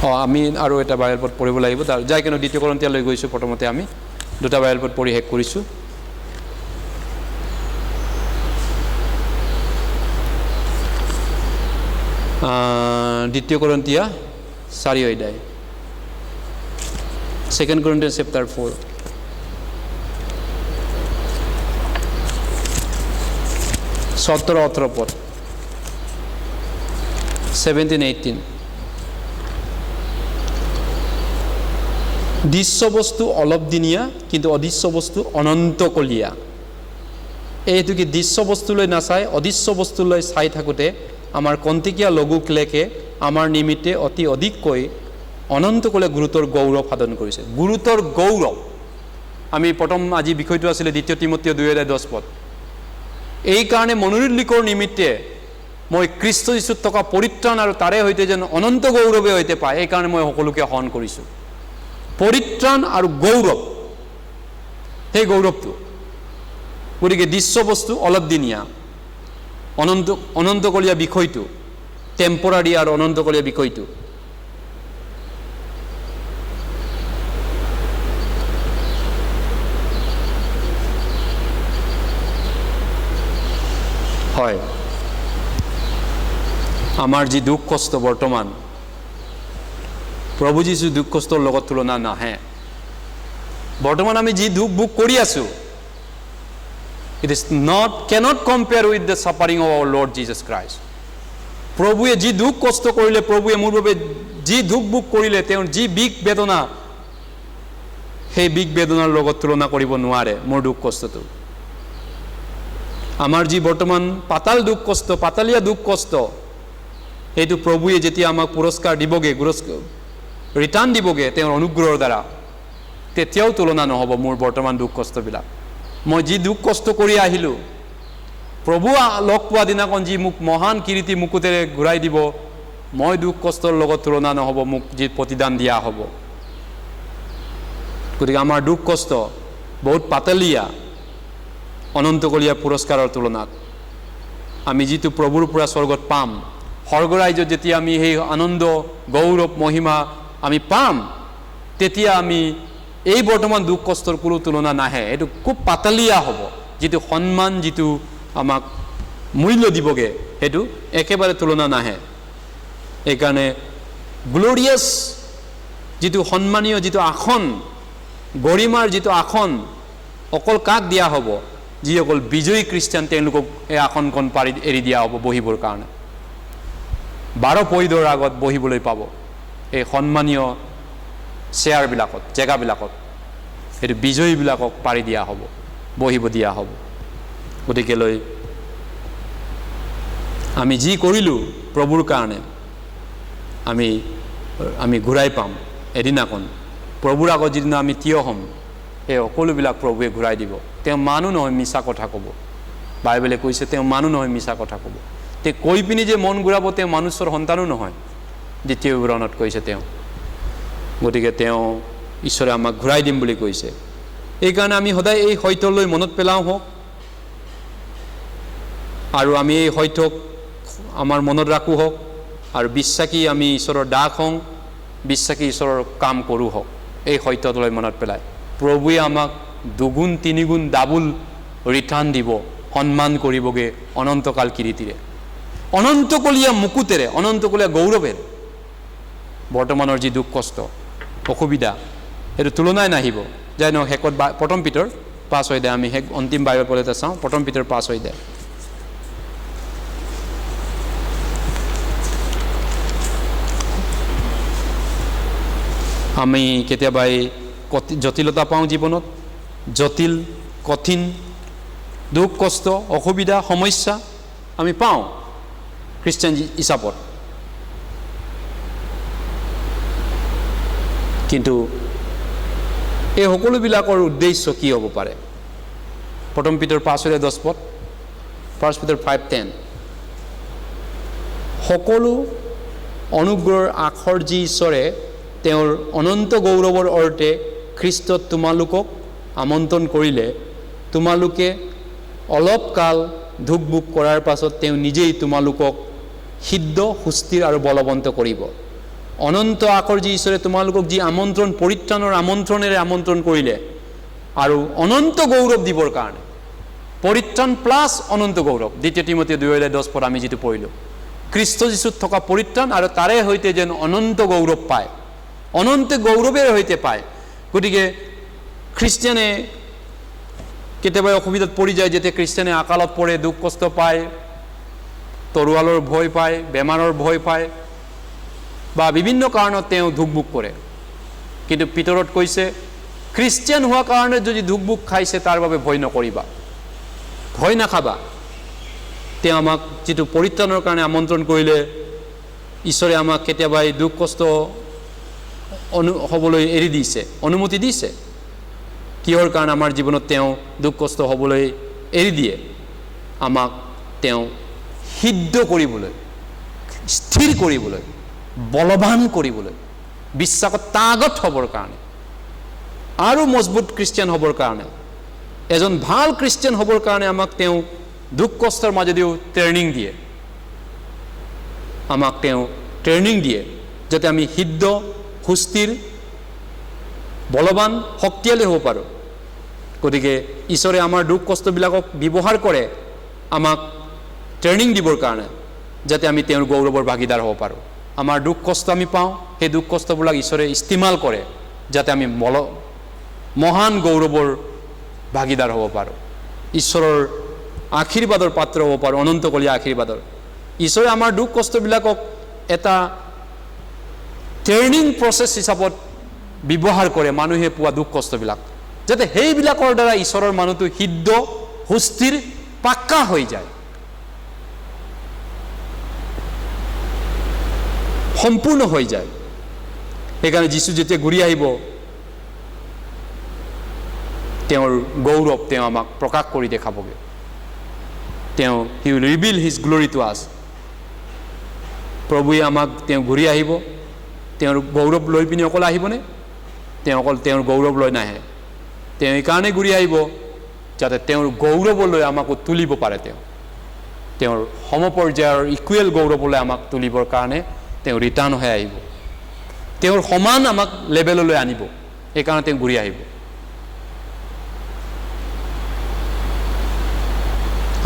আমি আৰু এটা বাইবেল পদ পঢ়িব লাগিব। তাৰ যাই কিনে 2 কৰিন্থিয়ালৈ গৈছোঁ। প্ৰথমতে আমি 2টা বাইবেল পদ পঢ়ি শেষ কৰিছোঁ। দ্বিতীয় কৰিন্থিয়া 4 অধ্যায়, 2 Corinthians chapter 4, সত্তৰ 18 পদ, 17-18। দৃশ্য বস্তু অলপ দিনীয়া, কিন্তু অদৃশ্য বস্তু অনন্তকলীয়া। এইটো কি দৃশ্য বস্তুলৈ নাচাই অদৃশ্য বস্তুলৈ চাই থাকোঁতে আমাৰ কন্তিকীয়া লঘু ক্লেকে আমাৰ নিমিত্তে অতি অধিককৈ অনন্তকলে গুৰুতৰ গৌৰৱ সাধন কৰিছে। গুৰুতৰ গৌৰৱ। আমি প্ৰথম আজি বিষয়টো আছিলে 2 তিমথিয় 2:10 পদ। এই কাৰণে মনোনীত নিমিত্তে মই খ্ৰীষ্ট যীশুত থকা পৰিত্ৰাণ আৰু তাৰে সৈতে যেন অনন্ত গৌৰৱে সৈতে পায়, এই কাৰণে মই সকলোকে সহন কৰিছোঁ। পৰিত্ৰাণ আৰু গৌৰৱ, সেই গৌৰৱটো। গতিকে দৃশ্য বস্তু অলপ দিনীয়া, অনন্তকলীয়া বিষয়টো, টেম্পৰাৰী আৰু অনন্তকলীয়া বিষয়টো। হয়, আমাৰ যি দুখ কষ্ট বৰ্তমান, প্ৰভু যীশুৰ দুখ কষ্টৰ লগত তুলনা নাহে। বৰ্তমান আমি যি দুখ ভোগ কৰি আছোঁ, it is not cannot compare with the suffering of our Lord Jesus Christ. প্ৰভুৱে যি দুখ কষ্ট কৰিলে, প্ৰভুৱে মোৰ বাবে যি দুখ ভোগ কৰিলে, তেওঁৰ যি বিগ বেদনা, সেই বিগ বেদনাৰ লগত তুলনা কৰিব নোৱাৰে মোৰ দুখ কষ্টটো। আমাৰ যি বৰ্তমান পাতাল দুখ কষ্ট, পাতালীয়া দুখ কষ্ট, সেইটো প্ৰভুৱে যেতিয়া আমাক পুৰস্কাৰ দিবগে, ৰিটাৰ্ণ দিবগে তেওঁৰ অনুগ্ৰহৰ দ্বাৰা, তেতিয়াও তুলনা নহ'ব মোৰ বৰ্তমান দুখ কষ্টবিলাক। মই যি দুখ কষ্ট কৰি আহিলোঁ, প্ৰভু লগ পোৱা দিনাখন যি মোক মহান কীৰ্তি মুকুটেৰে ঘূৰাই দিব, মই দুখ কষ্টৰ লগত তুলনা নহ'ব মোক যি প্ৰতিদান দিয়া হ'ব। গতিকে আমাৰ দুখ কষ্ট বহুত পাতলীয়া অনন্তকলীয়া পুৰস্কাৰৰ তুলনাত। আমি যিটো প্ৰভুৰ পৰা স্বৰ্গত পাম, স্বৰ্গৰাজ্যত যেতিয়া আমি সেই আনন্দ গৌৰৱ মহিমা আমি পাম, তেতিয়া আমি এই বৰ্তমান দুখ কষ্টৰ কোনো তুলনা নাহে। এইটো খুব পাতলীয়া হ'ব। যিটো সন্মান, যিটো আমাক মূল্য দিবগে, সেইটো একেবাৰে তুলনা নাহে। এইকাৰণে গ্লৰিয়াছ যিটো সন্মানীয় যিটো আসন, গৰিমাৰ যিটো আসন, অকল কাক দিয়া হ'ব? যিসকল বিজয়ী খ্ৰীষ্টান, তেওঁলোকক এই আসনখন পাৰি এৰি দিয়া হ'ব বহিবৰ কাৰণে। 12 পৈদৰ আগত বহিবলৈ পাব এই সন্মানীয় চেয়াৰবিলাকত, জেগাবিলাকত। সেইটো বিজয়ীবিলাকক পাৰি দিয়া হ'ব, বহিব দিয়া হ'ব। গতিকেলৈ আমি যি কৰিলোঁ প্ৰভুৰ কাৰণে, আমি ঘূৰাই পাম এদিনাখন। প্ৰভুৰ আগত যিদিনা আমি থিয় হ'ম, সেই সকলোবিলাক প্ৰভুৱে ঘূৰাই দিব। তেওঁ মানুহ নহয়, মিছা কথা ক'ব। বাইবেলে কৈছে তেওঁ মানুহ নহয়, মিছা কথা ক'ব। তেওঁ কৈ পিনি যে মন ঘূৰাব, তেওঁ মনুষ্যৰ সন্তানো নহয়, 2 বিৱৰণত কৈছে তেওঁ। গতিকে তেওঁ ঈশ্বৰে আমাক ঘূৰাই দিম বুলি কৈছে। এইকাৰণে আমি সদায় এই সত্যলৈ মনত পেলাওঁ হওক, আৰু আমি এই সত্যক আমাৰ মনত ৰাখোঁ হওক, আৰু বিশ্বাসী আমি ঈশ্বৰৰ দাস হওঁ, বিশ্বাসী ঈশ্বৰৰ কাম কৰোঁ হওক। এই সত্যটোলৈ মনত পেলাই প্ৰভুৱে আমাক 2 গুণ 3 গুণ ডাবুল ৰিটাৰ্ণ দিব, সন্মান কৰিবগে অনন্তকাল কীৰ্তিৰে, অনন্তকলীয়া মুকুটেৰে, অনন্তকলীয়া গৌৰৱেৰে। বৰ্তমানৰ যি দুখ কষ্ট, অসুবিধা, সেইটো তুলনাই নাহিব। যাই নহওক শেষত 1 পিতৰ 5 অধ্যায়, আমি শেষ অন্তিম বাইবেল পদ এটা চাওঁ। 1 পিতৰ 5 অধ্যায়। আমি কেতিয়াবা এই জটিলতা পাওঁ জীৱনত, জটিল কঠিন দুখ কষ্ট অসুবিধা সমস্যা আমি পাওঁ খ্ৰীষ্টান হিচাপত। কিন্তু এই সকলোবিলাকৰ উদ্দেশ্য কি হ'ব পাৰে? 1 পিতৰ 5:10 পদ, 1 পিতৰ 5:10। সকলো অনুগ্ৰহৰ আখৰ যি ঈশ্বৰে তেওঁৰ অনন্ত গৌৰৱৰ অৰ্থে খ্ৰীষ্টত তোমালোকক আমন্ত্ৰণ কৰিলে, তোমালোকে অলপ কাল দুখ ভোগ কৰাৰ পাছত তেওঁ নিজেই তোমালোকক সিদ্ধ সুস্থিৰ আৰু বলৱন্ত কৰিব। অনন্ত আকৰ যি ঈশ্বৰে তোমালোকক যি আমন্ত্ৰণ পৰিত্ৰাণৰ আমন্ত্ৰণেৰে আমন্ত্ৰণ কৰিলে আৰু অনন্ত গৌৰৱ দিবৰ কাৰণে পৰিত্ৰাণ প্লাছ অনন্ত গৌৰৱ 2 তিমথিয় 2:10 পদ আমি যিটো পঢ়িলোঁ খ্ৰীষ্ট যীশুত থকা পৰিত্ৰাণ আৰু তাৰে সৈতে যেন অনন্ত গৌৰৱ পায় অনন্ত গৌৰৱেৰ সৈতে পায় গতিকে খ্ৰীষ্টিয়ানে কেতিয়াবা অসুবিধাত পৰি যায় যেতিয়া খ্ৰীষ্টিয়ানে আকালত পৰে দুখ কষ্ট পায় তৰোৱালৰ ভয় পায় বেমাৰৰ ভয় পায় বা বিভিন্ন কাৰণত তেওঁ দুখ ভোগ কৰে কিন্তু পিতৰত কৈছে খ্ৰীষ্টিয়ান হোৱা কাৰণে যদি দুখ ভোগ খাইছে তাৰ বাবে ভয় নকৰিবা ভয় নাখাবা তেওঁ আমাক যিটো পৰিত্ৰাণৰ কাৰণে আমন্ত্ৰণ কৰিলে ঈশ্বৰে আমাক কেতিয়াবা এই দুখ কষ্ট হ'বলৈ এৰি দিছে অনুমতি দিছে কিহৰ কাৰণে আমাৰ জীৱনত তেওঁ দুখ কষ্ট হ'বলৈ এৰি দিয়ে আমাক তেওঁ সিদ্ধ কৰিবলৈ স্থিৰ কৰিবলৈ বলৱান কৰিবলৈ বিশ্বাসত তাগত হ'বৰ কাৰণে আৰু মজবুত খ্ৰীষ্টিয়ান হ'বৰ কাৰণে এজন ভাল খ্ৰীষ্টিয়ান হ'বৰ কাৰণে আমাক তেওঁ দুখ কষ্টৰ মাজেদিও ট্ৰেইনিং দিয়ে আমাক তেওঁ ট্ৰেইনিং দিয়ে যাতে আমি সিদ্ধ সুস্থিৰ বলৱান শক্তিশালী হ'ব পাৰোঁ গতিকে ঈশ্বৰে আমাৰ দুখ কষ্টবিলাকক ব্যৱহাৰ কৰে আমাক ট্ৰেইনিং দিবৰ কাৰণে যাতে আমি তেওঁৰ গৌৰৱৰ ভাগিদাৰ হ'ব পাৰোঁ আমাৰ দুখ কষ্ট আমি পাওঁ সেই দুখ কষ্টবিলাক ঈশ্বৰে ইস্তেমাল কৰে যাতে আমি মহান গৌৰৱৰ ভাগিদাৰ হ'ব পাৰোঁ ঈশ্বৰৰ আশীৰ্বাদৰ পাত্ৰ হ'ব পাৰোঁ অনন্তকলীয়া আশীৰ্বাদৰ ঈশ্বৰে আমাৰ দুখ কষ্টবিলাকক এটা ট্ৰেইনিং প্ৰচেছ হিচাপত ব্যৱহাৰ কৰে মানুহে পোৱা দুখ কষ্টবিলাক যাতে সেইবিলাকৰ দ্বাৰা ঈশ্বৰৰ মানুহটো সিদ্ধ সুস্থিৰ পাক্কা হৈ যায় সম্পূৰ্ণ হৈ যায় সেইকাৰণে যীশু যেতিয়া ঘূৰি আহিব তেওঁৰ গৌৰৱ তেওঁ আমাক প্ৰকাশ কৰি দেখাবগৈ তেওঁ he will reveal his glory to us প্ৰভুৱে আমাক তেওঁ ঘূৰি আহিব তেওঁৰ গৌৰৱ লৈ পিনি অকল আহিবনে তেওঁ অকল তেওঁৰ গৌৰৱ লৈ নাহে তেওঁ এইকাৰণে ঘূৰি আহিব যাতে তেওঁৰ গৌৰৱলৈ আমাক তুলিব পাৰে তেওঁৰ সমপৰ্যায়ৰ ইকুৱেল গৌৰৱলৈ আমাক তুলিবৰ কাৰণে তেওঁ ৰিটাৰ্ণ হৈ আহিব তেওঁৰ সমান আমাক লেভেললৈ আনিব এইকাৰণে তেওঁ ঘূৰি আহিব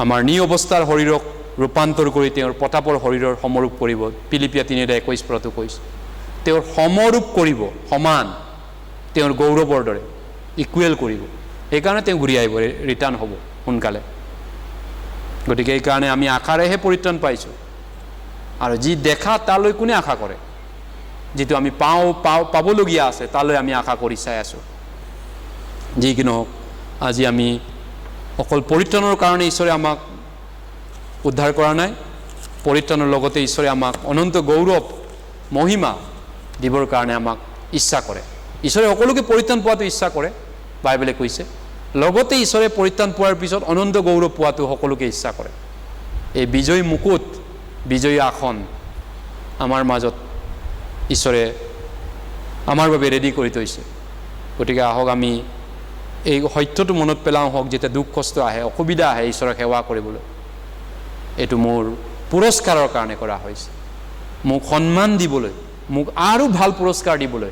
আমাৰ নি অৱস্থাৰ শৰীৰক ৰূপান্তৰ কৰি তেওঁৰ প্ৰতাপৰ শৰীৰৰ সমৰূপ কৰিব ফিলিপিয়া 3:21 পদতো কৈছে তেওঁৰ সমৰূপ কৰিব সমান তেওঁৰ গৌৰৱৰ দৰে ইকুৱেল কৰিব সেইকাৰণে তেওঁ ঘূৰি আহিব ৰিটাৰ্ণ হ'ব সোনকালে গতিকে এইকাৰণে আমি আশাৰেহে পৰিত্ৰাণ পাইছোঁ আৰু যি দেখা তালৈ কোনে আশা কৰে যিটো আমি পাবলগীয়া আছে তালৈ আমি আশা কৰি চাই আছোঁ যি কি নহওক আজি আমি অকল পৰিত্ৰাণৰ কাৰণে ঈশ্বৰে আমাক উদ্ধাৰ কৰা নাই পৰিত্ৰাণৰ লগতে ঈশ্বৰে আমাক অনন্ত গৌৰৱ মহিমা দিবৰ কাৰণে আমাক ইচ্ছা কৰে ঈশ্বৰে সকলোকে পৰিত্ৰাণ পোৱাটো ইচ্ছা কৰে বাইবেলে কৈছে লগতে ঈশ্বৰে পৰিত্ৰাণ পোৱাৰ পিছত অনন্ত গৌৰৱ পোৱাটো সকলোকে ইচ্ছা কৰে এই বিজয়ী মুকুট বিজয়ী আসন আমাৰ মাজত ঈশ্বৰে আমাৰ বাবে ৰেডি কৰি থৈছে গতিকে আহক আমি এই সত্যটো মনত পেলাওঁ হওক যেতিয়া দুখ কষ্ট আহে অসুবিধা আহে ঈশ্বৰক সেৱা কৰিবলৈ এইটো মোৰ পুৰস্কাৰৰ কাৰণে কৰা হৈছে মোক সন্মান দিবলৈ মোক আৰু ভাল পুৰস্কাৰ দিবলৈ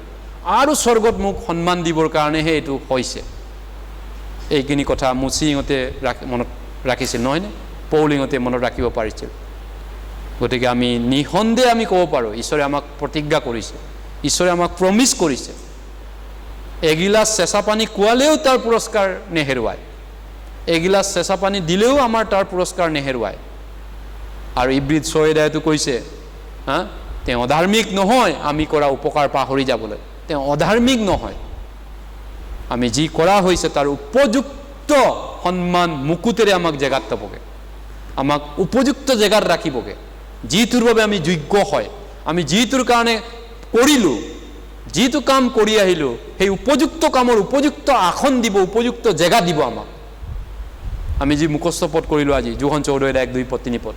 আৰু স্বৰ্গত মোক সন্মান দিবৰ কাৰণেহে এইটো হৈছে এইখিনি কথা মুচিহঁতে মনত ৰাখিছিল নহয়নে পৌলিহঁতে মনত ৰাখিব পাৰিছিল গতিকে আমি নিঃসন্দেহে আমি ক'ব পাৰোঁ ঈশ্বৰে আমাক প্ৰতিজ্ঞা কৰিছে ঈশ্বৰে আমাক প্ৰমিছ কৰিছে এগিলাচ চেঁচা পানী খোৱালেও তাৰ পুৰস্কাৰ নেহেৰুৱায় এগিলাচ চেঁচা পানী দিলেও আমাৰ তাৰ পুৰস্কাৰ নেহেৰুৱায় আৰু ইব্ৰীত 6:10 কৈছে তেওঁ অধাৰ্মিক নহয় আমি কৰা উপকাৰ পাহৰি যাবলৈ তেওঁ অধাৰ্মিক নহয় আমি যি কৰা হৈছে তাৰ উপযুক্ত সন্মান মুকুটেৰে আমাক জেগাত থ'বগৈ আমাক উপযুক্ত জেগাত ৰাখিবগৈ যিটোৰ বাবে আমি যোগ্য হয় আমি যিটোৰ কাৰণে কৰিলোঁ যিটো কাম কৰি আহিলোঁ সেই উপযুক্ত কামৰ উপযুক্ত আসন দিব উপযুক্ত জেগা দিব আমাক আমি যি মুখস্থ পদ কৰিলোঁ আজি যোহন 14:1-2-3 পদ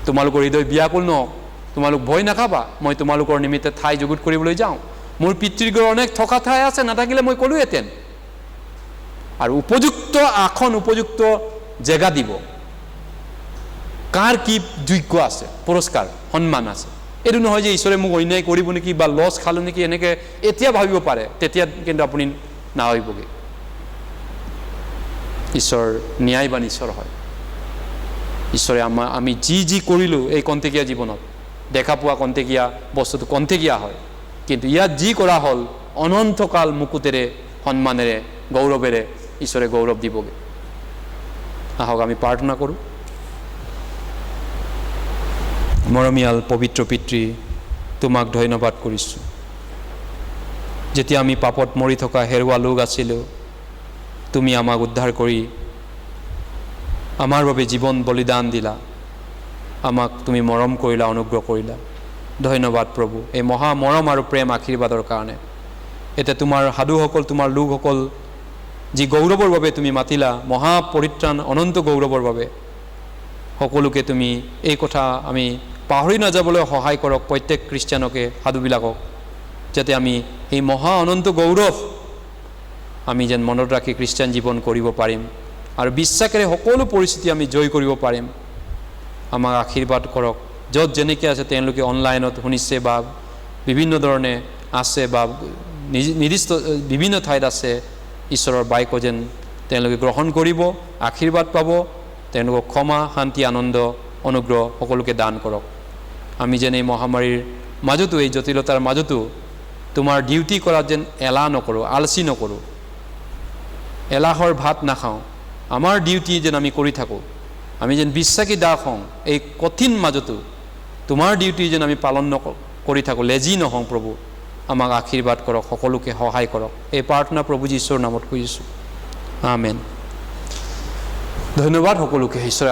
তোমালোকৰ হৃদয় ব্যাকুল নহওক তোমালোক ভয় নাখাবা মই তোমালোকৰ নিমিত্তে ঠাই যুগুত কৰিবলৈ যাওঁ মোৰ পিতৃগৃহৰ অনেক থকা ঠাই আছে নাথাকিলে মই ক'লোহেঁতেন আৰু উপযুক্ত আসন উপযুক্ত জেগা দিব কাৰ কি যোগ্য আছে পুৰস্কাৰ সন্মান আছে এইটো নহয় যে ঈশ্বৰে মোক অন্যায় কৰিব নেকি বা লছ খালোঁ নেকি এনেকৈ এতিয়া ভাবিব পাৰে, তেতিয়া কিন্তু আপুনি নাভাবিবগৈ। ঈশ্বৰ ন্যায়বান ঈশ্বৰ হয়। ঈশ্বৰে আমি যি কৰিলোঁ এই কন্তেকীয়া জীৱনত, দেখা পোৱা কন্তেকীয়া বস্তুটো কন্তেকীয়া হয়, কিন্তু ইয়াত যি কৰা হ'ল অনন্তকাল মুকুটেৰে, সন্মানেৰে, গৌৰৱেৰে ঈশ্বৰে গৌৰৱ দিবগৈ। আহক আমি প্ৰাৰ্থনা কৰোঁ। মৰমীয়াল পবিত্ৰ পিতৃ, তোমাক ধন্যবাদ কৰিছোঁ। যেতিয়া আমি পাপত মৰি থকা হেৰুৱা লোক আছিলোঁ, তুমি আমাক উদ্ধাৰ কৰি আমাৰ বাবে জীৱন বলিদান দিলা, আমাক তুমি মৰম কৰিলা, অনুগ্ৰহ কৰিলা। ধন্যবাদ প্ৰভু এই মহা মৰম আৰু প্ৰেম আশীৰ্বাদৰ কাৰণে। এতিয়া তোমাৰ সাধুসকল, তোমাৰ লোকসকল যি গৌৰৱৰ বাবে তুমি মাতিলা, মহা পৰিত্ৰাণ অনন্ত গৌৰৱৰ বাবে, সকলোকে তুমি এই কথা আমি পাহৰি নাযাবলৈ সহায় কৰক, প্ৰত্যেক খ্ৰীষ্টিয়ানকে, সাধুবিলাকক, যাতে আমি এই মহা অনন্ত গৌৰৱ আমি যেন মনত ৰাখি খ্ৰীষ্টিয়ান জীৱন কৰিব পাৰিম আৰু বিশ্বাসেৰে সকলো পৰিস্থিতি আমি জয় কৰিব পাৰিম। আমাক আশীৰ্বাদ কৰক। য'ত যেনেকৈ আছে তেওঁলোকে অনলাইনত শুনিছে বা বিভিন্ন ধৰণে আছে বা নিৰ্দিষ্ট বিভিন্ন ঠাইত আছে, ঈশ্বৰৰ বাক্য যেন তেওঁলোকে গ্ৰহণ কৰিব, আশীৰ্বাদ পাব, তেওঁলোকক ক্ষমা, শান্তি, আনন্দ, অনুগ্ৰহ সকলোকে দান কৰক। আমি যেন এই মহামাৰীৰ মাজতো, এই জটিলতাৰ মাজতো তোমাৰ ডিউটি কৰাত যেন এলাহ নকৰোঁ, আলচি নকৰোঁ, এলাহৰ ভাত নাখাওঁ। আমাৰ ডিউটি যেন আমি কৰি থাকোঁ, আমি যেন বিশ্বাসী দাস হওঁ। এই কঠিন মাজতো তোমাৰ ডিউটি যেন আমি পালন কৰি থাকোঁ, লেজি নহওঁ। প্ৰভু আমাক আশীৰ্বাদ কৰক, সকলোকে সহায় কৰক। এই প্ৰাৰ্থনা প্ৰভু যীশুৰ নামত কৰিছোঁ, আমেন। ধন্যবাদ সকলোকে। ঈশ্বৰে